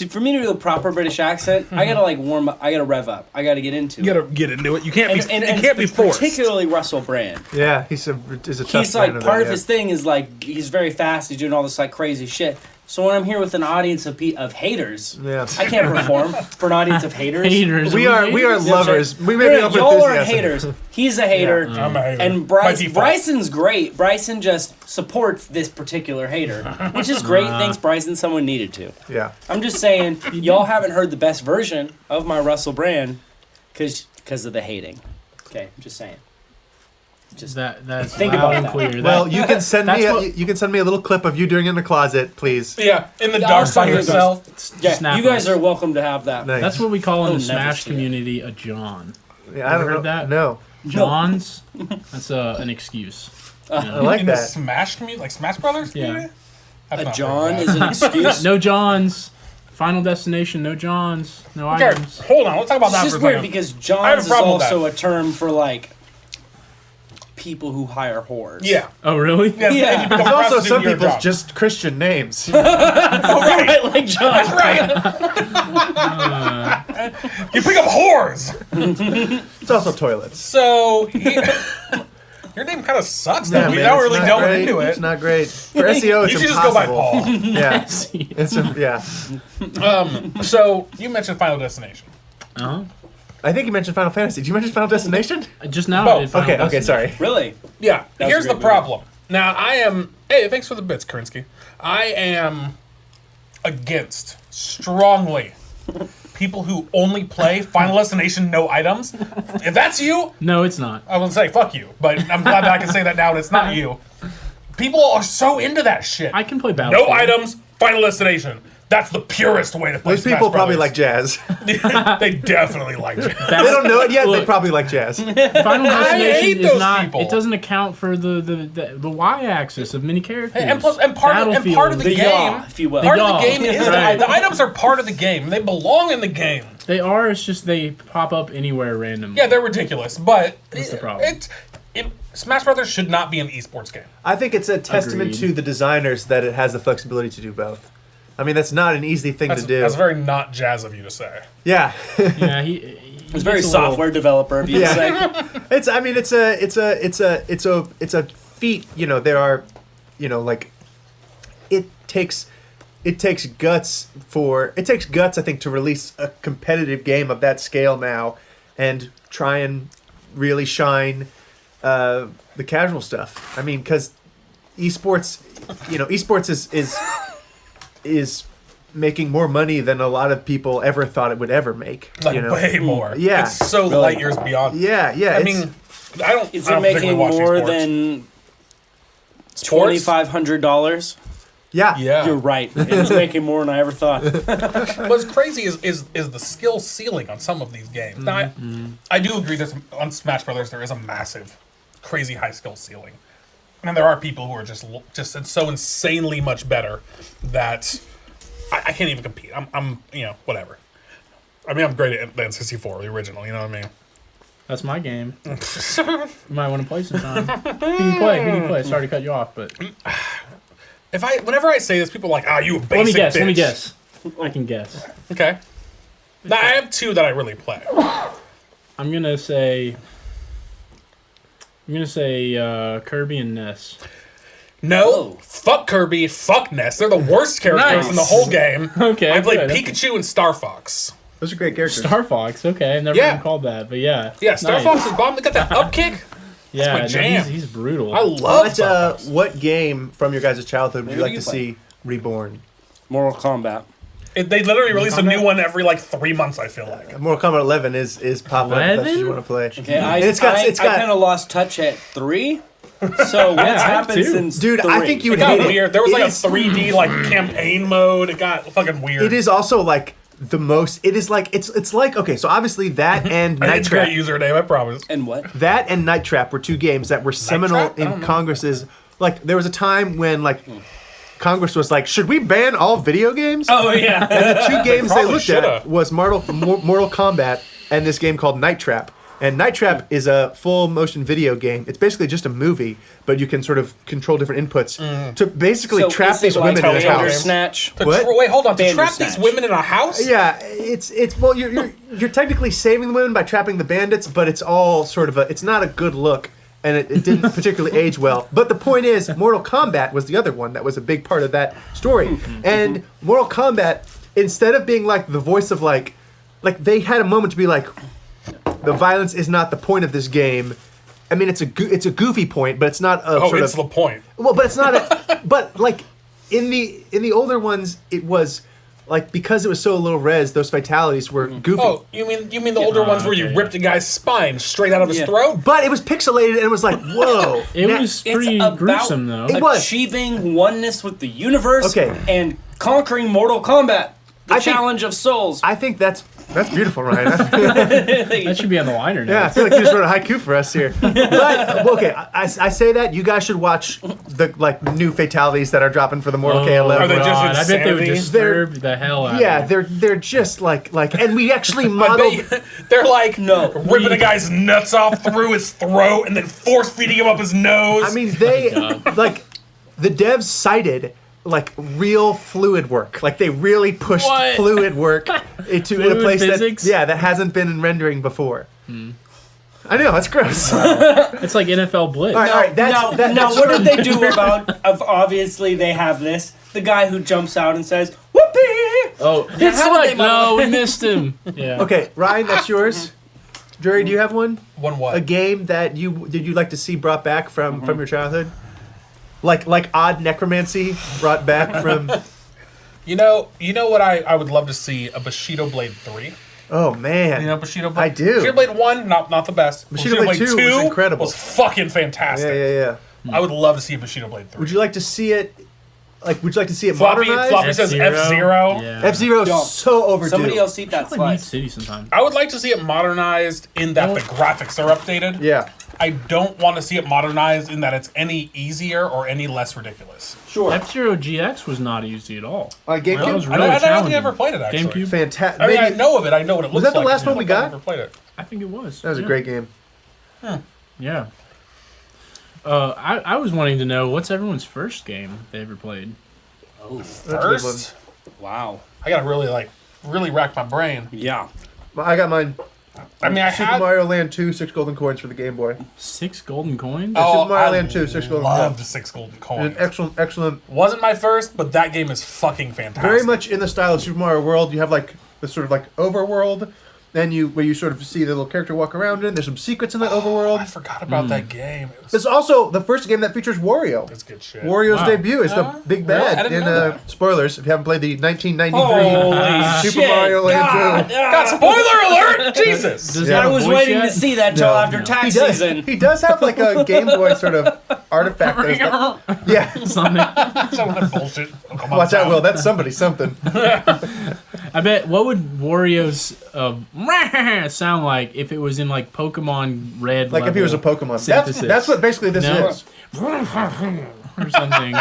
For me to do a proper British accent, I gotta like warm up. I gotta rev up. I gotta get into You it. gotta get into it. You can't And, be. and, you and can't be forced. particularly Russell Brand. Yeah, he's a tough He's fan like it, part of yeah. his thing is like he's very fast. He's doing all this like crazy shit. So when I'm here with an audience of haters, Yeah. I can't perform for an audience of haters. Haters. We are haters? lovers. We may be No, up y'all are enthusiasm. haters. He's a hater. I'm a hater. And By default. Bryson's great. Bryson just supports this particular hater, which is great. Thanks, Bryson. Someone needed to. Yeah. I'm just saying, y'all haven't heard the best version of my Russell Brand because of the hating. Okay, I'm just saying. Just That's Think loud about and that. clear. Well, That- you can send that's me what- you can send me a little clip of you doing it in the closet, please. Yeah, in the Yeah, dark I'll by send you yourself. yeah. Snap You guys us. are welcome to have that. Nice. That's what we call in I'll the never Smash see it. community a John. Yeah, I don't heard know. that? No. Johns. That's an excuse. You I know? like In the that. Smash community, like Smash Brothers Yeah. community? I've A not John heard is an excuse. No Johns. Final destination. No Johns. No that. Okay, items. hold on. Let's talk about It's that just for a weird second. because I have Johns a is problem with also a term for like people who hire whores. Yeah. Oh, really? Yeah. Yeah. If you become There's a also prostitute, some you're a people's job. just Christian names. Oh, right. Right, like John. That's right. You pick up whores. It's also toilets. So your name kind of sucks. Though. Yeah, we man, don't it's really not delve great. into it. It's not great. For SEO, it's You should just go by impossible. Paul. Yeah. Yeah. So you mentioned Final Destination. Uh-huh. I think you mentioned Final Fantasy. Did you mention Final Destination? Just now. Both. I did Final Okay, Destination. sorry. Really? Yeah. That was Here's a the great movie. problem. Now I am. Hey, thanks for the bits, Karinsky. I am against strongly people who only play Final Destination no items. If that's you, No, it's not. I will say fuck you. But I'm glad that I can say that now. And it's not you. People are so into that shit. I can play No Battlefield. items, Final Destination. That's the purest way to play Those Smash people probably like Brothers. jazz. They definitely like jazz. They don't know it yet. They Look. probably like jazz. Final I hate Destination those is not. people. It doesn't account for the y-axis of many characters. And part of the The game, yaw, if you will. part of the yaw. game is Right. the items are part of the game. They belong in the game. They are. It's just they pop up anywhere randomly. Yeah, they're ridiculous, but That's the problem. Smash Brothers should not be an esports game. I think it's a testament Agreed. to the designers that it has the flexibility to do both. I mean, that's not an easy thing to do. That's very not jazz of you to say. Yeah, Yeah, It's very software developer, if you Yeah. say. it's. I mean, it's a feat. You know, there are, you know, like, it takes guts. I think, to release a competitive game of that scale now, and try and really shine the casual stuff. I mean, because esports is making more money than a lot of people ever thought it would ever make. Like, you know? way more. Yeah. It's so Really? light years beyond. Yeah. I mean, I don't. Is I it don't making particularly watch more esports. than Sports? $2,500? yeah. Yeah. You're right. It's making more than I ever thought. What's crazy is the skill ceiling on some of these games. Now, I do agree that on Smash Brothers there is a massive, crazy high skill ceiling, and there are people who are just so insanely much better that I can't even compete. I'm whatever. I mean, I'm great at the N64, the original. You know what I mean? That's my game. You might want to play sometime. Who do you play? Who do you play? Sorry to cut you off, but Whenever I say this, people are like, you a basic let me guess. bitch. Let me guess. I can guess. Okay. Now I have two that I really play. I'm gonna say Kirby and Ness. No, Whoa. fuck Kirby, fuck Ness. They're the worst characters Nice. in the whole game. Okay, I played good. Pikachu and Star Fox. Those are great characters. Star Fox. Okay, I've never Yeah. been called that, but yeah. Yeah, Star Nice. Fox is bomb. They got that up kick. Yeah, my no, jam. he's brutal. I love What Star Fox. what game from your guys' childhood would Maybe you like you to play. see reborn? Mortal Kombat. They literally release a Kombat? new one every like 3 months. I feel like. Mortal Kombat 11 is popping up. If that's what you 11? want to play. Okay, And it's got I kind of lost touch at 3. So what's I have happened too. since Dude, 3? I think you It would got hate weird. There was It like a is- 3D like campaign mode. It got fucking weird. It is also like the most. It is like it's like okay. So obviously that and Night It's a great Trap. username. I promise. And what? That and Night Trap were two games that were seminal Trap? I in don't know. Congress's. Like there was a time when like Congress was like, should we ban all video games? Oh yeah. The two games they probably looked shoulda. at was Mortal Kombat and this game called Night Trap. And Night Trap is a full motion video game. It's basically just a movie, but you can sort of control different inputs to basically So trap is it these like women in a Taylor house. Snatch? What? Wait, hold on. To trap Bandersnatch. these women in a house? Yeah, it's well, you're technically saving the women by trapping the bandits, but it's all sort of it's not a good look, and it didn't particularly age well. But the point is, Mortal Kombat was the other one that was a big part of that story, and Mortal Kombat, instead of being like the voice of like they had a moment to be like, the violence is not the point of this game. I mean, it's a goofy point, but it's not a Oh, sort it's of the point. well, but it's not a. But like in the older ones, it was like because it was so low res, those fatalities were goofy. Oh, you mean the older ones where you okay. ripped a guy's spine straight out of his Yeah. throat? But it was pixelated and it was like, whoa. It Now- was It's pretty about gruesome though. It was. achieving oneness with the universe Okay. and conquering Mortal Kombat. The I think- challenge of souls. I think that's beautiful, Ryan. That should be on the liner now. Yeah, I feel like you just wrote a haiku for us here. But okay, I say that you guys should watch the like new fatalities that are dropping for the Mortal K11. Are they just God, I bet they would insanity? disturb the hell out yeah, of me. they're just like, and we actually I modeled. bet they're like No, ripping a guy's nuts off through his throat and then force feeding him up his nose. I mean, they God. like the devs cited like real fluid work. Like they really pushed What? fluid work into a Fluid place physics? that hasn't been in rendering before. I know that's gross. It's like NFL Blitz. All right, now, what did they do about? Obviously, they have this. The guy who jumps out and says, "Whoopee!" Oh, Yeah, it's how did like they no, we missed him. Yeah. Okay, Ryan, that's yours. Drury, do you have one? One what? A game that you like to see brought back from your childhood? Like odd necromancy brought back from. You know what I would love to see a Bushido Blade 3. Oh man. You know Bushido Blade? I do. Bushido Blade 1, not the best. Bushido Blade 2 was incredible. Was fucking fantastic. Yeah. I would love to see a Bushido Blade 3. Would you like to see it Like, would you like to see it Floppy modernized? says F-Zero. F-Zero. Yeah. F-Zero Yo, is so overdue. Somebody else eat that Play Mute slice. City sometime. I would like to see it modernized in that the graphics are updated. Yeah. I don't want to see it modernized in that it's any easier or any less ridiculous. Sure. F-Zero GX was not easy at all. GameCube? That was I really don't think I challenging. ever played it, actually. GameCube? Fantastic. I mean, I know of it. I know what it looks that the like. last one we got? I never played it. I think it was. That was a great game. Yeah. I was wanting to know, what's everyone's first game they ever played? Oh, That's a good First, wow. I gotta really rack my brain. Yeah. I got mine. I mean, I Super had Mario Land 2, 6 golden coins for the Game Boy. 6 golden coins? Oh, Super Mario I Land 2, 6 golden loved coins. 6 golden An coins. excellent. Wasn't my first, but that game is fucking fantastic. Very much in the style of Super Mario World. You have like this sort of like overworld, then where you sort of see the little character walk around in. There's some secrets in the I overworld. forgot about that game. It's also the first game that features Wario. It's good shit. Wario's Wow. debut is the big Really? bad I didn't in know that. spoilers if you haven't played the 1993 Holy Super shit. Mario Land 2. God, spoiler alert! Jesus. Does it Yeah. have I a was voice waiting yet? to see that till No, after no. tax He does. season. He does have like a Game Boy sort of artifact. Yeah. Something. Some of that bullshit. Come on, Watch out, Tom. Will. That's something. I bet, what would Wario's sound like if it was in like Pokemon Red? Like if he was a Pokemon. synthesis. That's what basically this No. is. or something.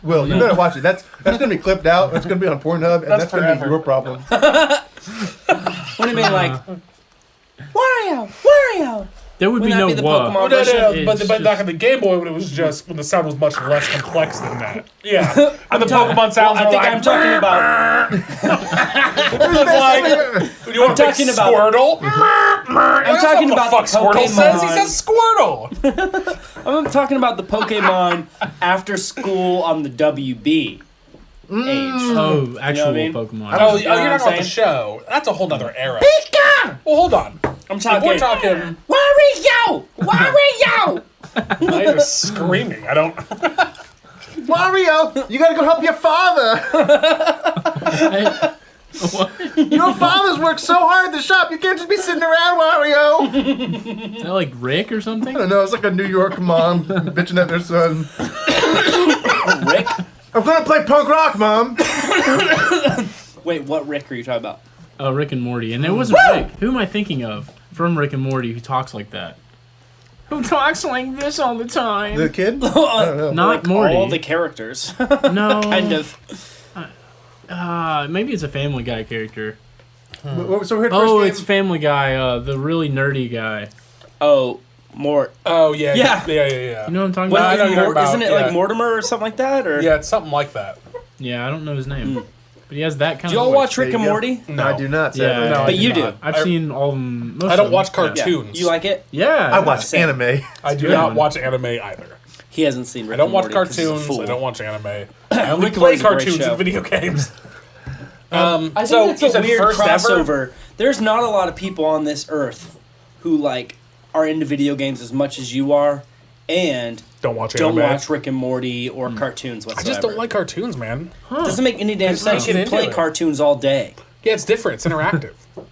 Will, you better watch it. That's gonna be clipped out. That's gonna be on Pornhub, and that's gonna be forever. your problem. What do you mean, like, Wario? There would be Wouldn't no that be the wah. Pokemon No, version? no, It's but just- back in the Game Boy, when it was just when the sound was much less complex than that. Yeah, and the Pokemon sounds I were think like. I'm talking about. You want to talking pick about- Squirtle? I'm talking about what the fuck the Squirtle says. He Pokemon. says Squirtle. I'm talking about the Pokemon after school on the WB age. Oh, actual what I mean? Pokemon. Oh, You know what you're I'm not about the saying? show. That's a whole nother era. Pika! Well, hold on. I'm If talking. we're talking. Wario! Now you're screaming. I don't. Wario, you gotta go help your father. Your father's worked so hard at the shop. You can't just be sitting around, Wario. Is that like Rick or something? I don't know. It's like a New York mom bitching at their son. Rick? I'm gonna play punk rock, Mom. Wait, what Rick are you talking about? Oh, Rick and Morty. And it wasn't Rick. Who am I thinking of from Rick and Morty who talks like that? Who talks like this all the time? The kid? I don't know. Not Like Morty. all the characters. No. Kind of. Maybe it's a Family Guy character. So we're Oh, first it's game. Family Guy, the really nerdy guy. Oh, more. Oh yeah. Yeah. Yeah. You know what I'm talking Well, about? I know you're talking about, isn't it yeah. like Mortimer or something like that? Or Yeah, it's something like that. Yeah, I don't know his name. But he has that kind do of y'all voice. watch Rick There and you go. Morty? No, I do not. Yeah, Sadly. No, I But you do. not. I've seen all of them. Most I don't of watch them. Yeah. cartoons. You like it? Yeah. I watch Same. anime. I do good not one. watch anime either. He hasn't seen Rick I don't and watch Morty 'cause he's a cartoons. fool. I don't watch anime. I only Rick and play Morty's a great cartoons show. and video games. I think so it's you a said weird first crossover. ever? There's not a lot of people on this earth who like are into video games as much as you are, and Don't watch don't anime. watch Rick and Morty or cartoons I whatsoever. just don't like cartoons, man. Doesn't make any damn just not sense. You get can play into it. cartoons all day, Yeah, it's different. It's interactive. but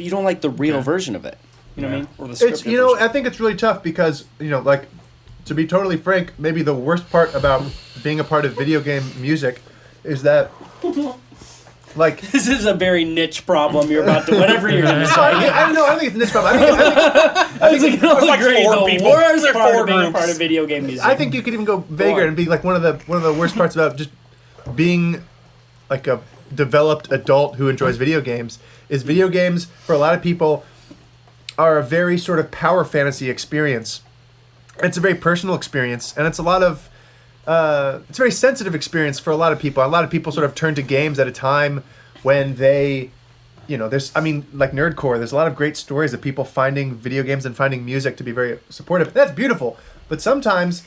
you don't like the real version of it. You know what I mean? Or the It's scripted version. I think it's really tough because like, to be totally frank, maybe the worst part about being a part of video game music is that, like, This is a very niche problem. You're about to whatever you're gonna say. I don't think it's this problem. I think It's like four the people. worst There are part four of being a groups. part of video game music. I think you could even go vaguer and be like one of the worst parts about just being like a developed adult who enjoys video games is video games for a lot of people are a very sort of power fantasy experience. It's a very personal experience, and it's a lot of it's a very sensitive experience for a lot of people. A lot of people sort of turn to games at a time when they, like nerdcore. There's a lot of great stories of people finding video games and finding music to be very supportive. That's beautiful, but sometimes,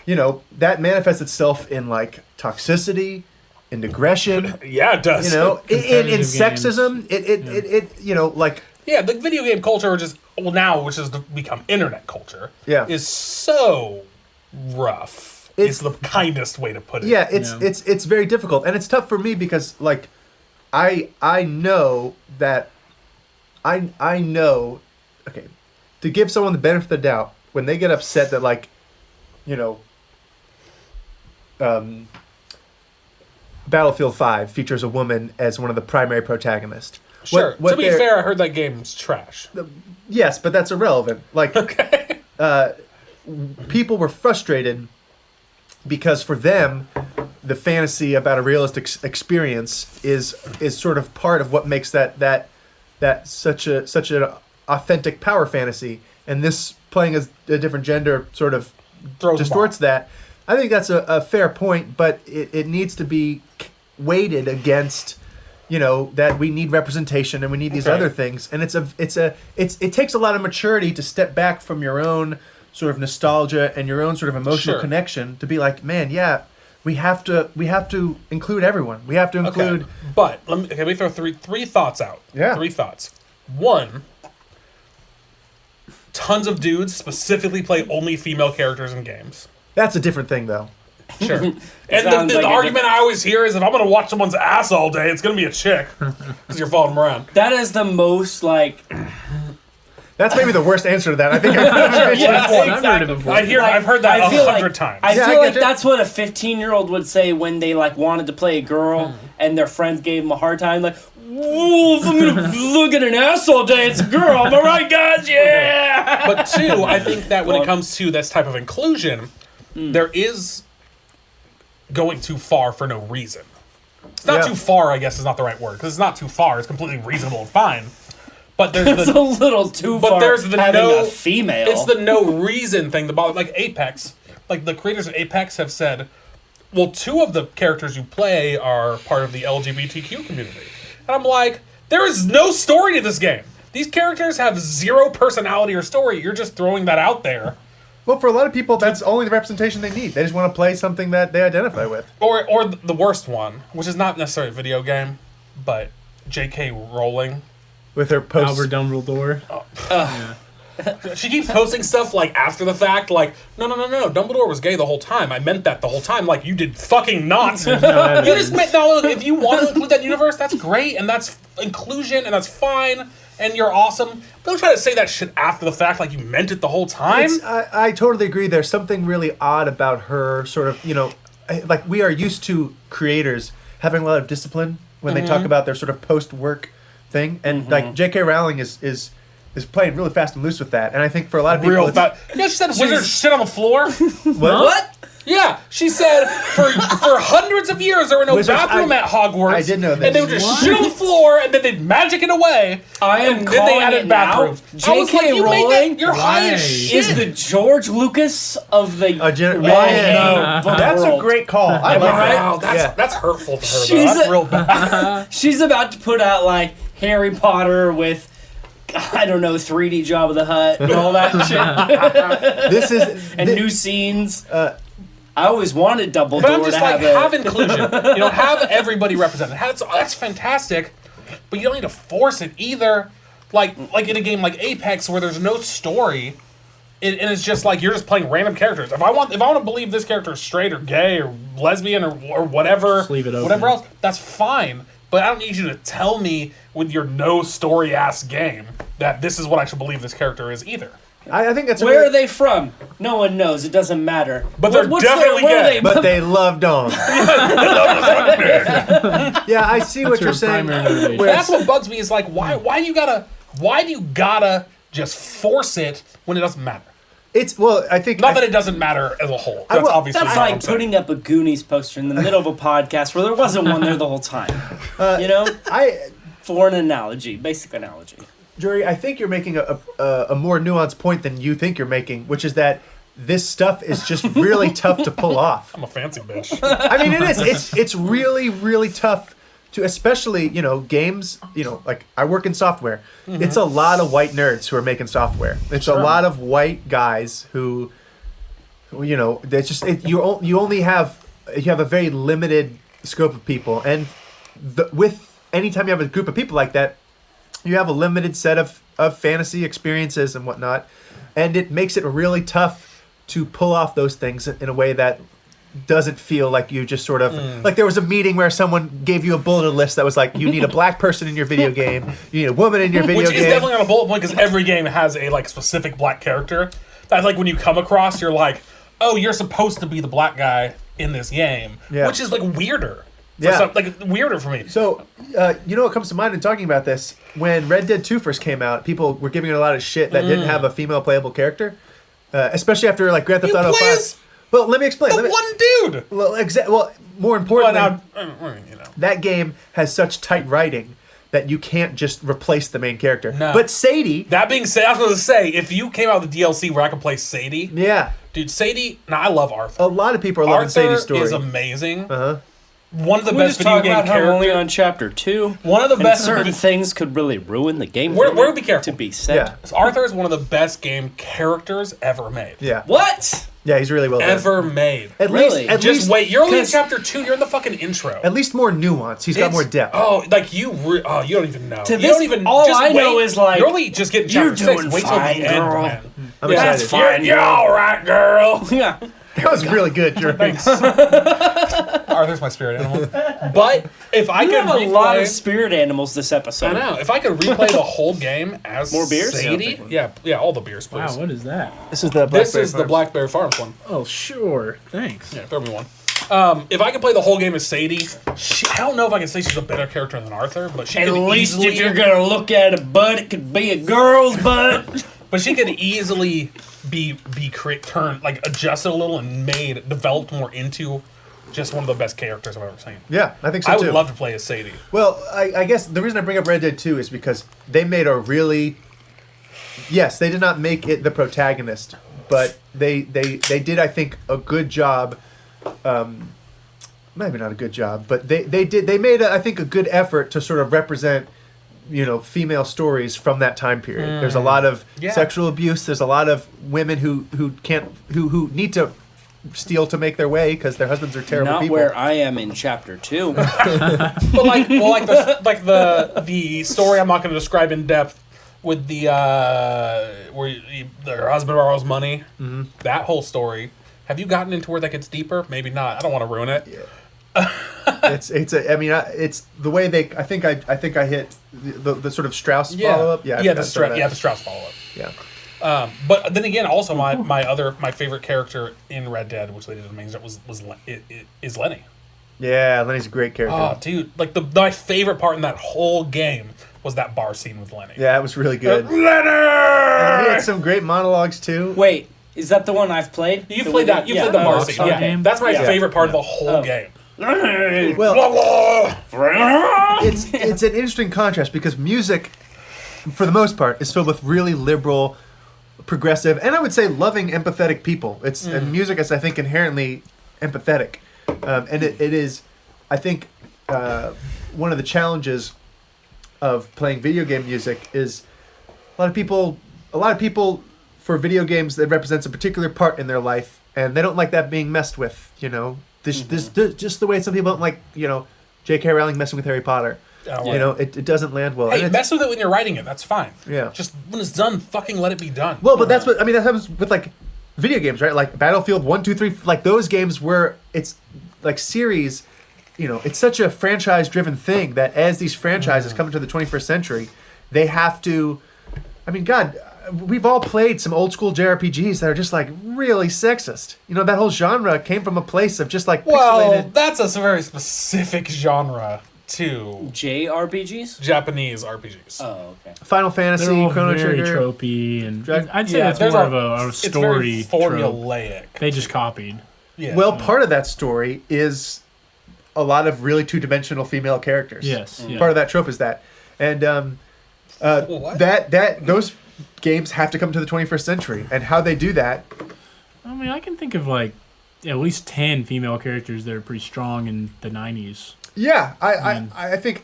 that manifests itself in like toxicity, in aggression. Yeah, it does. In Competitive sexism. It like. Yeah, the video game culture, now, which has become internet culture, Yeah. is so rough. It's the kindest way to put it. Yeah, it's very difficult, and it's tough for me because like, I know that, I know, okay, to give someone the benefit of the doubt when they get upset that like, Battlefield 5 features a woman as one of the primary protagonists. Sure. To be fair, I heard that game's trash. Yes, but that's irrelevant. Like, Okay. People were frustrated because for them, the fantasy about a realistic experience is sort of part of what makes that such an authentic power fantasy, and this playing as a different gender sort of distorts that. I think that's a fair point, but it needs to be weighted against, that we need representation and we need these other things, and it takes a lot of maturity to step back from your own sort of nostalgia and your own sort of emotional connection to be like, man, yeah, we have to include everyone. We have to include. Okay. But let me throw three thoughts out. Yeah. 3 thoughts. 1, tons of dudes specifically play only female characters in games. That's a different thing, though. Sure. And the argument I always hear is if I'm going to watch someone's ass all day, it's going to be a chick because you're following them around. That is the most That's maybe the worst answer to that. I think I've heard it before. I've heard that 100 times. I Yeah, feel I like get you. that's what a 15-year-old would say when they wanted to play a girl and their friends gave them a hard time. Like, whoa, if I'm gonna look at an ass all day, it's a girl. Am I right, guys? Yeah. But 2, I think that when it comes to this type of inclusion, there is going too far for no reason. It's not too far, I guess is not the right word, because it's not too far. It's completely reasonable and fine. But there's It's a little too far. But there's the having no a female. It's the no reason thing. Like Apex, like the creators of Apex have said, well, 2 of the characters you play are part of the LGBTQ community, and I'm like, there is no story to this game. These characters have 0 personality or story. You're just throwing that out there. Well, for a lot of people, that's only the representation they need. They just want to play something that they identify with. Or the worst one, which is not necessarily a video game, but J.K. Rowling. With her post. Albert Dumbledore. She keeps posting stuff after the fact, no, Dumbledore was gay the whole time. I meant that the whole time. You did fucking not. You just meant, no, if you want to include that universe, that's great, and that's inclusion, and that's fine, and you're awesome. But don't try to say that shit after the fact you meant it the whole time. I totally agree. There's something really odd about her sort of, we are used to creators having a lot of discipline when they talk about their sort of post-work thing, and J.K. Rowling is playing really fast and loose with that, and I think for a lot of people, she said wizards shit on the floor. What? Yeah, she said for hundreds of years there were no bathroom at Hogwarts. I did know this. And they would just shit on the floor, and then they'd magic it away. I am and calling then they added it bathrooms. now. J.K. Rowling You're high as shit. is the George Lucas of the that's a great call. I Am like I right? Wow, that's hurtful to her. That's real bad. She's about to put out Harry Potter with, I don't know, 3D Jabba the Hutt and all that shit. This is New scenes. I always wanted Dumbledore But I'm just to have inclusion. Have everybody represented. That's fantastic, but you don't need to force it either. Like in a game like Apex where there's no story, and it's just you're just playing random characters. If I want to believe this character is straight or gay or lesbian or whatever, just leave it open. Whatever else, that's fine. But I don't need you to tell me with your no story ass game that this is what I should believe this character is either. I think that's Where are they from? No one knows. It doesn't matter. But they're definitely gay. But they love dogs. Yeah, I see what you're saying. That's what bugs me is why do you gotta just force it when it doesn't matter? I think Not that it doesn't matter as a whole. That's obviously That's not what like I'm saying. putting up a Goonies poster in the middle of a podcast where there wasn't one there the whole time. For an analogy, basic analogy. Jory, I think you're making a more nuanced point than you think you're making, which is that this stuff is just really tough to pull off. I'm a fancy bitch. I mean, it is. It's really, really tough to, especially, games, I work in software. Mm-hmm. It's a lot of white nerds who are making software. It's a lot of white guys who that's just, you only have a very limited scope of people. And anytime you have a group of people like that, you have a limited set of fantasy experiences and whatnot. And it makes it really tough to pull off those things in a way that doesn't feel like you just sort of like there was a meeting where someone gave you a bulleted list that was like, you need a black person in your video game, you need a woman in your video game. Which is definitely not a bullet point because every game has a specific black character that when you come across you're like, oh, you're supposed to be the black guy in this game, which is weirder. some, like weirder for me. So, you know what comes to mind in talking about this? When Red Dead 2 first came out, people were giving it a lot of shit that didn't have a female playable character, especially after like Grand Theft Auto 5. Well, let me explain. One dude. Well, more importantly, You know. that game has such tight writing that you can't just replace the main character. No. But Sadie... That being said, I was going to say, if you came out with the DLC where I could play Sadie... Yeah. Dude, Sadie... I love Arthur. A lot of people are loving Sadie's story. Arthur is amazing. Uh-huh. One of the We best just video talk game about how we're only characters. on chapter 2. One of the And best... certain things could really ruin the game. We're for gonna me, be careful. to be said. Yeah. Arthur is one of the best game characters ever made. Yeah. What? Yeah, he's really well done. Ever made. At Really? least, at Just least, wait. You're only in 'cause- chapter 2. You're in the fucking intro. At least more nuance. He's got It's- more depth. Oh, like you don't even know. To you this- don't even. all just I know wait. is, like, You're only just getting you're chapter 6. doing Wait till fine, the end, girl. man. I'm Yeah, excited. That's fine. You're all right, girl. Yeah. That was really good, Jeremy. Arthur's my spirit animal. But if I You could have a lot of replay, spirit animals this episode. I know. If I could replay the whole game as More beers? Sadie, yeah, all the beers, please. Wow, what is that? This is the This is the Blackberry Farms one. Oh, sure. Thanks. Yeah, throw me one. If I could play the whole game as Sadie, I don't know if I can say she's a better character than Arthur, but she At could least easily, if you're gonna look at a butt, it could be a girl's butt. but she could easily be turned, like adjusted a little and developed more into just one of the best characters I've ever seen. Yeah, I think so I too. would love to play as Sadie. Well, I guess the reason I bring up Red Dead 2 is because they made a really... Yes, they did not make it the protagonist, but they did, I think, a good job. Maybe not a good job, but they made, I think, a good effort to sort of represent, female stories from that time period. There's a lot of sexual abuse. There's a lot of women who need to steal to make their way because their husbands are terrible Not people. where I am in chapter 2. But the story I'm not going to describe in depth with the where their husband borrows money. Mm-hmm. That whole story. Have you gotten into where that gets deeper? Maybe not. I don't want to ruin it. Yeah. it's the way they. I think I hit the sort of Strauss follow up. Yeah, the Strauss follow up. Yeah. But then again, also my favorite character in Red Dead, which they did amazing, is Lenny. Yeah, Lenny's a great character. Oh, dude! Like my favorite part in that whole game was that bar scene with Lenny. Yeah, it was really good. Lenny. And he had some great monologues too. Wait, is that the one I've played? You played that. You played the bar scene. Yeah, game? that's my Yeah. favorite part of the whole game. Well, Well, it's an interesting contrast because music, for the most part, is filled with really liberal, progressive, and I would say loving, empathetic people. And music is, I think, inherently empathetic, and it is, I think, one of the challenges of playing video game music is a lot of people for video games that represents a particular part in their life, and they don't like that being messed with. This just the way some people don't like J.K. Rowling messing with Harry Potter. Oh, yeah. It doesn't land well. Hey, And mess with it when you're writing it. That's fine. Yeah. Just when it's done, fucking let it be done. Well, but that's what that happens with like video games, right? Like Battlefield 1, 2, 3, like those games where it's like series. It's such a franchise-driven thing that as these franchises come into the 21st century, they have to. I mean, God, we've all played some old school JRPGs that are just like really sexist. That whole genre came from a place of just like Well, pixelated. that's a very specific genre too. JRPGs? Japanese RPGs. Oh, okay. Final Fantasy, They're all Chrono very Trigger. tropey, and Drag- I'd say Yeah, that's there's more a- of a It's story very trope. formulaic. They just copied. Yeah. Well, part of that story is a lot of really two-dimensional female characters. Yes. Yeah. Part of that trope is that, and What? that those games have to come to the 21st century, and how they do that. I mean, I can think of like at least 10 female characters that are pretty strong in the 90s. Yeah, I think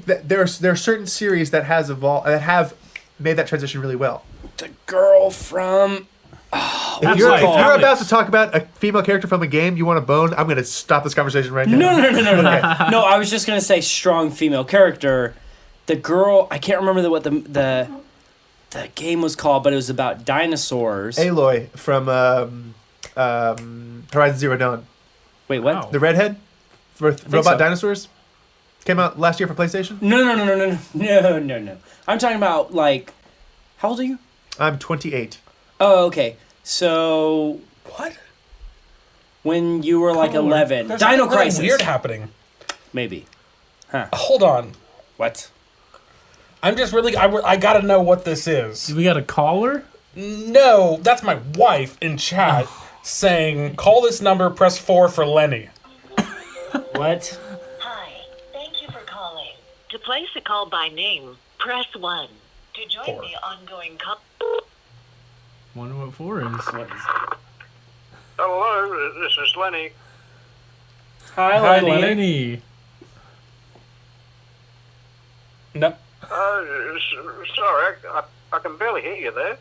that there are certain series that have made that transition really well. The girl from... If you're Alex. about to talk about a female character from a game you want to bone, I'm going to stop this conversation right now. No. No, I was just going to say strong female character. The girl... I can't remember what the game was called, but it was about dinosaurs. Aloy from Horizon Zero Dawn. Wait, what? Wow. The redhead for robot so. dinosaurs came out last year for PlayStation. No. I'm talking about, like... How old are you? I'm 28. Oh, okay. So... What? When you were like 11. There's Dino something really Crisis. weird happening. Maybe. Hold on. What? I'm just really. I gotta know what this is. We got a caller? No, that's my wife in chat saying, "Call this number. Press 4 for Lenny." What? Hi, thank you for calling. To place a call by name, press 1. To join 4. the ongoing call... Wonder what 4 is. What is Hello, this is Lenny. Hi, Hi, Lenny. Lenny. No. Sorry, I can barely hear you there.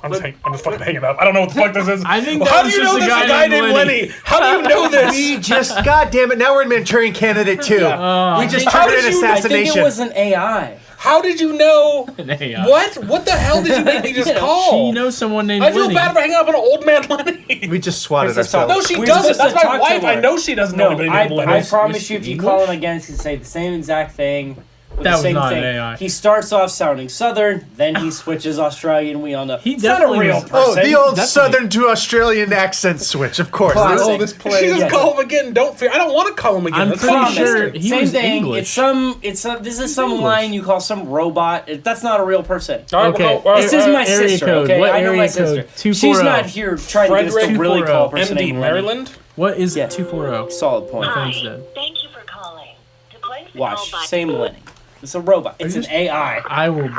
I'm just fucking hanging up. I don't know what the fuck this is. I think How that do was you just know a this is a guy guy named named Lenny. Lenny? How do you know this? We just, God damn it! Now we're in Manchurian Candidate 2. We just How triggered did an you- I think assassination. it was an AI. How did you know? An AI. What? What the hell did you make me just call? She knows someone named I feel Lenny. bad for hanging up on an old man Lenny. We just swatted Princess Talk. ourselves. No, she We're doesn't. supposed That's to my talk to wife. I her. know she doesn't know No, anybody named Lenny. I promise you, if you English? call him again, he's going to say the same exact thing. With That the was same not thing. an AI. He starts off sounding Southern, then he switches Australian. We all know. He It's not a definitely real was- person. Oh, the old Definitely. Southern to Australian accent switch, of course. The Classic. oldest She play. just Yeah. call him again. Don't fear. I don't want to call him again. I'm That's pretty not sure history. he Same was thing. English. This is some English. line you call some robot. That's not a real person. All right, Okay. well, all right, This is my area sister. code. Okay, What I know my area sister. code? 240. She's not here trying to get us to Frederick really call a 240. person MD, named Lenny. Maryland. What is Yeah. 240? Solid point. Hi, phone's dead. thank you for calling. To place a Watch, call by... same Lenny. It's a robot. It's an just- AI. I will.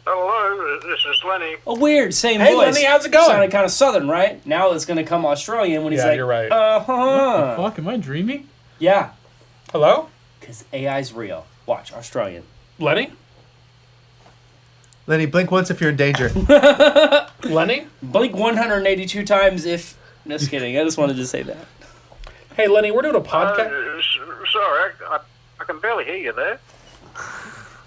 Hello, this is Lenny. A weird same Hey, voice. Lenny, how's it going? Sounded kind of Southern, right? Now it's gonna come Australian when he's Yeah, like, you're right. Uh-huh. Fuck, am I dreaming? Yeah, Hello, because AI's real. Watch, Australian. Lenny. Lenny, blink once if you're in danger. Lenny. Blink 182 times if... Just kidding. I just wanted to say that. Hey, Lenny, we're doing a podcast. Sorry, I can barely hear you there.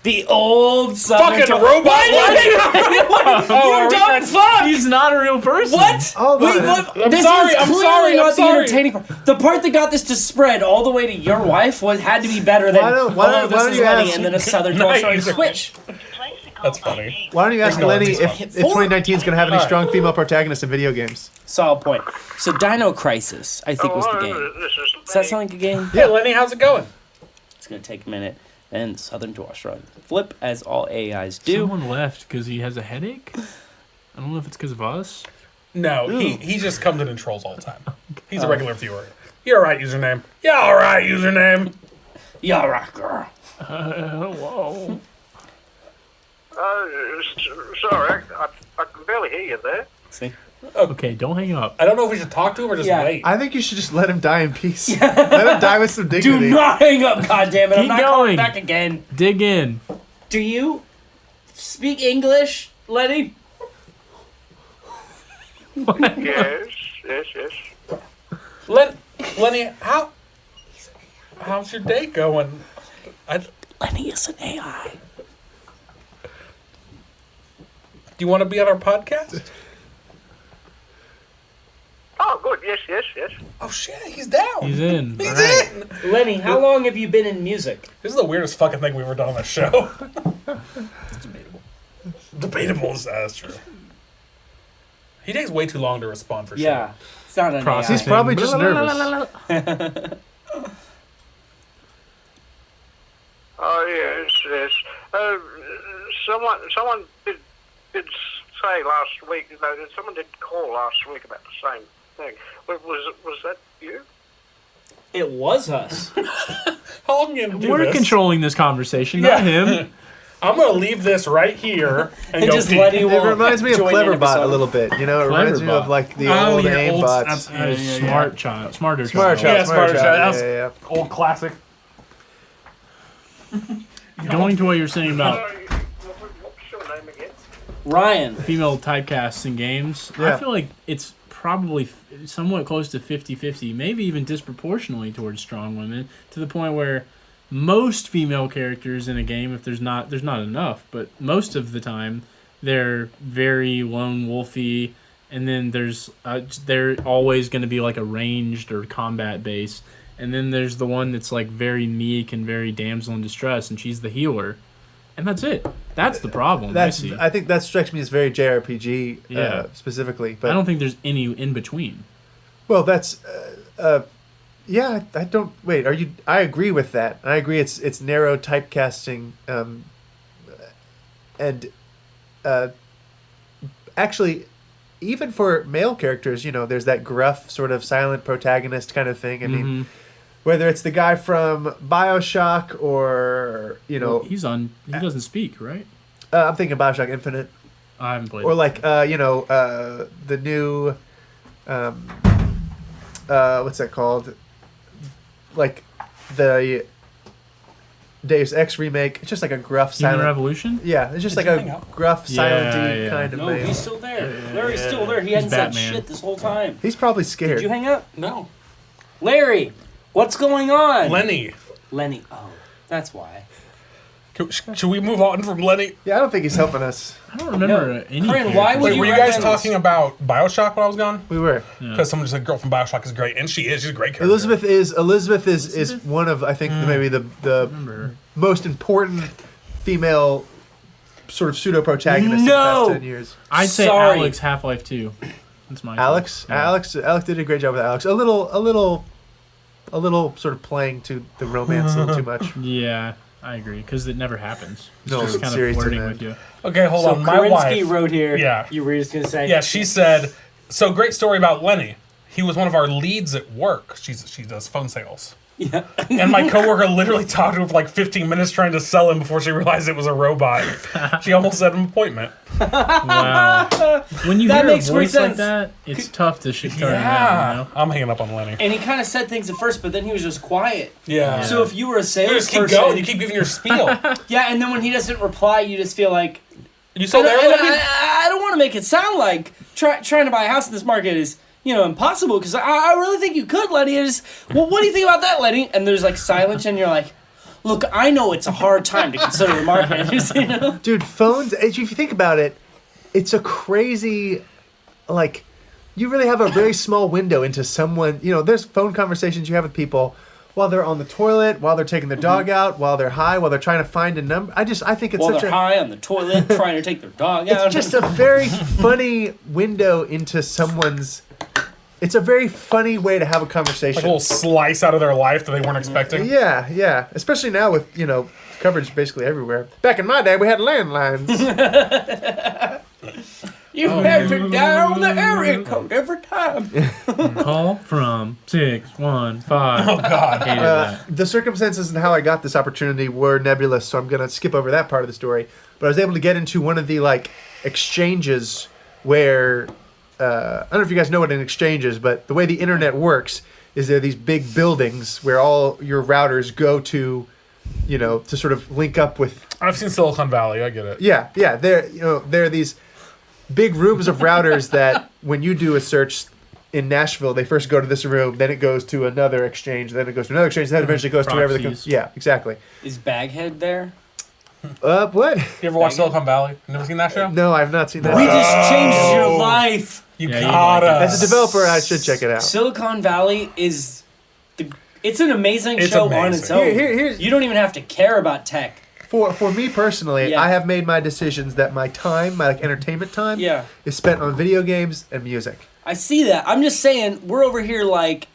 The old Southern... Fucking robot. You are we dumb fuck! He's not a real person. What? Oh, Wait, but- what? I'm This sorry, was I'm clearly sorry, I'm not the sorry. entertaining part. The part that got this to spread all the way to your wife had to be better than, Why don't this you is Lenny, ask- and then a Southern to Nice. Australian switch. To place a call That's by funny. name. Why don't you ask No, Lenny it's if fine. 2019 is going to have any Alright. strong female protagonists in video games? Solid point. So Dino Crisis, I think, was the Hello, game. this is Does that Lenny. sound like a game? Hey, Lenny, how's it going? It's going to take a minute. And Southern to Australian. Flip, as all AIs do. Someone left because he has a headache. I don't know if it's because of us. No, he just comes in and trolls all the time. He's a regular viewer. You're right, username. Yeah, all right, username. Yeah, right, girl. Whoa. Sorry, I can barely hear you there. See? Okay, don't hang up. I don't know if we should talk to him or just Yeah. wait. I think you should just let him die in peace. Let him die with some Do dignity. not hang up, goddammit. I'm Keep not calling going. back again. Dig in. Do you speak English, Lenny? Yes. Lenny, how's your day going? Lenny is an AI. Do you want to be on our podcast? Oh, good. Yes. Oh shit, he's down. He's in. He's Alright. in. Lenny, how long have you been in music? This is the weirdest fucking thing we've ever done on the show. Debatable. Debatable is that's true. He takes way too long to respond for Yeah. It's not an Process. He's AI. probably just nervous. Oh, yes. Someone did say last week, someone did call last week about the same thing. Was that you? It was us. How long are you gonna do We're this? controlling this conversation, not him. I'm gonna leave this right here and, And go just pee. Lenny It will reminds me of join in Cleverbot a episode. little bit. You know, it reminds me Cleverbot. of like the Oh, old yeah, aim old- bots. that's- Smart child. Smarter Smart child. Yeah, Smarter Child. Yeah. Old classic. Going to what you're saying about What's your name again? Ryan. female typecasts in games, Yeah. I feel like it's probably somewhat close to 50-50, maybe even disproportionately towards strong women, to the point where most female characters in a game, if there's not enough, but most of the time they're very lone wolfy, and then they're always going to be like a ranged or combat base, and then there's the one that's like very meek and very damsel in distress, and she's the healer, and that's it. That's the problem. I see. I think that strikes me as very JRPG Yeah. specifically. I But don't think there's any in between. well, that's Yeah, I don't. Wait, are you? I agree with that. I agree. It's narrow typecasting, and actually, even for male characters, there's that gruff sort of silent protagonist kind of thing. I mean, whether it's the guy from BioShock or He doesn't speak, right? I'm thinking BioShock Infinite, I haven't played. or like the new, what's that called? Like the Deus Ex remake. It's just like a gruff, Human silent. Revolution? Yeah, it's just Did like you hang a out? gruff, silent Yeah. No, kind of male. he's still there. Larry's still there. He hadn't said Batman. shit this whole time. He's probably scared. Did you hang up? No. Larry, what's going on? Lenny. Lenny. Oh, that's why. Should we move on from Lenny? Yeah, I don't think he's helping us. I don't remember No. any. Corinne, why characters. would Wait, you were you guys recommend this? talking about BioShock while I was gone? We were. Because someone just said girl from BioShock is great, and she is. She's a great character. Elizabeth is one of, I think, maybe the Remember. most important female sort of pseudo protagonist in the No! past 10 years. I'd say Sorry. Alex Half-Life 2. That's my Alex, Yeah. Alex did a great job with Alex. A little sort of playing to the romance a little too much. Yeah, I agree. Because it never happens. It's No, just kind serious of to flirting that. with you. Okay, hold So on. My Korinsky wife. wrote here. Yeah. You were just gonna say. Yeah, she said. So great story about Lenny. He was one of our leads at work. She does phone sales. Yeah. And my coworker literally talked to him for like 15 minutes trying to sell him before she realized it was a robot. She almost set an appointment. Wow. When you That hear a makes more voice like sense. that, it's tough to turn it down, Yeah. I'm hanging up on Lenny. And he kind of said things at first, but then he was just quiet. Yeah. So if you were a You just salesperson, keep going. You keep giving your spiel. yeah, and then when he doesn't reply, you just feel like You still there, And Lenny? I don't want to make it sound like trying to buy a house in this market is impossible because I really think you could, Lenny. Well, what do you think about that, Lenny? And there's like silence, and you're like, look, I know it's a hard time to consider the market. Dude, phones, if you think about it, it's a crazy, like, you really have a very small window into someone. There's phone conversations you have with people while they're on the toilet, while they're taking their dog out, while they're high, while they're trying to find a number. I think it's While such they're a... high on the toilet trying to take their dog out. It's just a very funny window into someone. It's a very funny way to have a conversation. Like a little slice out of their life that they weren't expecting. Yeah. Especially now with, coverage basically everywhere. Back in my day, we had landlines. You have to dial the area code every time. Call from 615. Oh, God. Hated that. The circumstances and how I got this opportunity were nebulous, so I'm going to skip over that part of the story. But I was able to get into one of the, exchanges where... I don't know if you guys know what an exchange is, but the way the internet works is there are these big buildings where all your routers go to, to sort of link up with. I've seen Silicon Valley. I get it. Yeah. There are these big rooms of routers that when you do a search in Nashville, they first go to this room, then it goes to another exchange, then it goes to another exchange, then it eventually goes to wherever they go. Proxies. Yeah, exactly. Is Baghead there? What? You ever watch Silicon Valley? Never seen that show? No, I've not seen that. We just changed your life. You Yeah, you gotta. like it. As a developer, I should check it out. Silicon Valley is it's an amazing It's show on amazing. its own. Here's- You don't even have to care about tech. For me personally, Yeah. I have made my decisions that my time, my entertainment time, Yeah. is spent on video games and music. I see that. I'm just saying, we're over here like,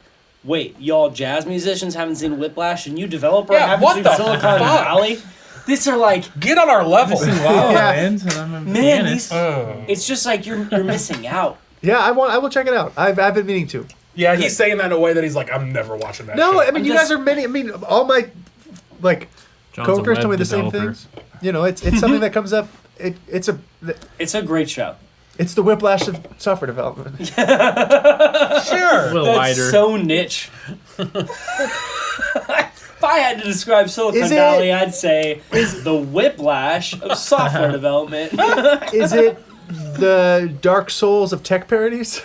wait, y'all jazz musicians haven't seen Whiplash, and you developer Yeah, haven't what seen the Silicon fuck? Valley? These are like, Get on our level. Wow, Yeah. man. And I'm a man, pianist. it's just like you're missing out. Yeah, I will check it out. I've been meaning to. Yeah, he's saying that in a way that he's like, I'm never watching that No, shit. I mean I'm you just- guys are many. I mean all my John's a coworkers tell me web the same developer. things. It's something that comes up. It's It's a great show. it's the whiplash of software development. Sure. A little That's lighter. so niche. If I had to describe Silicon Is it- Valley, I'd say the Whiplash of software development. Is it the Dark Souls of tech parodies?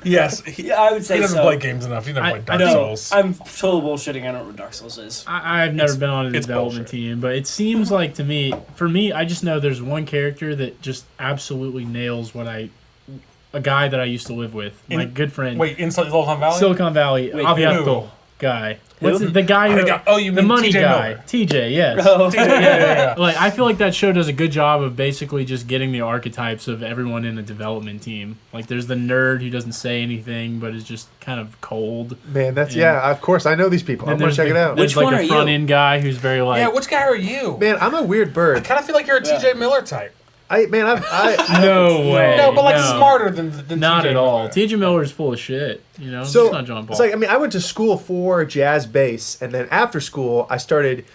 Yes. He, Yeah, I would say he doesn't so. play games enough. He never I- played Dark No, Souls. I'm total bullshitting. I don't know what Dark Souls is. I've never been on a it's development bullshit. team, but it seems like to me, for me, I just know there's one character that just absolutely nails a guy that I used to live with, my good friend. Wait, in Silicon Valley? Silicon Valley, Wait, Aviato. who? guy. What's it, the guy who? Oh, you the mean money TJ guy, Miller. TJ. Yes. Yeah. Like I feel like that show does a good job of basically just getting the archetypes of everyone in a development team. Like there's the nerd who doesn't say anything but is just kind of cold. Man, that's And- of course I know these people. I'm gonna check it out. There's Which like one a are front you? end guy who's very like. Yeah, which guy are you? Man, I'm a weird I bird. kind of feel like you're a TJ Miller type. I no way. No, but like no. smarter than Not TJ at all. Miller. T.J. Miller's full of shit. You know, So it's not John Paul. it's like I went to school for jazz bass, and then after school I started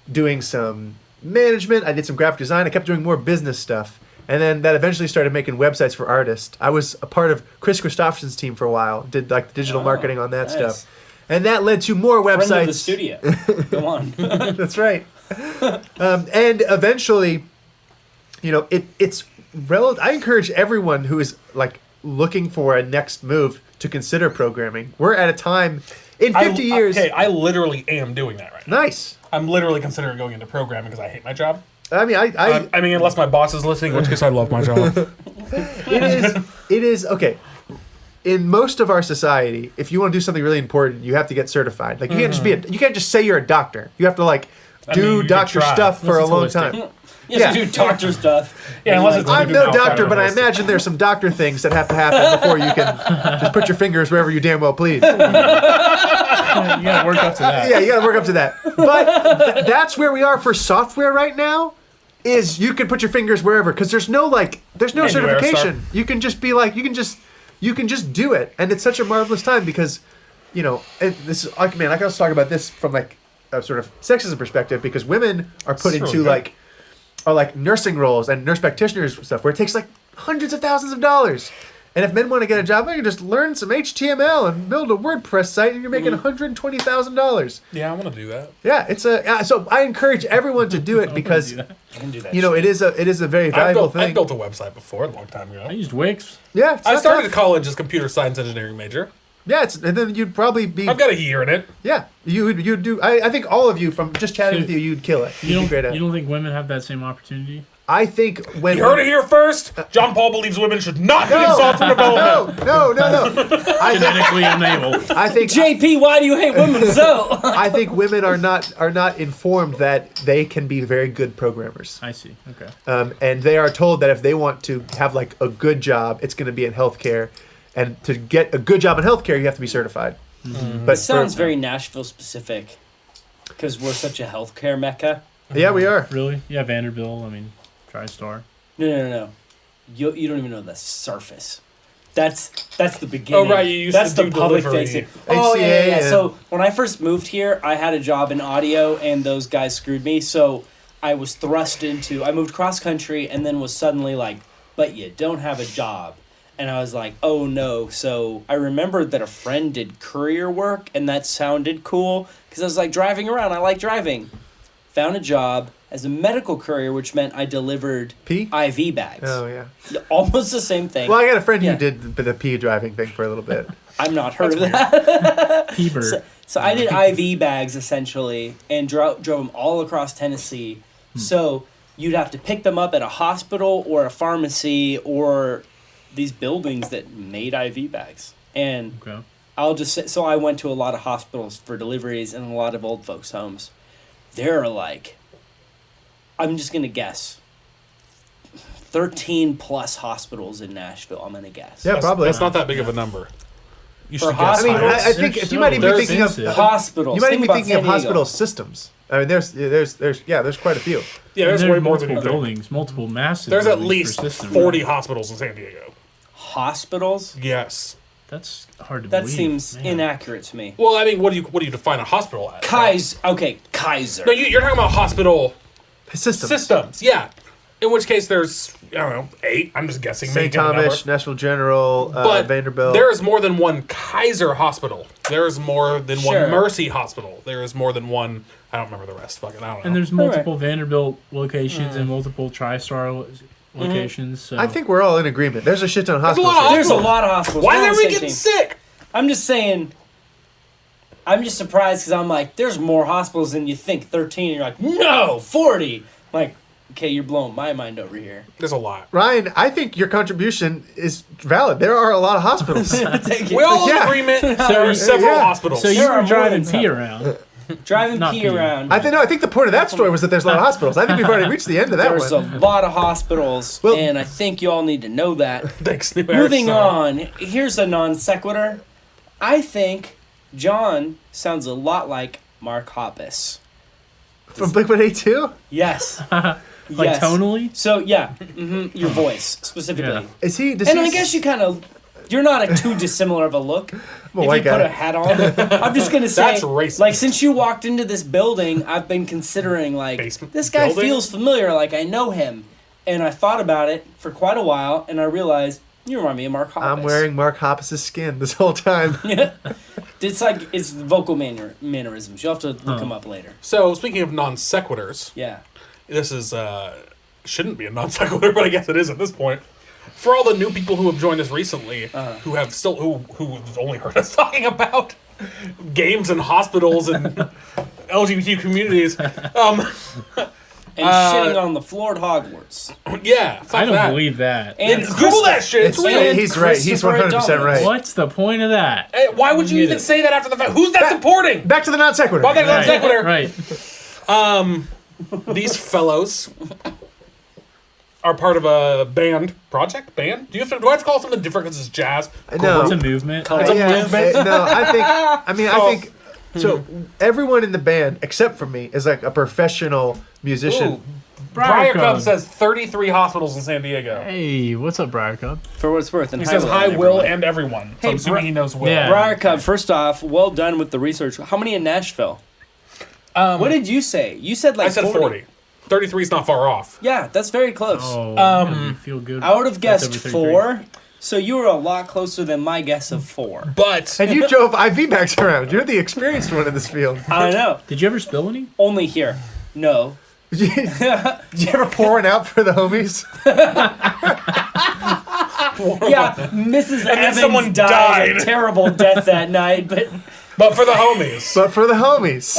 doing some management. I did some graphic design. I kept doing more business stuff, and then that eventually started making websites for artists. I was a part of Chris Christopherson's team for a while. Did like the digital marketing on that nice. stuff, and that led to more websites. Friend of the studio. Go on. That's right. And eventually, it's relative. I encourage everyone who is like looking for a next move to consider programming. We're at a time in 50 years. Okay, I literally am doing that right now. Nice. I'm literally considering going into programming because I hate my job. I mean, I mean, unless my boss is listening, in which case I love my job. it is okay. In most of our society, if you want to do something really important, you have to get certified. Like you can't just you can't just say you're a doctor. You have to like I mean, do you could doctor try. stuff for a Unless long it's time. You Yeah. have to do doctor stuff. Yeah, unless it's I'm Dude, no no, doctor, kind but I of imagine there's some doctor things that have to happen before you can just put your fingers wherever you damn well please. you gotta work up to that. Yeah, you got to work up to that. But that's where we are for software right now. Is you can put your fingers wherever because there's no Anywhere, certification. You can just be like you can just do it, and it's such a marvelous time because, and this is like man, I can also talk about this from like a sort of sexism perspective because women are put It's really into good. like nursing roles and nurse practitioners stuff where it takes like hundreds of thousands of dollars. And if men want to get a job, they can just learn some HTML and build a WordPress site, and you're making $120,000. Yeah, I want to do that. Yeah, so I encourage everyone to do it because You can do that. it is a very valuable I thing. built a website before a long time ago. I used Wix. Yeah, it's I not started tough. college as computer science engineering major. Yeah, and then you'd probably be. I've got a year in it. Yeah, you'd do. I think all of you from just chatting So with you, you'd kill it. You'd be great at You it. don't think women have that same opportunity? I think when You heard it here first. John Paul believes women should not be in software development. No. Genetically unable. I think JP, why do you hate women so? I think women are not informed that they can be very good programmers. I see. Okay. And they are told that if they want to have like a good job, it's going to be in healthcare, and to get a good job in healthcare, you have to be certified. But It sounds very Nashville specific because we're such a healthcare mecca. yeah, we are. Really? Yeah, Vanderbilt. I mean, TriStar. No. You don't even know the surface. That's the beginning. Oh, right, you used That's to the do public delivery. facing. Oh yeah. HCA and- So when I first moved here, I had a job in audio, and those guys screwed me. So I was thrust into. I moved cross country, and then was suddenly like, "But you don't have a job." And I was like, "Oh no!" So I remembered that a friend did courier work, and that sounded cool because I was like driving around. I like driving. Found a job as a medical courier, which meant I delivered Pee? IV bags. Oh yeah. Almost the same thing. Well, I got a friend Yeah. who did the pee driving thing for a little bit. I've not heard of that. Hebert. So I did IV bags essentially and drove them all across Tennessee. So you'd have to pick them up at a hospital or a pharmacy or these buildings that made IV bags. And Okay. I'll just say, so I went to a lot of hospitals for deliveries and a lot of old folks' homes. There are like, I'm just going to guess, 13 plus hospitals in Nashville, I'm going to guess. Yeah, probably. That's not that big of a number. You For should guess I mean, higher. I think They're if you might even be so thinking of expensive. Hospitals. you might Think even be about thinking of San Diego. hospital systems. I mean, there's quite a few. yeah, And there's there way are more than multiple you think. buildings, multiple massive. There's at buildings least per system. 40 hospitals in San Diego. Hospitals? Yes. That's hard to That believe. seems Man. inaccurate to me. Well, I mean, what do you define a hospital as? Kaiser. No, you're talking about hospital Systems. systems. Yeah. In which case, there's I don't know 8. I'm just guessing. St. making a number. Thomas, Nashville General, But Vanderbilt. there is more than one Kaiser hospital. There is more than Sure. one Mercy hospital. There is more than one. I don't remember the rest. Fucking, I don't know. And there's multiple Vanderbilt locations and multiple TriStar locations. So. I think we're all in agreement. There's a shit ton of There's a hospitals. lot of There's a lot of hospitals. Why We're is on the everybody same getting team. sick? I'm just saying. I'm just surprised because I'm like, there's more hospitals than you think. 13. And you're like, no, 40. I'm like, Okay, you're blowing my mind over here. There's a lot. Ryan, I think your contribution is valid. There are a lot of hospitals. Thank you. We all in Yeah. agreement. There are several Yeah. hospitals. So you There are were more driving than pee around. Driving Not pee pee. around. I think the point of that story was that there's a lot of hospitals. I think we've already reached the end of that There's a one. lot of hospitals, Well- and I think you all need to know that. Thanks, New Moving Arizona. on, here's a non sequitur. I think John sounds a lot like Mark Hoppus. From Blink-182? Yes. Like Yes. tonally? So yeah, your voice specifically. Yeah. Is he? Does And he I guess you're not a too dissimilar of a look. a If white you put guy. a hat on, I'm just gonna say, That's racist. like, since you walked into this building, I've been considering, like, Basement this guy building? feels familiar, like I know him, and I thought about it for quite a while, and I realized you remind me of Mark Hoppus. I'm wearing Mark Hoppus' skin this whole time. It's like it's the vocal mannerisms. You'll have to look them up later. So, speaking of non sequiturs, Yeah. this is shouldn't be a non sequitur, but I guess it is at this point. For all the new people who have joined us recently, who have still who only heard us talking about games and hospitals and LGBT communities, And shitting on the floor at Hogwarts. yeah, fuck I don't that. believe that. And Google that shit. It's It's- real. and he's right. He's Christopher 100% Adonis. right. What's the point of that? Hey, why would you Get even it. say that after the fact? Who's that supporting? Back to the non sequitur. Why that non sequitur? Right. These fellows are part of a band project. Band? Do I have to call it something different because it's jazz? No. It's a movement. It's a movement. No, I think. So everyone in the band except for me is like a professional musician. Ooh, Briar Cub says 33 hospitals in San Diego. Hey, what's up, Briar Cub? For what it's worth. And He says hi, and Will, everyone. and everyone. So Hey, I'm assuming he knows Will. Yeah. Briar Cub, first off, well done with the research. How many in Nashville? What did you say? You said like I said 40. 33 is not far off. Yeah, that's very close. Oh, you feel good. I would have That's guessed over 33. 4, so you were a lot closer than my guess of 4. But And you drove IV bags around. You're the experienced one in this field. I know. Did you ever spill any? Only here. No. Did you ever pour one out for the homies? Yeah, Mrs. then Evans someone died died. a terrible death that night, but for the homies. But for the homies.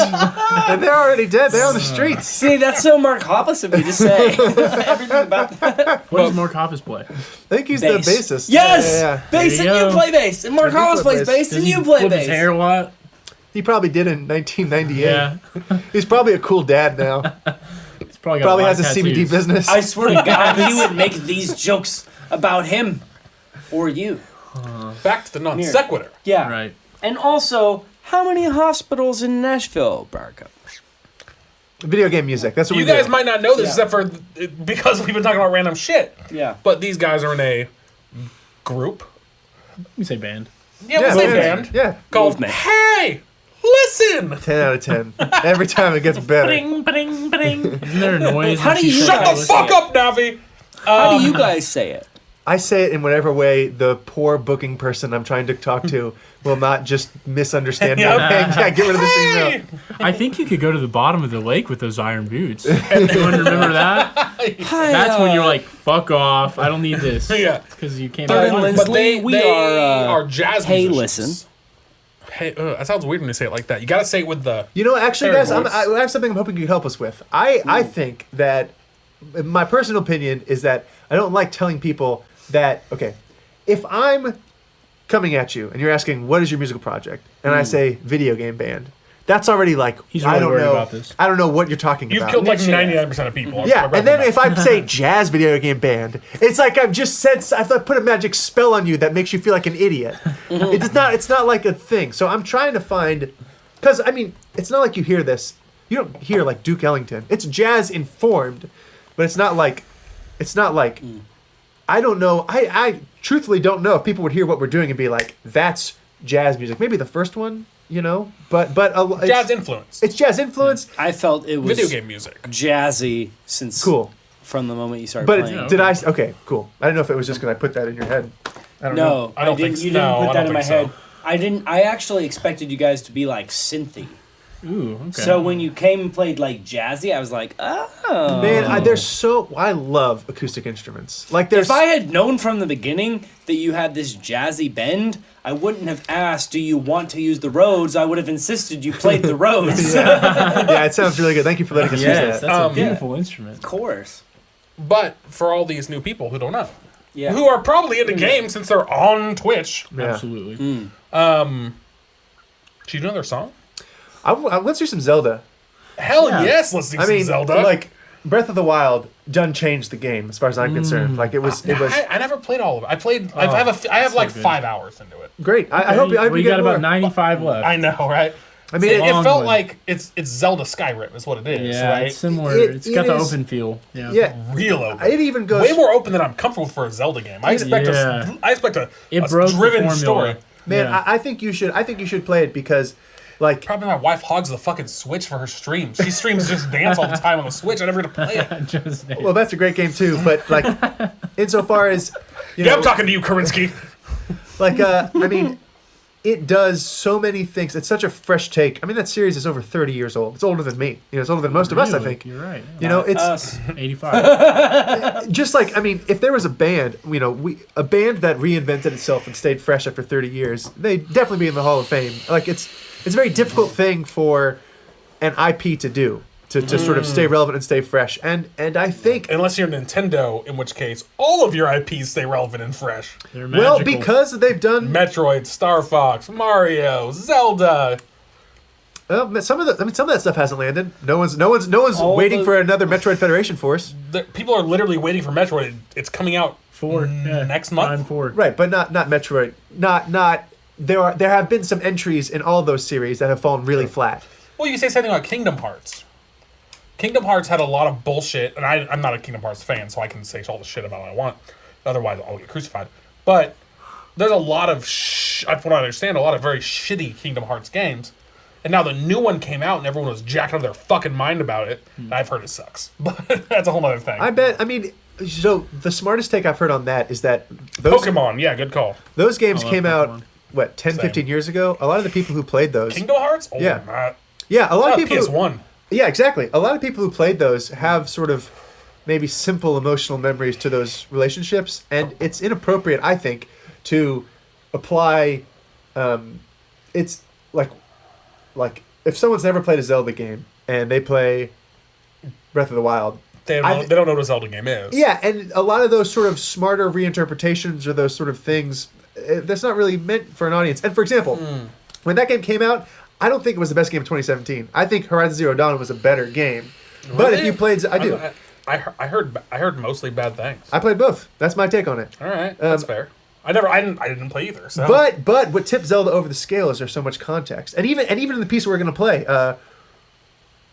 And they're already dead. They're on the streets. see, that's so Mark Hoppus of me to say. Everything about that. What does Mark Hoppus play? I think he's Bass. the bassist. Yes! Yeah. Bass There and you you go. play bass. And Mark I do Hollis play plays bass. bass Does and he you play flip his bass. hair a lot? He probably did in 1998. Yeah. He's probably a cool dad now. It's probably got Probably a lot has a of CBD tattoos. business. I swear to God, he would make these jokes about him or you. Back to the non sequitur. Yeah. Right. And also, how many hospitals in Nashville, Barco? Video game music. That's what You we guys do. might not know this Yeah. except for because we've been talking about random shit. Yeah. But these guys are in a group. We say band. Yeah, we'll say yeah. band. Yeah. Called Movement. Hey, listen. 10 out of 10. Every time it gets better. Isn't there a noise? How when do she you says Shut guys the it? fuck up, Navi. How do you guys say it? I say it in whatever way the poor booking person I'm trying to talk to will not just misunderstand me. Yeah. Okay, yeah, get rid of this Hey. email. I think you could go to the bottom of the lake with those iron boots. Anyone remember that? That's when you're like, fuck off. I don't need this. Yeah. Because you can't. Third and afford it. Lindsley. But they we are, are jazz hey, musicians. listen. Hey, that sounds weird when you say it like that. You gotta say it with the. You know, actually, Very guys, voice. I have something I'm hoping you can help us with. I think that my personal opinion is that I don't like telling people that, okay, if I'm coming at you and you're asking, what is your musical project? And I say, video game band. That's already like, He's I really don't worried know. about this. I don't know what you're talking You've about. killed like Niche. 99% of people. Yeah, and then if I say jazz video game band, it's like I've just said I've put a magic spell on you that makes you feel like an idiot. It's not like a thing. So I'm trying to find, because I mean, it's not like you hear this. You don't hear like Duke Ellington. It's jazz informed, but it's not like I don't know. I truthfully don't know if people would hear what we're doing and be like, that's jazz music. Maybe the first one, you know, but it's, jazz influence. It's jazz influence. I felt it was Video game music. jazzy since Cool. from the moment you started But playing. did I? Okay, cool. I didn't know if it was just because I put that in your head. I don't know. No, I don't didn't. think You so. didn't No, put I that don't in my think so. head. I didn't. I actually expected you guys to be like synthy, Ooh, okay. So when you came and played like jazzy, I was like, oh. Man, I love acoustic instruments. Like If I had known from the beginning that you had this jazzy bend, I wouldn't have asked, do you want to use the Rhodes? I would have insisted you played the Rhodes. yeah, it sounds really good. Thank you for letting us use Yes, that. that's a beautiful instrument. Of course. But for all these new people who don't know, Yeah. who are probably into games since they're on Twitch, Yeah. Absolutely. do you know their song? Let's do some Zelda. Hell Yeah. yes, let's do I some mean, Zelda. like Breath of the Wild done changed the game as far as I'm concerned. Like it was I never played all of it. I played. I have like good. 5 hours into it. great. I hope you we get got more. about 95 left. I know, right? I mean, It long felt one. like it's Zelda Skyrim is what it is, Yeah, right? it's similar. It- It's got it the is- open feel. Yeah. yeah, Real open. it even goes. Way more open than I'm comfortable for a Zelda game. I expect Yeah. a broke the driven formula. story. Man, Yeah. I think you should play it because, like, Probably my wife hogs the fucking Switch for her streams. She streams Just Dance all the time on the Switch. I never get to play it. Just well, that's a great game too. But like, insofar as you Yeah, know, I'm talking to you, Karinsky. like, I mean, it does so many things. It's such a fresh take. I mean, that series is over 30 years old. It's older than me. You know, it's older than most of us. I Really? think. You're right. You know, it's Us. 85. just like, I mean, if there was a band, you know, a band that reinvented itself and stayed fresh after 30 years, they'd definitely be in the Hall of Fame. Like, it's a very difficult thing for an IP to do, to sort of stay relevant and stay fresh. And I think, Unless you're Nintendo, in which case all of your IPs stay relevant and fresh. They're well, magical. because they've done Metroid, Star Fox, Mario, Zelda. some of that stuff hasn't landed. No one's All waiting the- for another Metroid Federation Force. People are literally waiting for Metroid. It's coming out 4. Yeah. next month? Prime 4. Right, but not Metroid. Not there have been some entries in all those series that have fallen really flat. Well, you can say something like Kingdom Hearts. Kingdom Hearts had a lot of bullshit, and I'm not a Kingdom Hearts fan, so I can say all the shit about what I want. Otherwise, I'll get crucified. But there's a lot of, from what I understand, a lot of very shitty Kingdom Hearts games. And now the new one came out, and everyone was jacked out of their fucking mind about it. And I've heard it sucks. But that's a whole other thing. I bet. I mean, so the smartest take I've heard on that is that those Pokemon, yeah, good call. those games I love came out Pokemon. what 10, Same. 15 years ago. A lot of the people who played those, Kingdom Hearts? Oh, Yeah. my. yeah, a lot of people. PS1. Yeah, exactly. A lot of people who played those have sort of maybe simple emotional memories to those relationships, and it's inappropriate, I think, to apply. It's like if someone's never played a Zelda game and they play Breath of the Wild. They don't know what a Zelda game is. Yeah, and a lot of those sort of smarter reinterpretations or those sort of things, that's not really meant for an audience. And for example, when that game came out, I don't think it was the best game of 2017. I think Horizon Zero Dawn was a better game. But if Really? you played, I do. I heard mostly bad things. I played both. That's my take on it. All right, that's fair. I didn't play either. So. But what tipped Zelda over the scale is there's so much context, and even in the piece we're going to play,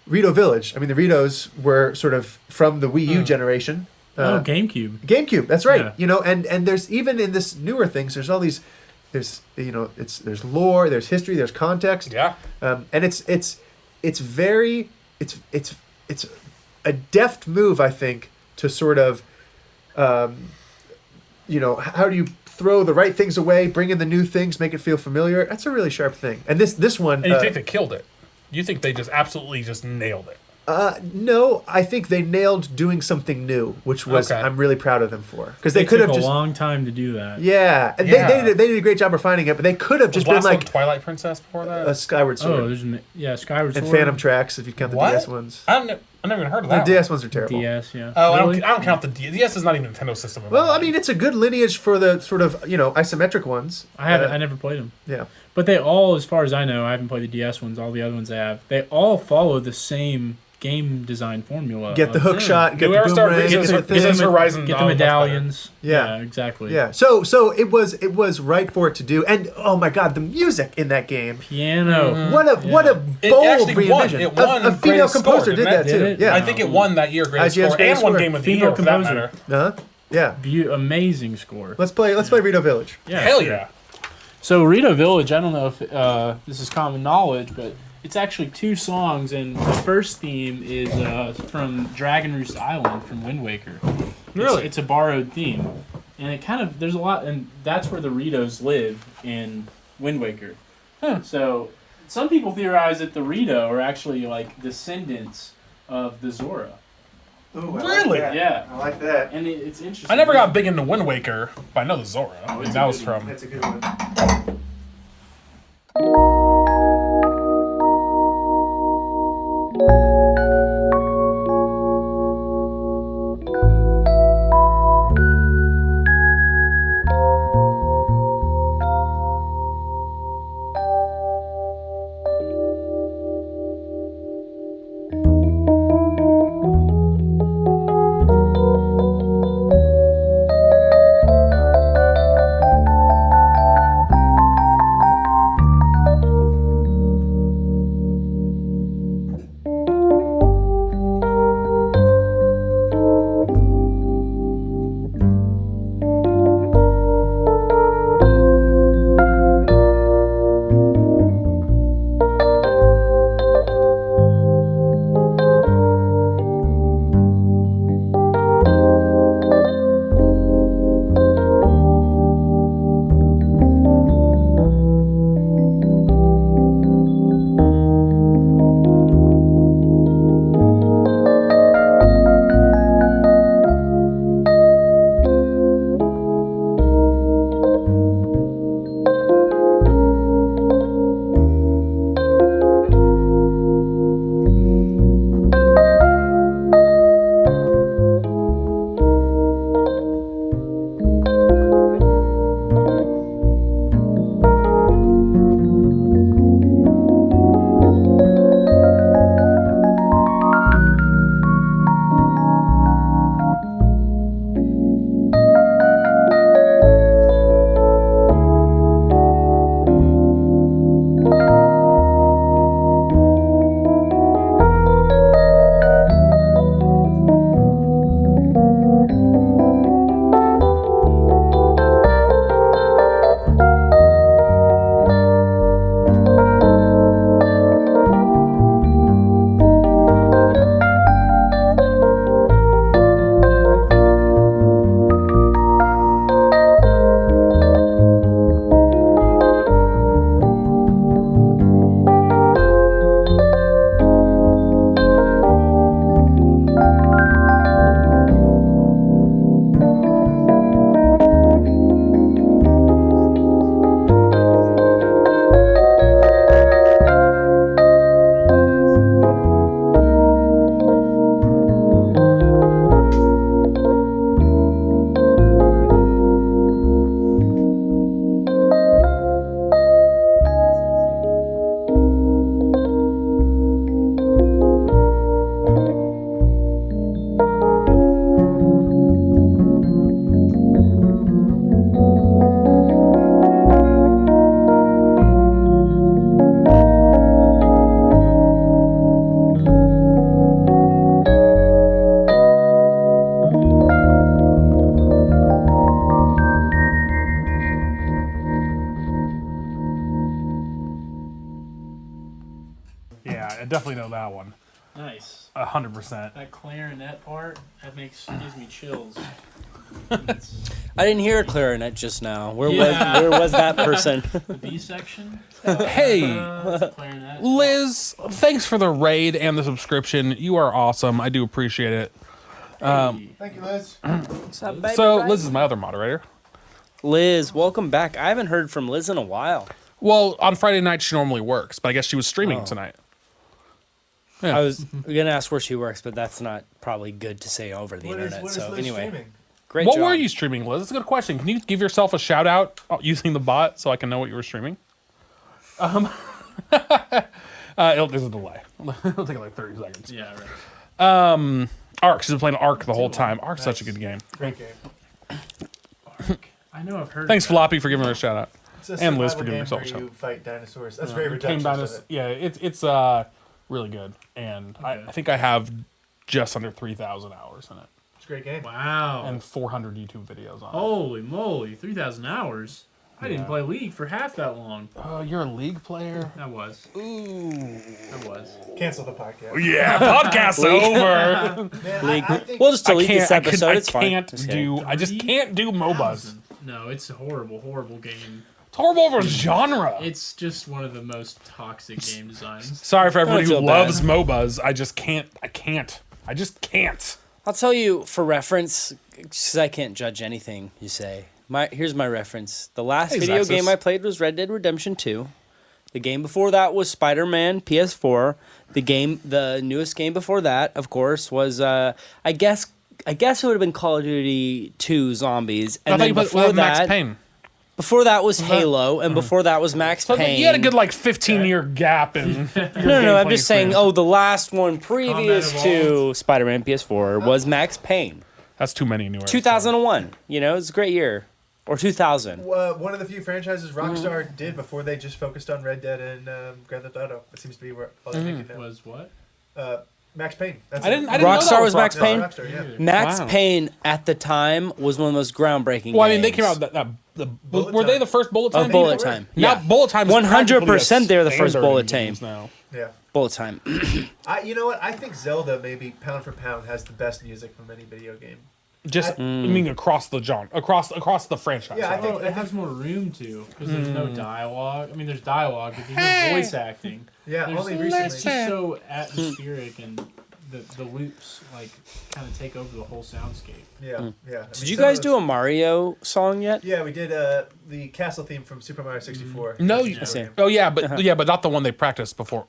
Rito Village. I mean, the Ritos were sort of from the Wii U generation. GameCube. GameCube. That's right. Yeah. You know, and there's even in this newer things, there's all these, there's there's lore, there's history, there's context. Yeah. And it's a deft move, I think, to sort of, how do you throw the right things away, bring in the new things, make it feel familiar. That's a really sharp thing. And this one, And you think they killed it? You think they just absolutely just nailed it? no, I think they nailed doing something new, which was Okay. I'm really proud of them for, because they It could took have a just long time to do that. yeah, and Yeah. They did a great job refining it, but they could have just Was been last one like Twilight Princess before that? a Skyward Sword There's Skyward and Sword. Phantom Tracks if you count the What? DS ones. I never even heard of The that. DS ones are terrible. DS, yeah. Oh, Really? I don't count the DS. DS is not even a Nintendo system. in my Well, I mind. mean, it's a good lineage for the sort of isometric ones. I never played them. Yeah. But they all, as far as I know, I haven't played the DS ones. All the other ones I have. They all follow the same game design formula. Get the of hook shot, get New the Era Star boomerang, Race get is- the is thing. this Horizon Get the much better. medallions. Yeah. Exactly. Yeah. So it was right for it to do, and oh my god, the music in that game. Piano. What a It bold actually won. reinvention. It won A female greatest score, composer did didn't that it? too. Did it? Yeah. I think it won that year greatest IGN's score greatest and won score. Game of the Female Year for that composer. matter. Yeah. Amazing score. Let's play Rito Village. Yeah, Hell sure. yeah. So Rito Village, I don't know if this is common knowledge, but it's actually 2 songs, and the first theme is from Dragon Roost Island from Wind Waker. Really? It's a borrowed theme, and it kind of there's a lot, and that's where the Ritos live in Wind Waker. So Some people theorize that the Rito are actually like descendants of the Zora. Ooh, Really? Yeah. I like that. And it's interesting. I never got big into Wind Waker, but I know the Zora. it's That a was good from. That's a good one. I definitely know that one. Nice. 100%. That clarinet part, that gives me chills. I didn't hear a clarinet just now. Where was that person? The B section. Hey, That's a clarinet. Liz, thanks for the raid and the subscription. You are awesome. I do appreciate it. Thank you, Liz. What's up, baby? So, Liz is my other moderator. Liz, welcome back. I haven't heard from Liz in a while. Well, on Friday night she normally works, but I guess she was streaming tonight. Yeah. I was gonna ask where she works, but that's not probably good to say over the internet. What is So Liz anyway, streaming? great What job. were you streaming, Liz? That's a good question. Can you give yourself a shout out using the bot so I can know what you were streaming? There's a delay. It'll take like 30 seconds. Yeah, right. Ark. She's been playing Ark the whole time. Ark's such a good game. Great game. I know I've heard. Thanks, of that. Floppy, for giving her a shout out. It's a And Liz survival for giving game herself a where shout you out. fight dinosaurs. That's very Came reductious down of to, it. yeah, it's really good, and Okay. I think I have just under 3,000 hours in it, It's a great game. Wow. and 400 YouTube videos on Holy moly, 3,000 hours. I didn't Yeah. play League for half that long. it. You're a League player. I was. Ooh. I was. Cancel the podcast. Yeah, podcast's over. Man, League. I think We'll just delete this episode. I it's fine. can't Just kidding. do. I just can't do MOBAs. 3,000. No, it's a horrible, horrible game. It's horrible of a genre. It's just one of the most toxic game designs. Sorry for everybody who feel loves bad. MOBAs. I just can't. I just can't. I'll tell you for reference, because I can't judge anything you say. Here's my reference. The last Hey, video Zaxxas. game I played was Red Dead Redemption 2. The game before that was Spider-Man PS4. The newest game before that, of course, was I guess it would have been Call of Duty 2 Zombies. I And thought then you put before Max that, Payne. before that was Halo, and before that was Max So Payne. you had a good like 15-year gap in. No, I'm just saying. experience. Oh, the last one previous Combat to Spider-Man PS4 was Max Payne, That's too many new. 2001. You know, it's a great year, or 2000. One of the few franchises Rockstar did before they just focused on Red Dead and Grand Theft Auto. It seems to be where all they're making now. Was what? Max Payne. That's I didn't know Rockstar that was Max Rockstar. Payne? Rockstar, yeah. Max Wow. Payne at the time was one of the most groundbreaking. Well, I mean, they games. came out Bullet were they Time. the first Bullet Time? Of Bullet people? Time. Now Yeah. Bullet Time. is 100% they're the first standard in Bullet games Time. now. Yeah. Bullet Time. You know what? I think Zelda maybe pound for pound has the best music from any video game. Just I mean across the genre, across the franchise. Yeah, I rather. think- Oh, it has more room to, because there's no dialogue. I mean, there's dialogue, but there's no voice acting. Yeah, There's, only it's recently. just so atmospheric, and the loops like kind of take over the whole soundscape. Yeah, yeah. Did you guys do a Mario song yet? Yeah, we did the castle theme from Super Mario 64. No, That's a you- video see. game. Oh yeah, but not the one they practiced before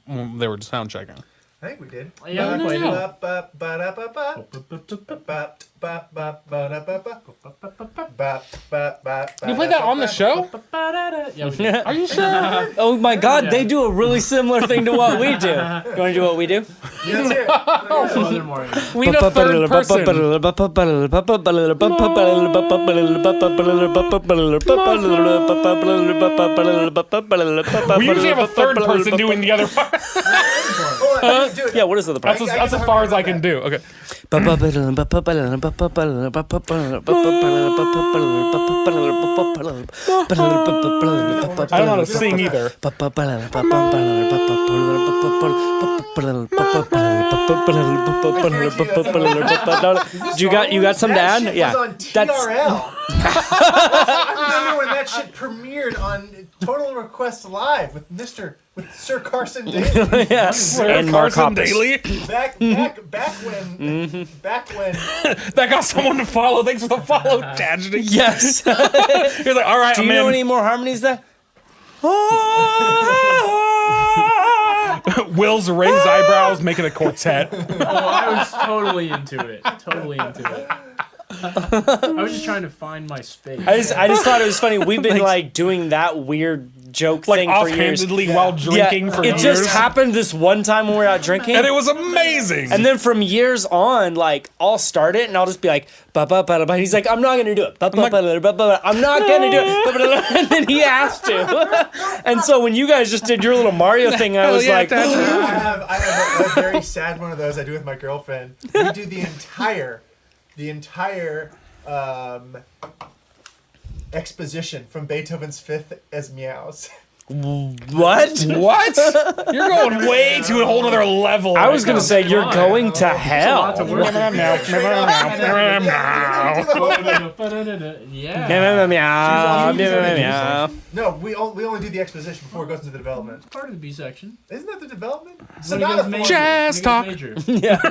when they were sound checking. I think we did. Yeah, we played it. You played that on the show? Yeah, we did. Are you sure? Oh my God, Yeah. they do a really similar thing to what we do. You want to do what we do? Yeah, let's hear it. Other Mario. We need a third person. We usually have a third person doing the other part. Hold on, I can do it. Yeah, what is the other part? That's as far as I can do. Okay. I don't know how to sing either. You got some That down? shit Yeah. was on That's TRL. I remember when that shit premiered on Total Request Live with Sir Carson Daly. yeah. And Mark Carson Hoppus. Daly. back when That got someone to follow. Thanks for the follow, Tragedy. Yes. He was like, all right, Do I'm you know in. any more harmonies there? Will's raised eyebrows making a quartet. Oh, I was totally into it. Totally into it. I was just trying to find my space. I just thought it was funny. We've been like doing that weird joke Like thing for years. offhandedly while drinking for it years. just happened this one time when we were out drinking. And it was amazing. And then from years on, like I'll start it and I'll just be like, ba ba ba ba. He's like, I'm not gonna do it. Ba ba ba ba ba ba. I'm not gonna do it. Ba, ba, ba, ba. And then he has to. And so when you guys just did your little Mario thing, I was like, I have a very sad one of those I do with my girlfriend. We do the entire exposition from Beethoven's Fifth as meows. what? What? You're going way to a whole other level. I was gonna say you're Come on. going to Lot to hell. work with. Meow, Yeah. meow, meow, meow. No, we only do the exposition before it goes into the development. Part of the B section. Isn't that the development? When it Sonata goes form. major. Jazz When it talk. goes major. Yeah.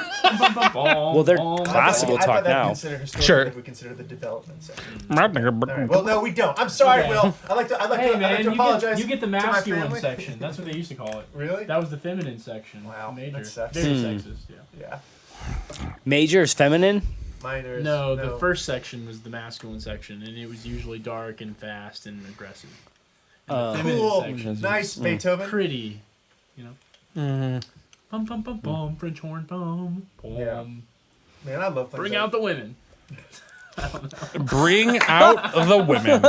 Well, Well, they're classical I thought talk that'd now. consider historical Sure. if we consider the development section. All right. Well, no, we don't. I'm sorry, Okay. Will. I'd like Hey to man, apologize. you get the to my masculine family. section. That's what they used to call it. Really? That was the feminine section. Wow, Major. that sucks. Very sexist. Yeah. Yeah. Major is feminine. Minors. No, the first section was the masculine section, and it was usually dark and fast and aggressive. And the feminine Cool. section Nice, Beethoven. pretty, you know. Bum bum bum bum, French horn bum. Bum. Yeah. Man, I love things Bring like out the women. Bring out the women.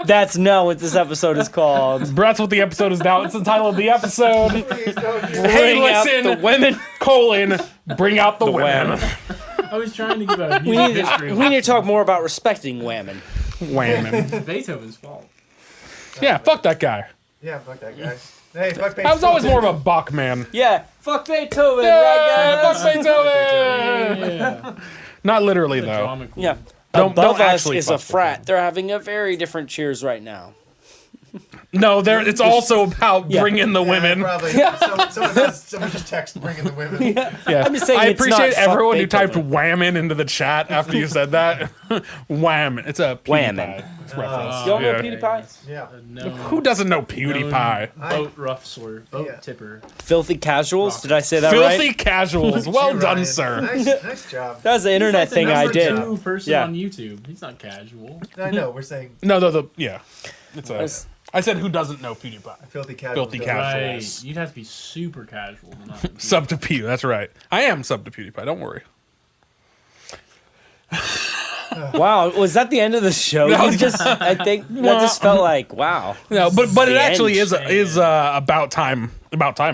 That's not what this episode is called. That's what the episode is now. It's the title of the episode. Please don't do Hey, Bring out listen. the women. Colon. Bring out the women. women. I was trying to give a We music need, history. we need to talk more about respecting women. Women. Beethoven's fault. Yeah, fuck that guy. Yeah, fuck that guy. Hey, fuck Beethoven. I was always more of a Bach man. Yeah, fuck Beethoven, Yeah, right guys? fuck Beethoven. Yeah. Not literally though. Drama queen. Yeah. Don't Above us actually is a fuck frat. They're having a very different cheers right now. No, it's also about bringing the women. Probably. Someone just text bringing the women. Yeah. I'm just saying I it's appreciate not everyone who fuck typed Beethoven. whammin' into the chat after you said that. Whammin'. It's a Whammin'. PewDiePie reference. Y'all know Yeah. PewDiePie? Yeah. No. Who doesn't know PewDiePie? Boat ruffler, boat Yeah. tipper. Filthy Casuals? Did I say that Filthy right? casuals. Well You, done, Ryan. sir. Nice job. That was the internet thing I number did. two. Person Yeah. on YouTube. He's not casual. I know. We're saying No, yeah. I said who doesn't know PewDiePie? filthy casual. Filthy casual. Right. You'd have to be super casual to not. be- Sub to Pew. That's right. I am sub to PewDiePie. Don't worry. Wow, was that the end of the show? No. You just, I think that just felt like, wow. No, but it The actually end. is about time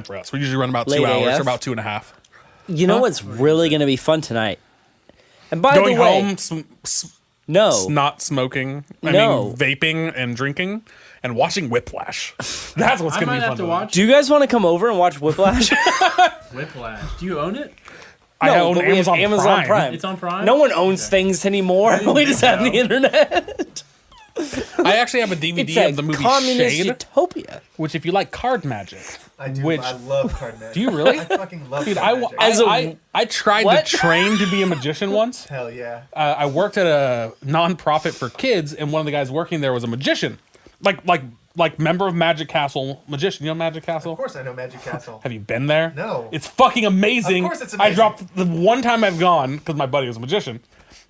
for us. We usually run about 2 Late hours AF? or about 2.5. You know what's really going to be fun tonight? And by Going the way, home, no. not smoking. I No. mean, vaping and drinking and watching Whiplash. That's what's I gonna might be fun. have to watch Do you guys want to come over and watch Whiplash? Whiplash. Do you own it? I No, own but we have Amazon, Amazon Prime. It's on Prime. No one owns things anymore. We just have the internet. I actually have a DVD It's a of the movie communist Shade, utopia. which if you like card magic, I do. Which- I love card magic. do you really? I fucking love Dude, card magic. As a- I tried What? to train to be a magician once. Hell yeah. I worked at a nonprofit for kids, and one of the guys working there was a magician, like member of Magic Castle magician. You know Magic Castle? Of course I know Magic Castle. Have you been there? No. It's fucking amazing. Of course it's I amazing. dropped the one time I've gone because my buddy was a magician.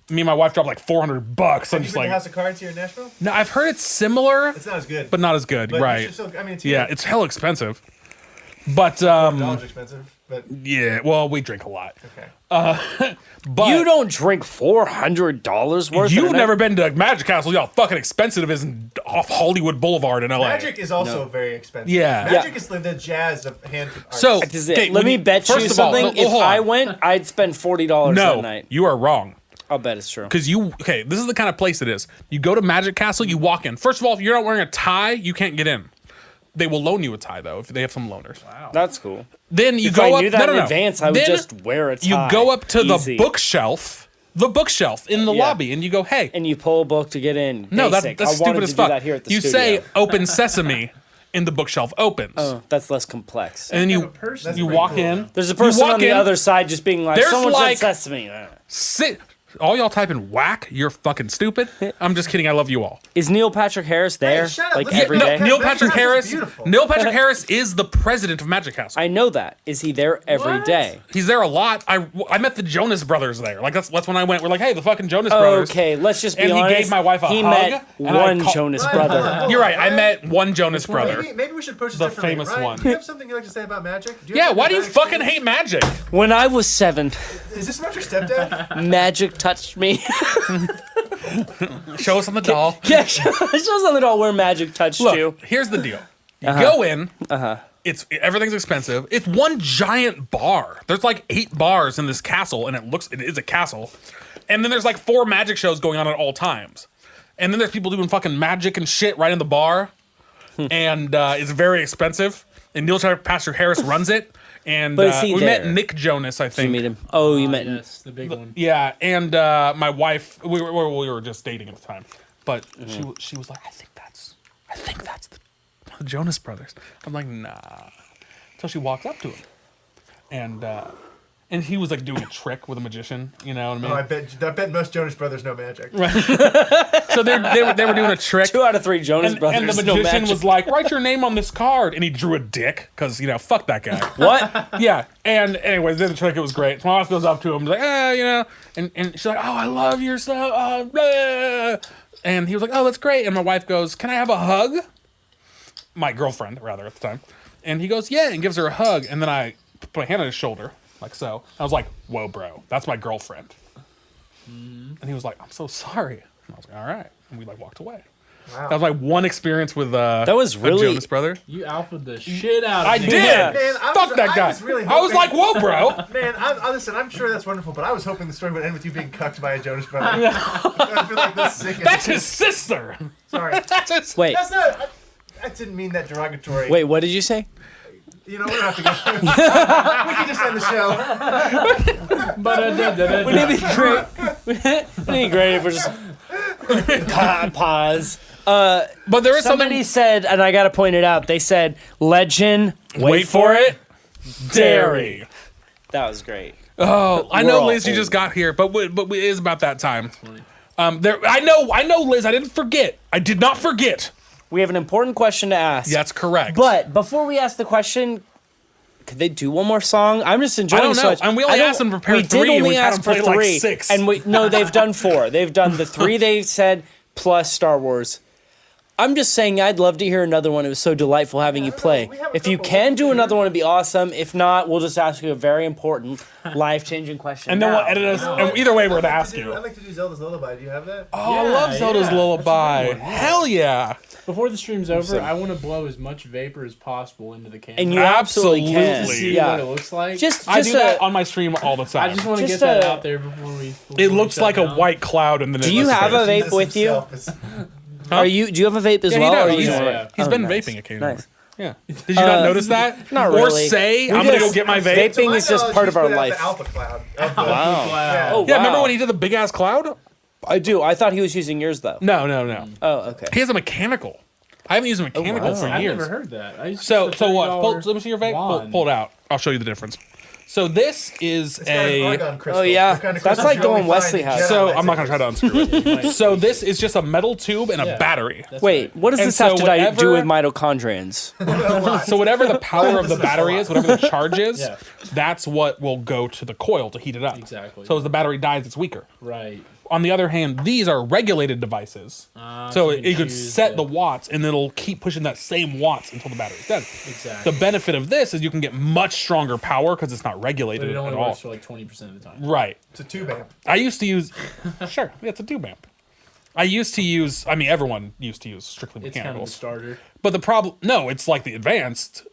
Me and my wife dropped like $400. I'm Have just you been like, to House of Cards here in Nashville? no, I've heard it's similar, It's not as good. but not as good. But you Right? should still, I mean, it's Yeah, here. it's hell expensive. But $12 expensive, but yeah, well, we drink a lot. okay. But You don't drink $400 worth. You've of never been to Magic Castle. Y'all fucking expensive is off Hollywood Boulevard in LA. Magic is also very expensive. Yeah. Magic is the jazz of hand art. So Let when me you- bet you first of all, something. well, If hold on. I went, I'd spend $40 that no, night. you are wrong. I'll bet it's true. Because this is the kind of place it is. You go to Magic Castle, you walk in. First of all, if you're not wearing a tie, you can't get in. They will loan you a tie though if they have some loaners. Wow. That's cool. Then you If go I up. knew that no, in no, no. advance, I would Then just wear a tie. You go up to Easy. the bookshelf in the Yeah. lobby, and you go, "Hey, and you pull a book to get in. no, Basic. that's I stupid wanted as to fuck." Do that here at the You studio. say "Open Sesame," and the bookshelf opens, Oh, that's less complex. and then Have you a person. That's you pretty walk cool, in. though. There's a you person walk on the in, other side just being like, There's "Someone like- said sesame." Sit. All y'all type in whack. You're fucking stupid. I'm just kidding. I love you all. Is Neil Patrick Harris there? shut up. Like Listen, every no, day? Neil Magic Patrick Castle's Harris. beautiful. Neil Patrick Harris is the president of Magic Castle. I know that. Is he there every What? day? He's there a lot. I met the Jonas Brothers there. Like that's when I went. We're like, hey, the fucking Jonas Brothers. Okay, let's just be And he honest. gave my wife a he hug, met and I one call- Jonas Ryan, hold on, brother. hold on. You're right. I Ryan, met one Jonas brother. Maybe we should push this The differently. famous Ryan, one. do you have something you'd like to say about magic? Do you Yeah. have Why do you something fucking about hate magic? When I was 7, experience? Is this about your stepdad? magic touched me. Show us on the doll. Yeah, shows on the doll where magic touched you. Look, here's the deal. You go in. Everything's expensive. It's one giant bar. There's like 8 bars in this castle, and it is a castle. And then there's like 4 magic shows going on at all times. And then there's people doing fucking magic and shit right in the bar. And it's very expensive. And Neil Patrick Harris runs it. And But is he we there? met Nick Jonas, I You think. meet him. Oh, you met him. Yes, the big one. Yeah, and my wife, we were just dating at the time, but she was like, I think that's the Jonas Brothers. I'm like, nah. Until she walked up to him, and he was like doing a trick with a magician. You know what I Oh, mean? I bet most Jonas Brothers know magic. So they were doing a trick. 2 out of 3 Jonas brothers. And the no magician magic. was like, "Write your name on this card," and he drew a dick because fuck that guy. What? Yeah, and anyways, did the trick. It was great. So my wife goes up to him, like, and she's like, "Oh, I love your stuff." Blah. And he was like, "Oh, that's great." And my wife goes, "Can I have a hug?" My girlfriend, rather, at the time. And he goes, "Yeah," and gives her a hug. And then I put my hand on his shoulder, like so. I was like, "Whoa, bro, that's my girlfriend." And he was like, "I'm so sorry." And I was like, "All right." And we like walked away. Wow. That was like one experience with That was a really- Jonas Brother. You alphaed the shit out of I me. did. Man, Fuck that guy. I was really I was hoping- like, "Whoa, bro." Man, listen, I'm sure that's wonderful, but I was hoping the story would end with you being cucked by a Jonas Brother. I feel like that's sick. That's his sister. Sorry. That's his. Wait, That's not. I didn't mean that derogatory. wait, what did you say? You know, we don't have to go. We can just end the show. Wouldn't it be great? Wouldn't it be great if we're just pause? But there is Somebody something. said, and I got to point it out, they said, legend, wait for it, dairy. That was great. Oh, I We're know, all Liz, you old. just got here, but it is about that time. I know, Liz. I didn't forget. I did not forget. We have an important question to ask. That's correct. But before we ask the question, could they do one more song? I'm just enjoying I don't so know. much. And we only I don't- asked them to prepare we 3, did and only we've had ask them for play like 3. 6. And no, they've done 4. They've done the 3 they said plus Star Wars. I'm just saying I'd love to hear another one. It was so delightful having you play. We have a If you couple can do here. another one, it'd be awesome. If not, we'll just ask you a very important, life-changing question. And then we'll now. edit us. And either way, we're gonna ask I'd you. like to do Zelda's Lullaby. Do you have that? Oh, I love Zelda's yeah. Lullaby. That's a good one, yeah. Hell yeah. Before the stream's over, I want to blow as much vapor as possible into the camera. And you absolutely can. Absolutely. see Yeah. what it looks like. Just I do that a, on my stream all the time. I just want to just get that a- out there before we. It looks like a white cloud in the. Do you have a vape with you? Huh? Do you have a vape as Yeah, he well? does. Or are you He's- just- yeah. He's Oh, been nice. vaping occasionally. Nice. Yeah. Did you not notice that? Not Or really. say, We I'm going to go just- get my vape? Vaping is just part of our life. The alpha cloud. Wow. Yeah. Oh, Yeah, remember wow. when he did the big ass cloud? I do. I thought he was using yours though. No. Oh, okay. He has a mechanical. I haven't used a mechanical wow. for I've years. never heard that. I used to So use the what? $30 Let me see your vape. wand. Pull it out. I'll show you the difference. So this is It's got an a. argon crystal. Oh, yeah. The kind of That's crystals like you the only one Wesley find in has. Jedi So I'm not lightsabers. gonna try to unscrew it. So this is just a metal tube and a Yeah. battery. That's Wait, right. what does And this have so to whatever- do with mitochondrians? A lot. So whatever the power of the battery is, whatever the charge is, Yeah. that's what will go to the coil to heat it up. Exactly. So as the battery dies, it's weaker. Right. On the other hand, these are regulated devices. So you could choose set the watts, and it'll keep pushing that same watts until the battery's dead. Exactly. The benefit of this is you can get much stronger power because it's not But regulated it only at all. works for like 20% of the time. Right. It's a tube amp. I used to use. Sure, yeah, it's a tube amp. I used to use. I mean, everyone used to use strictly It's kind of the mechanicals. starter. But the problem, no, it's like the advanced,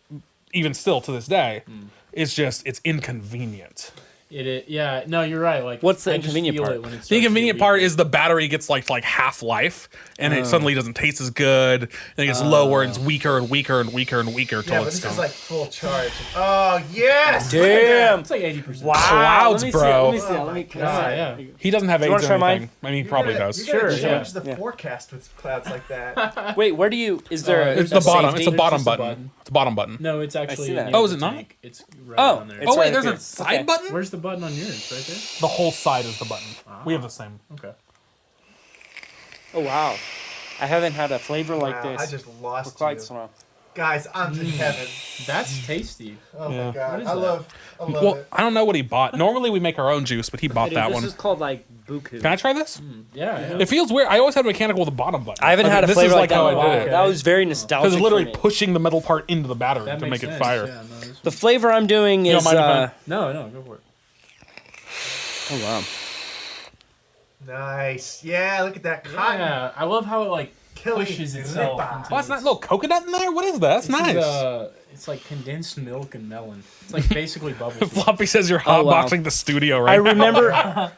even still to this day. Hmm. It's just it's inconvenient. Yeah, no, you're right. Like, What's the I just inconvenient feel part? it when it starts The to inconvenient get part weaker. is the battery gets like half life, and it suddenly doesn't taste as good. And it gets lower, and it's weaker and weaker and weaker and weaker Yeah, till but it's this is done. like full charge. Oh yes! Damn. It's like 80%. Wow. Clouds, Let me bro. See it. Let me see it. Let me. Can I see it? Yeah. He doesn't have you wanna AIDS or try mine? anything. I mean, he probably does. You gotta Sure, change yeah. the forecast with clouds like that. Wait, where do you? Is there? It's a the bottom. safety? It's the bottom just a button. button. It's a bottom button. No, it's actually. see that. near Oh, is the it not? tank. It's right Oh, on there. it's Oh wait, right there's there. a side Okay. button. Where's the button on yours? Right there. The whole side is the button. We have the same. Okay. Oh wow, I haven't had a flavor like Wow, this I just for lost quite you. so long. Guys, I'm in heaven. That's tasty. Oh Yeah. my god. What is I that? love Well, it. I don't know what he bought. Normally we make our own juice, but he bought that this one. is called like buku. Can I try this? Yeah. It feels weird. I always had a mechanical with a bottom button. I haven't had a this flavor is like that. how in a I while. did it. That was very nostalgic. Because it's literally for me. pushing the metal part into the battery That to makes make it sense. fire. Yeah, no, this The one- flavor I'm doing You don't is. mind if I- no, go for it. Oh wow. Nice. Yeah, look at that cotton. Yeah, I love how it like Killing pushes it. itself. Lip-on. into Oh, that's this- not a little coconut in there? What is that? That's this nice. is, it's like condensed milk and melon. It's like basically bubble tea. Floppy says you're Oh, wow. hotboxing the studio I right now. remember.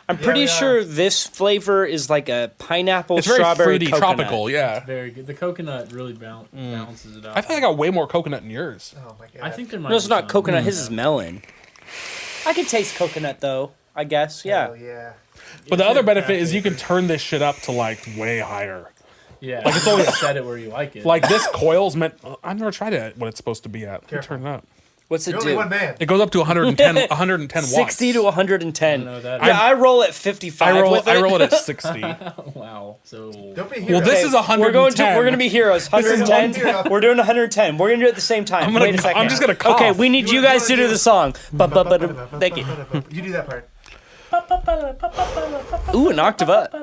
I'm pretty we are. sure this flavor is like a pineapple It's very strawberry fruity, coconut. tropical, yeah. Very good. The coconut really balances it out. I feel like I got way more coconut in yours. Oh my god. I think there might No, it's be not some. coconut. His is melon. I can taste coconut though. I guess. Oh Yeah. yeah. But the It's other a benefit craft is you can flavor. turn this shit up to like way higher. Yeah, like it's always set it where you like it. Like this coil's meant. I've never tried it. What it's supposed to be at. Let me Careful. turn it up. What's it You're only do? one man. It goes up to 110 watts. 60 to 110. I don't know what that Yeah, is. I roll at 55 I roll with it. I roll it at 60. Wow. So Don't be here. Well, this is 110. We're going to be heroes. is 110. 110. We're doing 110. We're going to do it at the same time. gonna- Wait a second. I'm just gonna cough. Okay, we need you guys to do the song. Thank you. You do that part. Ooh, an octave up. You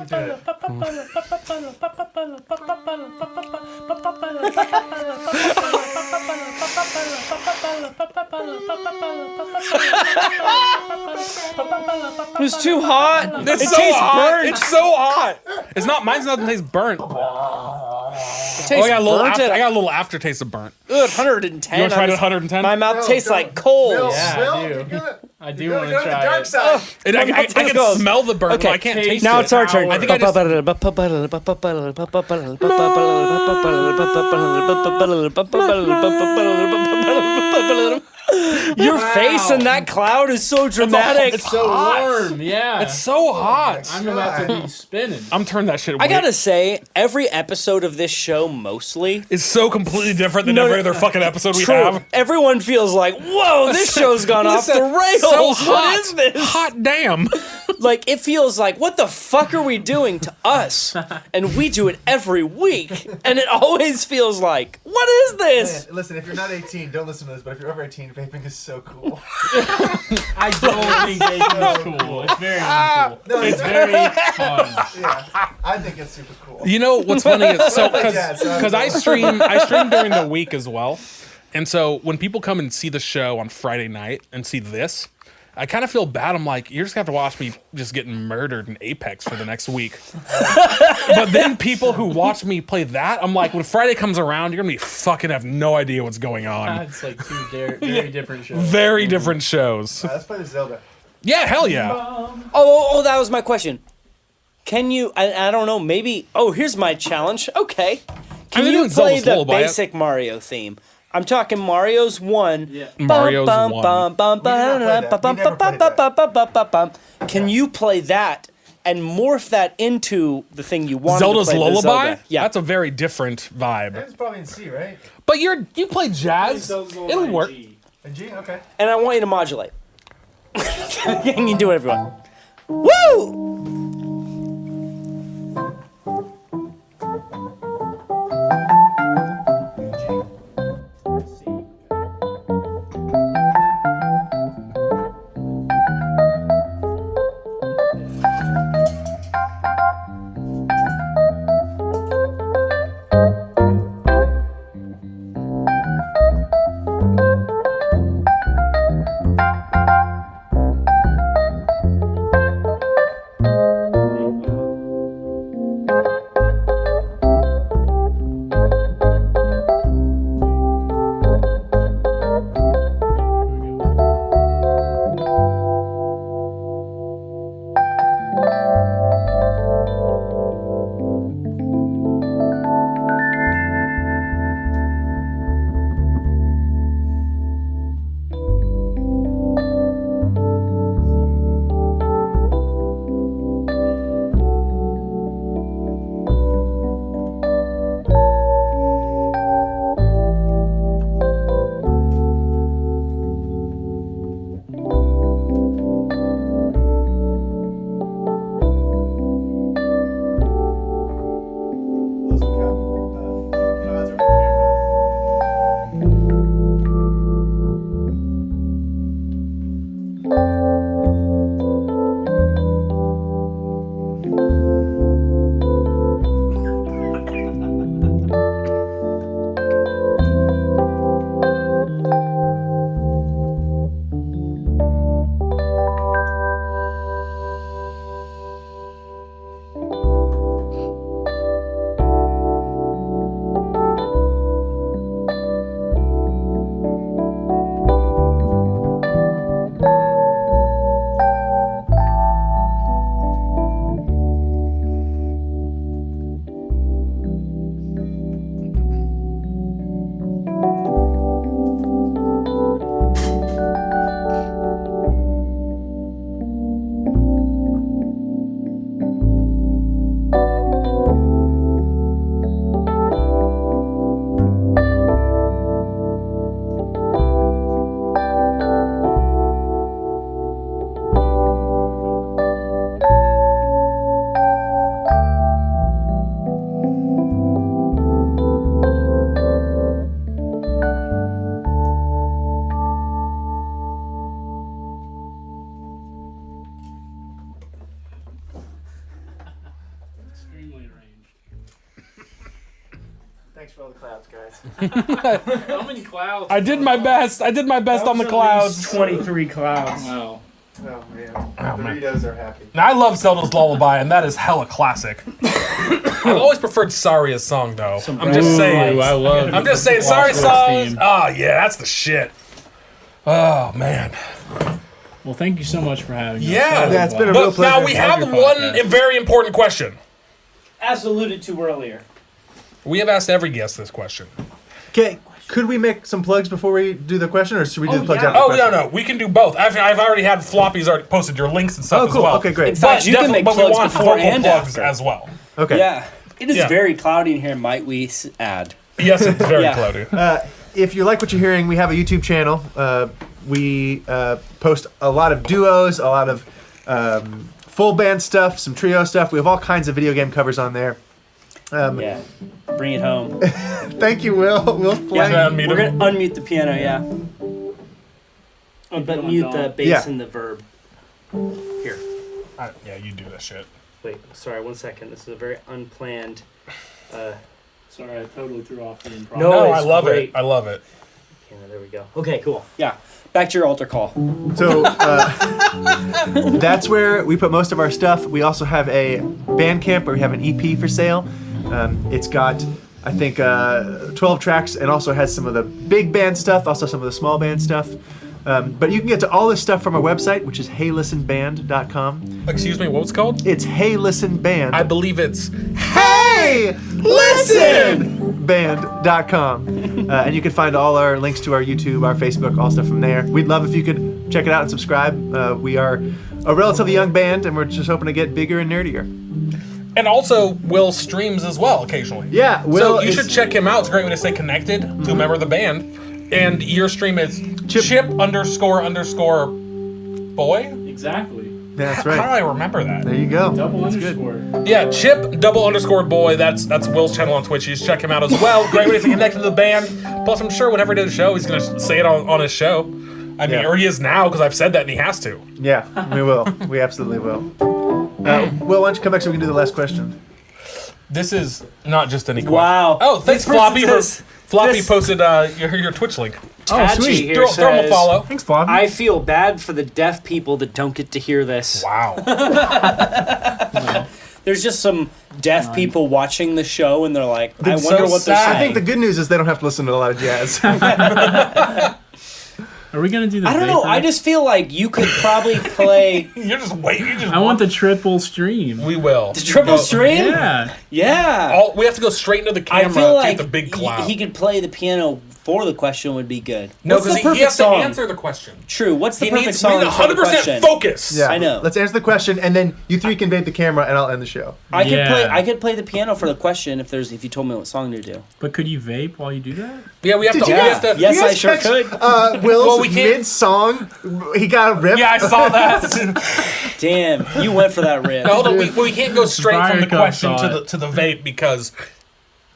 do it. It was too hot. It's it so tastes hot. burnt. It's so hot. It's not. Mine's doesn't taste burnt. It Oh, tastes I got a little. burnt. I got a little aftertaste of burnt. Ugh, 110. You want to try it I'm at just- 110? My mouth No, tastes don't. like coal. Will, Yeah, I Will, do. you're gonna- I do you're want gonna to go to the try dark it. side. I My mouth can tastes cold. smell the burnt, Okay. but I can't taste Now it. it's our turn. I think I just. Your face in that cloud is so dramatic. It's So hot. warm, yeah. It's so hot. I'm about to be spinning. I'm turning that shit. I gotta say, every episode of this show mostly It's so completely different than No, every no, other fucking episode we true. have. Everyone feels like, whoa, this show's gone off the Listen, rails. so hot, What is this? Hot damn. Like, it feels like, what the fuck are we doing to us? And we do it every week. And it always feels like, what is this? Man, listen, if you're not 18, don't listen to this. But if you're over 18, vaping is so cool. I don't think vaping is cool. It's very uncool. No, It's very fun. Yeah, I think it's super cool. You know what's funny is so Yeah, so because I stream during the week as well, and so when people come and see the show on Friday night and see this, I kind of feel bad. I'm like, you're just gonna have to watch me just getting murdered in Apex for the next week. But then people who watch me play that, I'm like, when Friday comes around, you're gonna be fucking have no idea what's going on. It's like two very different shows. Very different shows. Let's play the Zelda. Yeah, hell yeah. Oh, that was my question. Can you, I don't know, maybe, here's my challenge. Okay. Can they're you doing play Zelda's the Lullaby. basic Mario theme? I'm talking Mario's 1. Yeah. Mario's 1. Can you play that and morph that into the thing you want Zelda's to play? Lullaby? Zelda? Yeah. That's a very different vibe. It's probably in C, right? But you play jazz. It'll work. In G? Okay. And I want you to modulate. You can do it, everyone. Woo! Thanks for all the clouds, guys. How many clouds? I did my best. I did my best on the clouds. 23 clouds. Wow. Oh man, Oh, man. Doritos are happy. Now, I love Zelda's Lullaby, and that is hella classic. I've always preferred Saria's song, though. I'm just saying. I love I'm just saying, sorry Lost Words songs. theme. Oh, yeah, that's the shit. Oh, man. Well, thank you so much for having us. Yeah. Yeah, it's been a real But now pleasure. we Love have your one podcast. very important question. As alluded to earlier. We have asked every guest this question. Okay. Could we make some plugs before we do the question, or should we do the plugs yeah. after the Oh, question? no. We can do both. I've already had Floppy's already posted your links and stuff Oh, as cool. well. Okay, great. In fact, you can make but we plugs want before vocal and plugs after. as well. Okay. Yeah. It is Yeah. very cloudy in here. Might we add? Yes, it's very Yeah. cloudy. If you like what you're hearing, we have a YouTube channel. We post a lot of duos, a lot of full band stuff, some trio stuff. We have all kinds of video game covers on there. Yeah. Bring it home. Thank you, Will. Will's playing. Yeah, unmute We're him. gonna unmute the piano. Yeah. But mute the bass Yeah. and the verb. Here. Yeah, you do that shit. Wait. Sorry. 1 second. This is a very unplanned. Sorry, I totally threw off the improv. No. No, I it's love great. it. I love it. Piano, there we go. Okay. Cool. Yeah. Back to your altar call. So that's where we put most of our stuff. We also have a Bandcamp where we have an EP for sale. It's got, I think, 12 tracks and also has some of the big band stuff, also some of the small band stuff. But you can get to all this stuff from our website, which is heylistenband.com. Excuse me, what was it called? It's Hey Listen Band. I believe it's Hey Listen Band.com. And you can find all our links to our YouTube, our Facebook, all stuff from there. We'd love if you could check it out and subscribe. We are a relatively young band, and we're just hoping to get bigger and nerdier. And also, Will streams as well occasionally. Yeah, Will So you is- should check him out. It's a great way to stay connected to a member of the band. And your stream is chip__boy. Exactly. That's How do right. I remember that? There you go. Double That's underscore. good. Yeah, chip__boy. That's Will's channel on Twitch. You should check him out as well. Great way to stay connected to the band. Plus, I'm sure whenever he does a show, he's gonna say it on his show. I mean, Yeah. or he is now because I've said that and he has to. Yeah, we will. We absolutely will. Will, why don't you come back so we can do the last question? This is not just any question. Wow. Oh, thanks, This Floppy. person Floppy this- posted your Twitch link. Tachi here Throw him a says, follow. Thanks, Floppy. I feel bad for the deaf people that don't get to hear this. Wow. There's just some deaf people watching the show, and they're like, I It's wonder so what they're sad. saying. I think the good news is they don't have to listen to a lot of jazz. Are we gonna do the? I don't know. vapor? I just feel like you could probably play You're just waiting. You just I want the triple stream. We will. the triple Go- stream. Yeah. Yeah. We have to go straight into the I camera feel to like get the big cloud. he could play the piano for the question would be good. no, What's the because he perfect has song? to answer the question. True. What's the He perfect needs song for the 100% question? focus. Yeah, I know. Let's answer the question, and then you three can vape the camera, and I'll end the show. I could Yeah. play. I could play the piano for the question if you told me what song to do. But could you vape while you do that? Yeah, we have to. Did you we guys- have to. Yes, You I guys sure catch, could. Will's Well, we can't- mid-song, he got a rip. Yeah, I saw that. Damn, you went for that riff. No, hold on. We can't go straight Fire from the Cup question saw to the vape because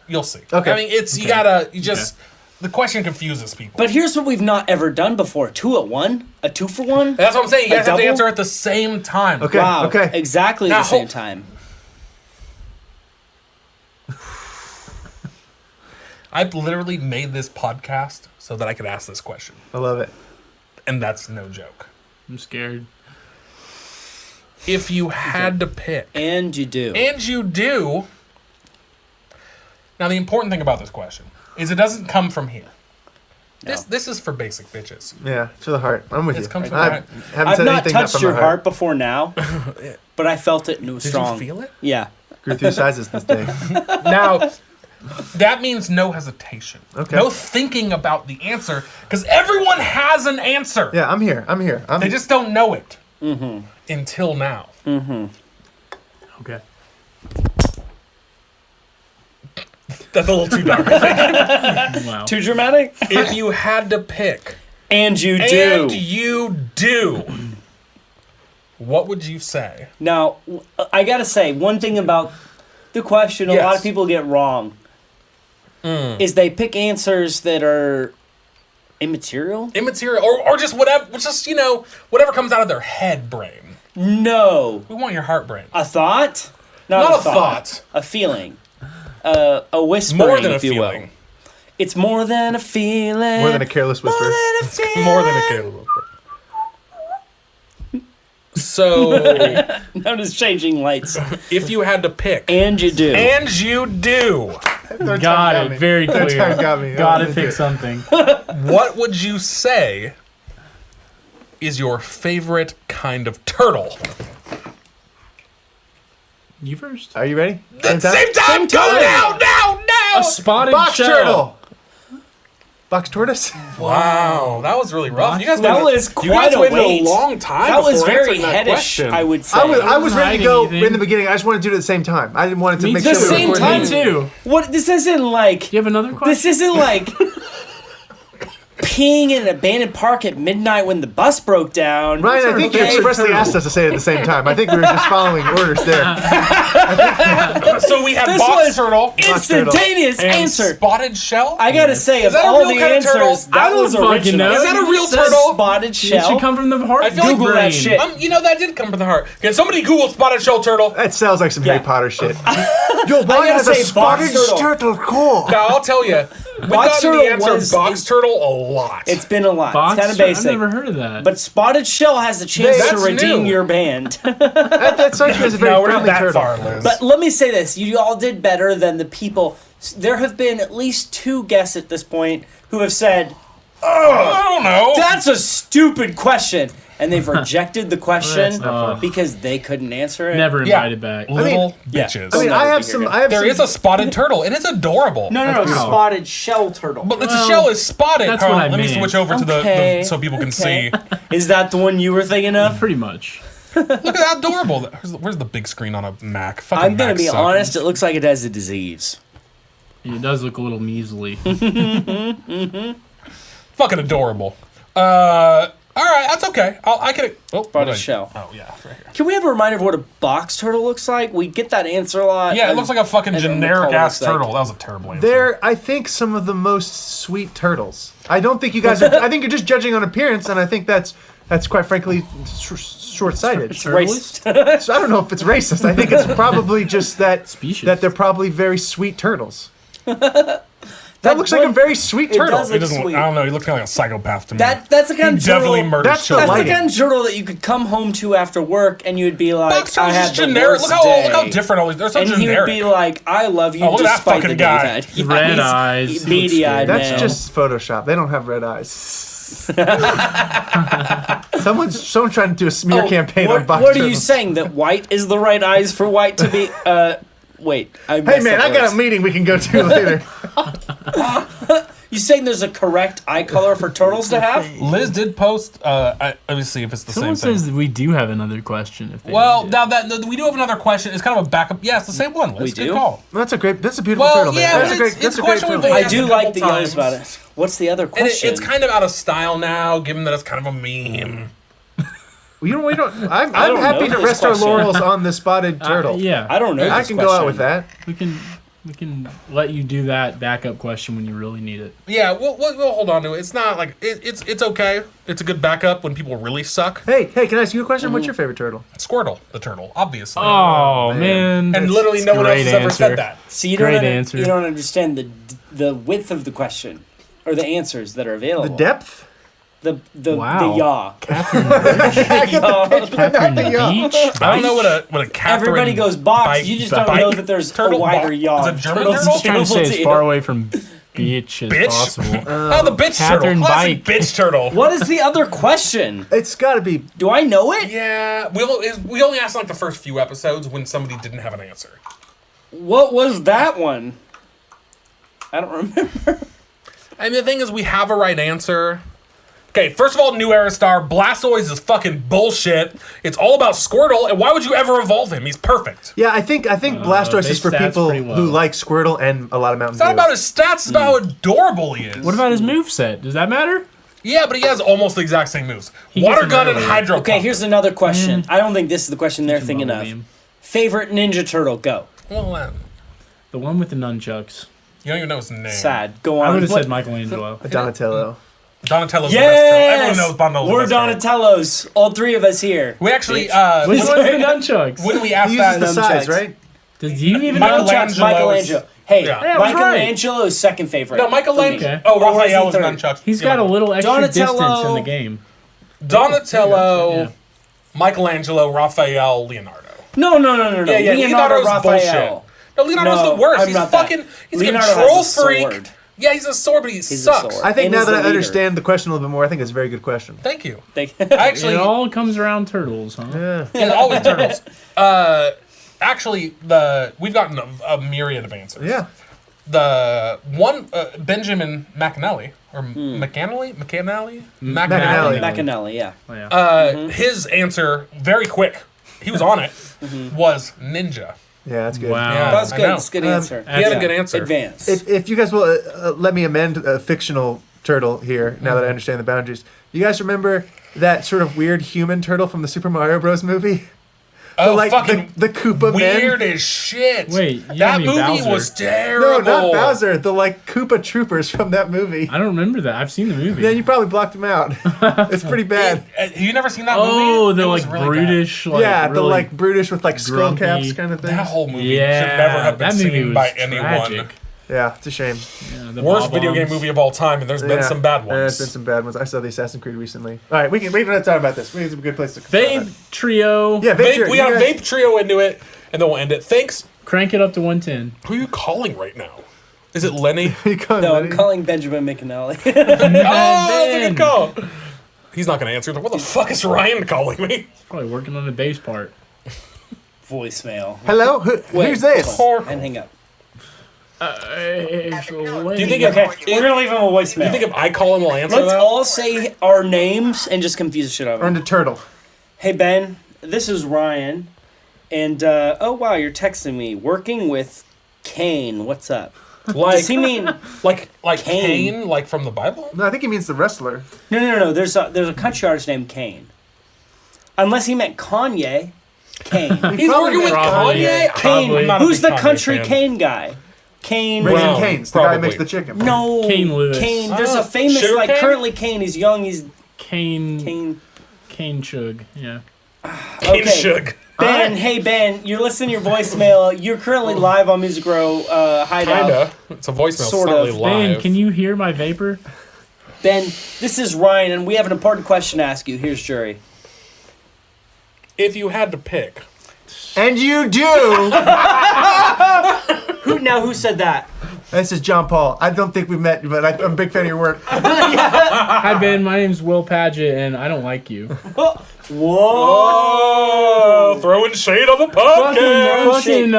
you'll see. Okay. I mean, you gotta. You just the question confuses people. But here's what we've not ever done before: 2 at 1, a 2 for 1. That's what I'm saying. You A guys have to double? answer at the same time. Okay. Wow, Okay. exactly Now, the same hold- time. I literally made this podcast so that I could ask this question, I love it. and that's no joke. I'm scared. If you had to pick, And you do. and you do. Now, the important thing about this question is it doesn't come from here. This is for basic bitches. Yeah, to the heart. I'm with This you. comes from I the heart. haven't I've said not anything touched from your my heart before now, but I felt it and it was Did strong. you feel it? Yeah. Grew 3 sizes this day. Now, that means no hesitation. Okay. No thinking about the answer, because everyone has an answer. Yeah, I'm here. They just don't know it until now. Okay. That's a little too dark, I think. Wow. Too dramatic? If you had to pick, And you do. and you do, what would you say? Now, I gotta say, one thing about the question a lot Yes. of people get wrong is they pick answers that are immaterial. Immaterial, or just whatever, whatever comes out of their head brain. No. We want your heart brain. A thought? Not a thought. A feeling. A whispering, More than a if you will. feeling. It's more than a feeling. More than a careless whisper. More than a feeling. More than a Caleb. So, Notice changing lights. if you had to pick, And you do. and you do, Third time Got me. it. Very Third clear. time got me. Gotta Oh, pick okay. something. what would you say is your favorite kind of turtle? You first. Are you ready? Same time, go time. now! A spotted Box shell. turtle. Box tortoise? Wow, that was really rough. You guys That was you guys quite a waited wait. a long time. That was before very answering that headish, question. I would say. I was ready to go hiding anything. in the beginning. I just wanted to do it at the same time. I didn't want it to Me make too. sure The we same were time, Me too. What? This isn't like. Do you have another question? This isn't like peeing in an abandoned park at midnight when the bus broke down. Ryan, I think you Okay. expressly asked us to say it at the same time. I think we were just following orders there. So we have This box was turtle instantaneous and answer. spotted shell. I gotta say, of that a all real the kind of turtle? answers, I that don't was fucking original. know. Is that a You real said turtle? Spotted It shell. should come from the heart. I feel like Google that shit. You know that did come from the heart. Can somebody Google spotted shell turtle? That sounds like some Yeah. Harry Potter shit. Yo, I mine gotta has a say, box spotted turtle. turtle. Cool. Now I'll tell you, we've Box gotten the turtle answer was- box turtle a lot. It's been a lot. Box It's kind of turtle? basic. I've never heard of that. But spotted shell has a chance to That's redeem new. your band. That strikes me as a very no, we're not friendly that turtle. far, Liz. But let me say this: you all did better than the people. There have been at least 2 guests at this point who have said, I don't know. "That's a stupid question," and they've rejected the question That's not fun. because they couldn't answer it. Never Yeah. invited back. Little yeah. bitches. I mean, Never I have be here some. again. I have There some, is a spotted turtle, and it's adorable. No, beautiful. spotted shell turtle. But the Well, shell is spotted. that's Carl. what I Let me meant. switch over to Okay, the so people can okay. see. Is that the one you were thinking of? Pretty much. Look at how adorable. Where's the big screen on a Mac? Fucking I'm gonna Macs be suck. honest. It looks like it has a disease. It does look a little measly. Fucking adorable. All right, that's okay. I can. Oh, Spotted shell. Oh yeah, it's right here. Can we have a reminder of what a box turtle looks like? We get that answer a lot. Yeah, it looks like a fucking and then the generic color ass looks like- turtle. That was a terrible answer. They're, I think, some of the most sweet turtles. I don't think you guys are. I think you're just judging on appearance, and I think that's quite frankly short-sighted. It's racist. So I don't know if it's racist. I think it's probably just that Species. that they're probably very sweet turtles. That looks like a very sweet It turtle. does It look doesn't. sweet. I don't know. He looked kind of like a psychopath to me. That's the kind he of turtle. definitely murdered That's the children. That's the lighting. kind of turtle that you could come home to after work, and you'd be like, Box "I turtles had is the generic. worst Look how day." different all these. They're so And he would generic. be like, "I love you," Oh, look at that despite the fucking day guy. you've had. Red he's eyes. He looks beady eyed good. That's man. just Photoshop. They don't have red eyes. Someone's trying to do a smear campaign what, on box What are you turtles. saying? That white is the right eyes for white to be? Wait. Hey man, I got a meeting we can go to later. You saying there's a correct eye color for turtles to have? Liz did post. Let me see if it's the Someone same thing. says that we do have another question. If they Well, need it. now that we do have another question. It's kind of a backup. Yeah, it's the same one. Liz. We Good do? call. That's a beautiful Well, turtle, man. yeah, That's a it's- great, it's that's a a great question we've turtle. I asked do a like couple the yells times. about it. What's the other And question? it's kind of out of style now, given that it's kind of a meme. We don't. I'm don't happy know to this rest our question. laurels on the spotted turtle. yeah, I don't know. I this can go out question. with that. we can let you do that backup question when you really need it. Yeah, we'll hold on to it. It's not like it's okay. It's a good backup when people really suck. Hey, can I ask you a question? What's your favorite turtle? Squirtle, the turtle, obviously. Oh man. man, and literally no one else great has ever answer. said that. So you Great don't answer. you don't understand the width of the question or the answers that are available. The depth? The Wow. yaw. Catherine Not the yaw. Beach. I don't know what a Catherine Everybody goes box. bike- You just don't bike know that there's turtle a wider box. yaw. Is it German turtle? Trying to stay as Novelty. far away from beach as Bitch. possible. Oh, the bitch Catherine turtle. Classic Bike. bitch turtle. What is the other question? It's got to be. Do I know it? Yeah, we only asked like the first few episodes when somebody didn't have an answer. What was that one? I don't remember. And the thing is, we have a right answer. Okay, first of all, New Era Star, Blastoise is fucking bullshit. It's all about Squirtle, and why would you ever evolve him? He's perfect. Yeah, I think Blastoise base is for stats people pretty low. who like Squirtle and a lot of Mountain It's not Dew. about his stats, it's about how adorable he is. What about his moveset? Does that matter? Yeah, but he has almost the exact same moves. He Water gets gun and another- Hydro Okay, Pump. here's another question. I don't think this is the question they're thinking of. Bumblebee. Favorite Ninja Turtle? Go. Well, The one with the nunchucks. you don't even know his name. Sad. Go on. I would have What- said Michelangelo. Donatello. Donatello's the best turtle. Everyone Yes! knows Donatello's We're the best turtle. Donatellos. All three of us here. We actually, Which one's the nunchucks? when we asked He that, uses the nunchucks. size, right? Did you even know? Michelangelo's- Michelangelo. Hey, Yeah. Yeah, I was Michelangelo's second favorite. no, for me. Michelangelo. Okay. Oh, Or was he Raphael was third? nunchucks. He's Yeah, got a little extra Donatello- distance in the game. Donatello, Yeah. Michelangelo, Raphael, Leonardo. No. Yeah, Leonardo Leonardo's bullshit. Raphael. No, Leonardo's No, the worst. I'm He's not that. fucking. He's Leonardo a control has a freak. sword. Yeah, he's a sword, but he a sucks. sword. I think And now is that the I leader. understand the question a little bit more, I think it's a very good question. Thank you. They- Actually, It all comes around turtles, huh? Yeah. it's always turtles. Actually, we've gotten a myriad of answers. Yeah. the one Benjamin McAnally or McAnally, McAnally, yeah. Oh, yeah. his answer very quick. He was on it. Was ninja. Yeah, that's good. Wow. Yeah, That's I good. know. That's a good answer. He had a good answer. Advance. If you guys will let me amend a fictional turtle here, now that I understand the boundaries. You guys remember that sort of weird human turtle from the Super Mario Bros. Movie? Oh, like fucking the Koopa weird men? as shit. Wait, you that mean movie Bowser. was terrible. No, not Bowser. The like Koopa troopers from that movie. I don't remember that. I've seen the movie. Yeah, you probably blocked them out. It's pretty bad. Have you never seen that oh, movie? the It like was really brutish, like yeah, the really like brutish with like skull grumpy- caps kind of bad. thing. That whole movie yeah, should never have been that movie seen was by anyone. tragic. Yeah, it's a shame. Yeah, the Worst bob-ombs. video game movie of all time, and there's been some bad There's ones. been some bad ones. I saw the Assassin's Creed recently. All right, we don't have to talk about this. It's a good place to. Vape trio. Yeah, Vape, Trio, we you got a guys- vape trio into it, and then we'll end it. Thanks. Crank it up to 110. Who are you calling right now? Is it Lenny? You call no, Lenny? I'm calling Benjamin McAnally. Oh, that's a good call. He's not going to answer. What the fuck is Ryan calling me? Probably working on the bass part. Voicemail. Hello, Wait, who's this? hold on, and hang up. Do you think Okay, if, we're gonna leave him a voicemail. you think if I call him, we'll answer Let's that? all say our names and just confuse the shit out of Earn him. the turtle. Hey Ben, this is Ryan, and oh wow, you're texting me. Working with Kane. What's up? Like, Does he mean like Cain? Cain, like from the Bible? No, I think he means the wrestler. no? There's a country artist named Kane. Unless he meant Kanye. Kane. He's working with Probably. Kanye? Probably. Kane. not a Who's big the Kanye country fan. Kane guy? Kane. Raising Brown, Cane's the guy who probably. makes the chicken. No. Kane Lewis. Kane. There's Oh, a famous Sugar like Cane? currently Kane. He's young. He's Cane Kane. Chug. Yeah. Cain Okay. Shug. Ben, hey Ben, you're listening to your voicemail. You're currently live on Music Row Hideout. Kinda. It's a voicemail, Sort slightly of. live. Ben, can you hear my vapor? Ben, this is Ryan, and we have an important question to ask you. Here's Jury. If you had to pick. And you do. Who said that? This is John Paul. I don't think we've met, but I'm a big fan of your work. Hi Ben, my name's Will Padgett, and I don't like you. Whoa! Oh, throwing shade on the podcast. Fucking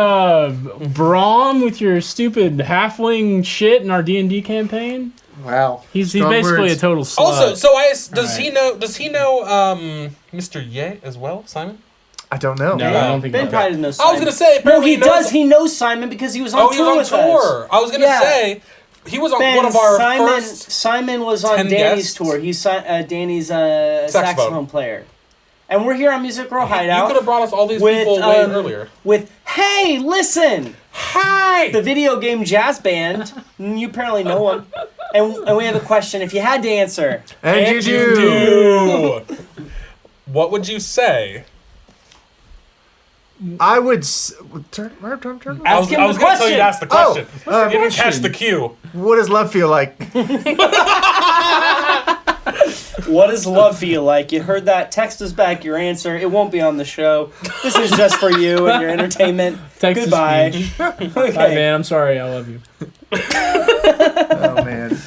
Braum with your stupid halfling shit in our D&D campaign. Wow. He's Strong basically words. a total slut. Also, so does Alright. he know Mr. Ye as well, Simon? I don't know. No, I don't think Ben so. probably knows I Simon. was gonna say No, apparently he knows- does. He knows Simon because he was on Oh, he tour was with on us. tour. I was gonna Yeah. say he was on Ben, one of our Simon, first. Simon was on 10 Danny's guests. tour. He's Danny's saxophone player. And we're here on Music Row You Hideout could have brought us all these with, people way earlier. with Hey, listen! Hi. The video game jazz band. You apparently know him. And we have a question. If you had to answer, And you do. do. What would you say? I would. Turn. ask him I was the gonna tell you question. to ask the question. Oh, you didn't catch the cue. What does love feel like? What does love feel like? You heard that? Text us back your answer. It won't be on the show. This is just for you and your entertainment. Text to Goodbye. speech. Hi Okay. man, I'm sorry, I love you. Oh man.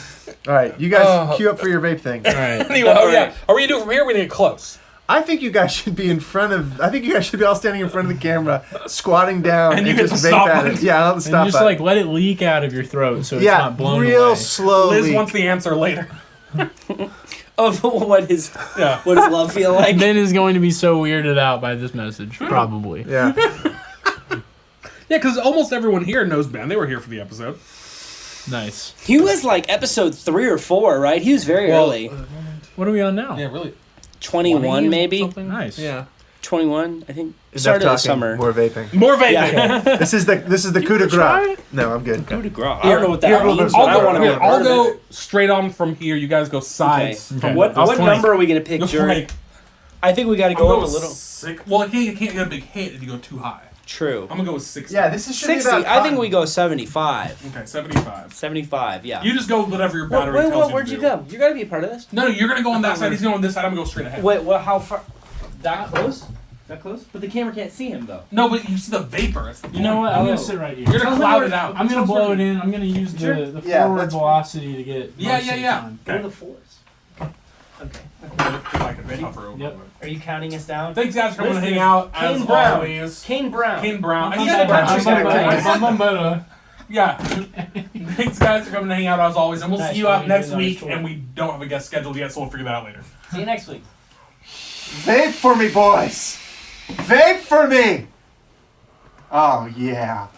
All right, you guys queue up for your vape thing. All right. Anyway, oh yeah. Are we gonna do it from here? Or we need to get close. I think you guys should be in front of. I think you guys should be all standing in front of the camera, squatting down, And and, you hit just the vape stop at button. it. Yeah, I'll And stop just at like it. let it leak out of your throat so it's Yeah, not blown real away. slowly. Liz wants the answer later. Of what does Yeah. love feel like? Ben is going to be so weirded out by this message, probably. Yeah. Yeah, because almost everyone here knows Ben. They were here for the episode. Nice. He was like episode 3 or 4, right? He was very early. What are we on now? Yeah, really. 21 maybe? Something? Nice. Yeah. 21, I think. Enough Started in the talking, summer. more vaping. More vaping. Yeah. This is the coup de try grace. No, I'm good. Coup de grace. I don't know what that Here, means, I'll but I go- want to here, be a I'll part of go it. straight on from here. You guys go sides. Okay. What I'll what flank. number are we going to pick, Jury? Like, I think we got to I'm go going up a little. Well, you can't get a big hit if you go too high. True. I'm gonna go with 60. Yeah, this is should 60. be about I think fun. we go 75. Okay, 75. 75, yeah. You just go whatever your battery tells you. Where'd to you do. go? You got to be a part of this. No, you're gonna go on that side. He's going on this side. I'm gonna go straight ahead. Wait, well, how far? That close? That close? But the camera can't see him, though. No, but you see the vapor. That's the You know what? I'm Oh. gonna sit right here. You're gonna cloud it out. I'm gonna blow it in. I'm gonna use Sure. the Yeah, forward that's- velocity to get. Yeah, most yeah, of the yeah. time. Go to Okay. the fours. Okay. Ready? Yep. Are you counting us down? Thanks, guys, for coming to This hang is out Kane as Brown. always. Kane Brown. Kane Brown. I'm He's sorry, a country I'm sorry, singer. I'm sorry. Yeah. Thanks, guys, for coming to hang out as always, and we'll Nice see you out meeting next you. week. Nice And we don't have a guest scheduled yet, so we'll figure that out later. See you next week. Vape for me, boys. Vape for me. Oh yeah.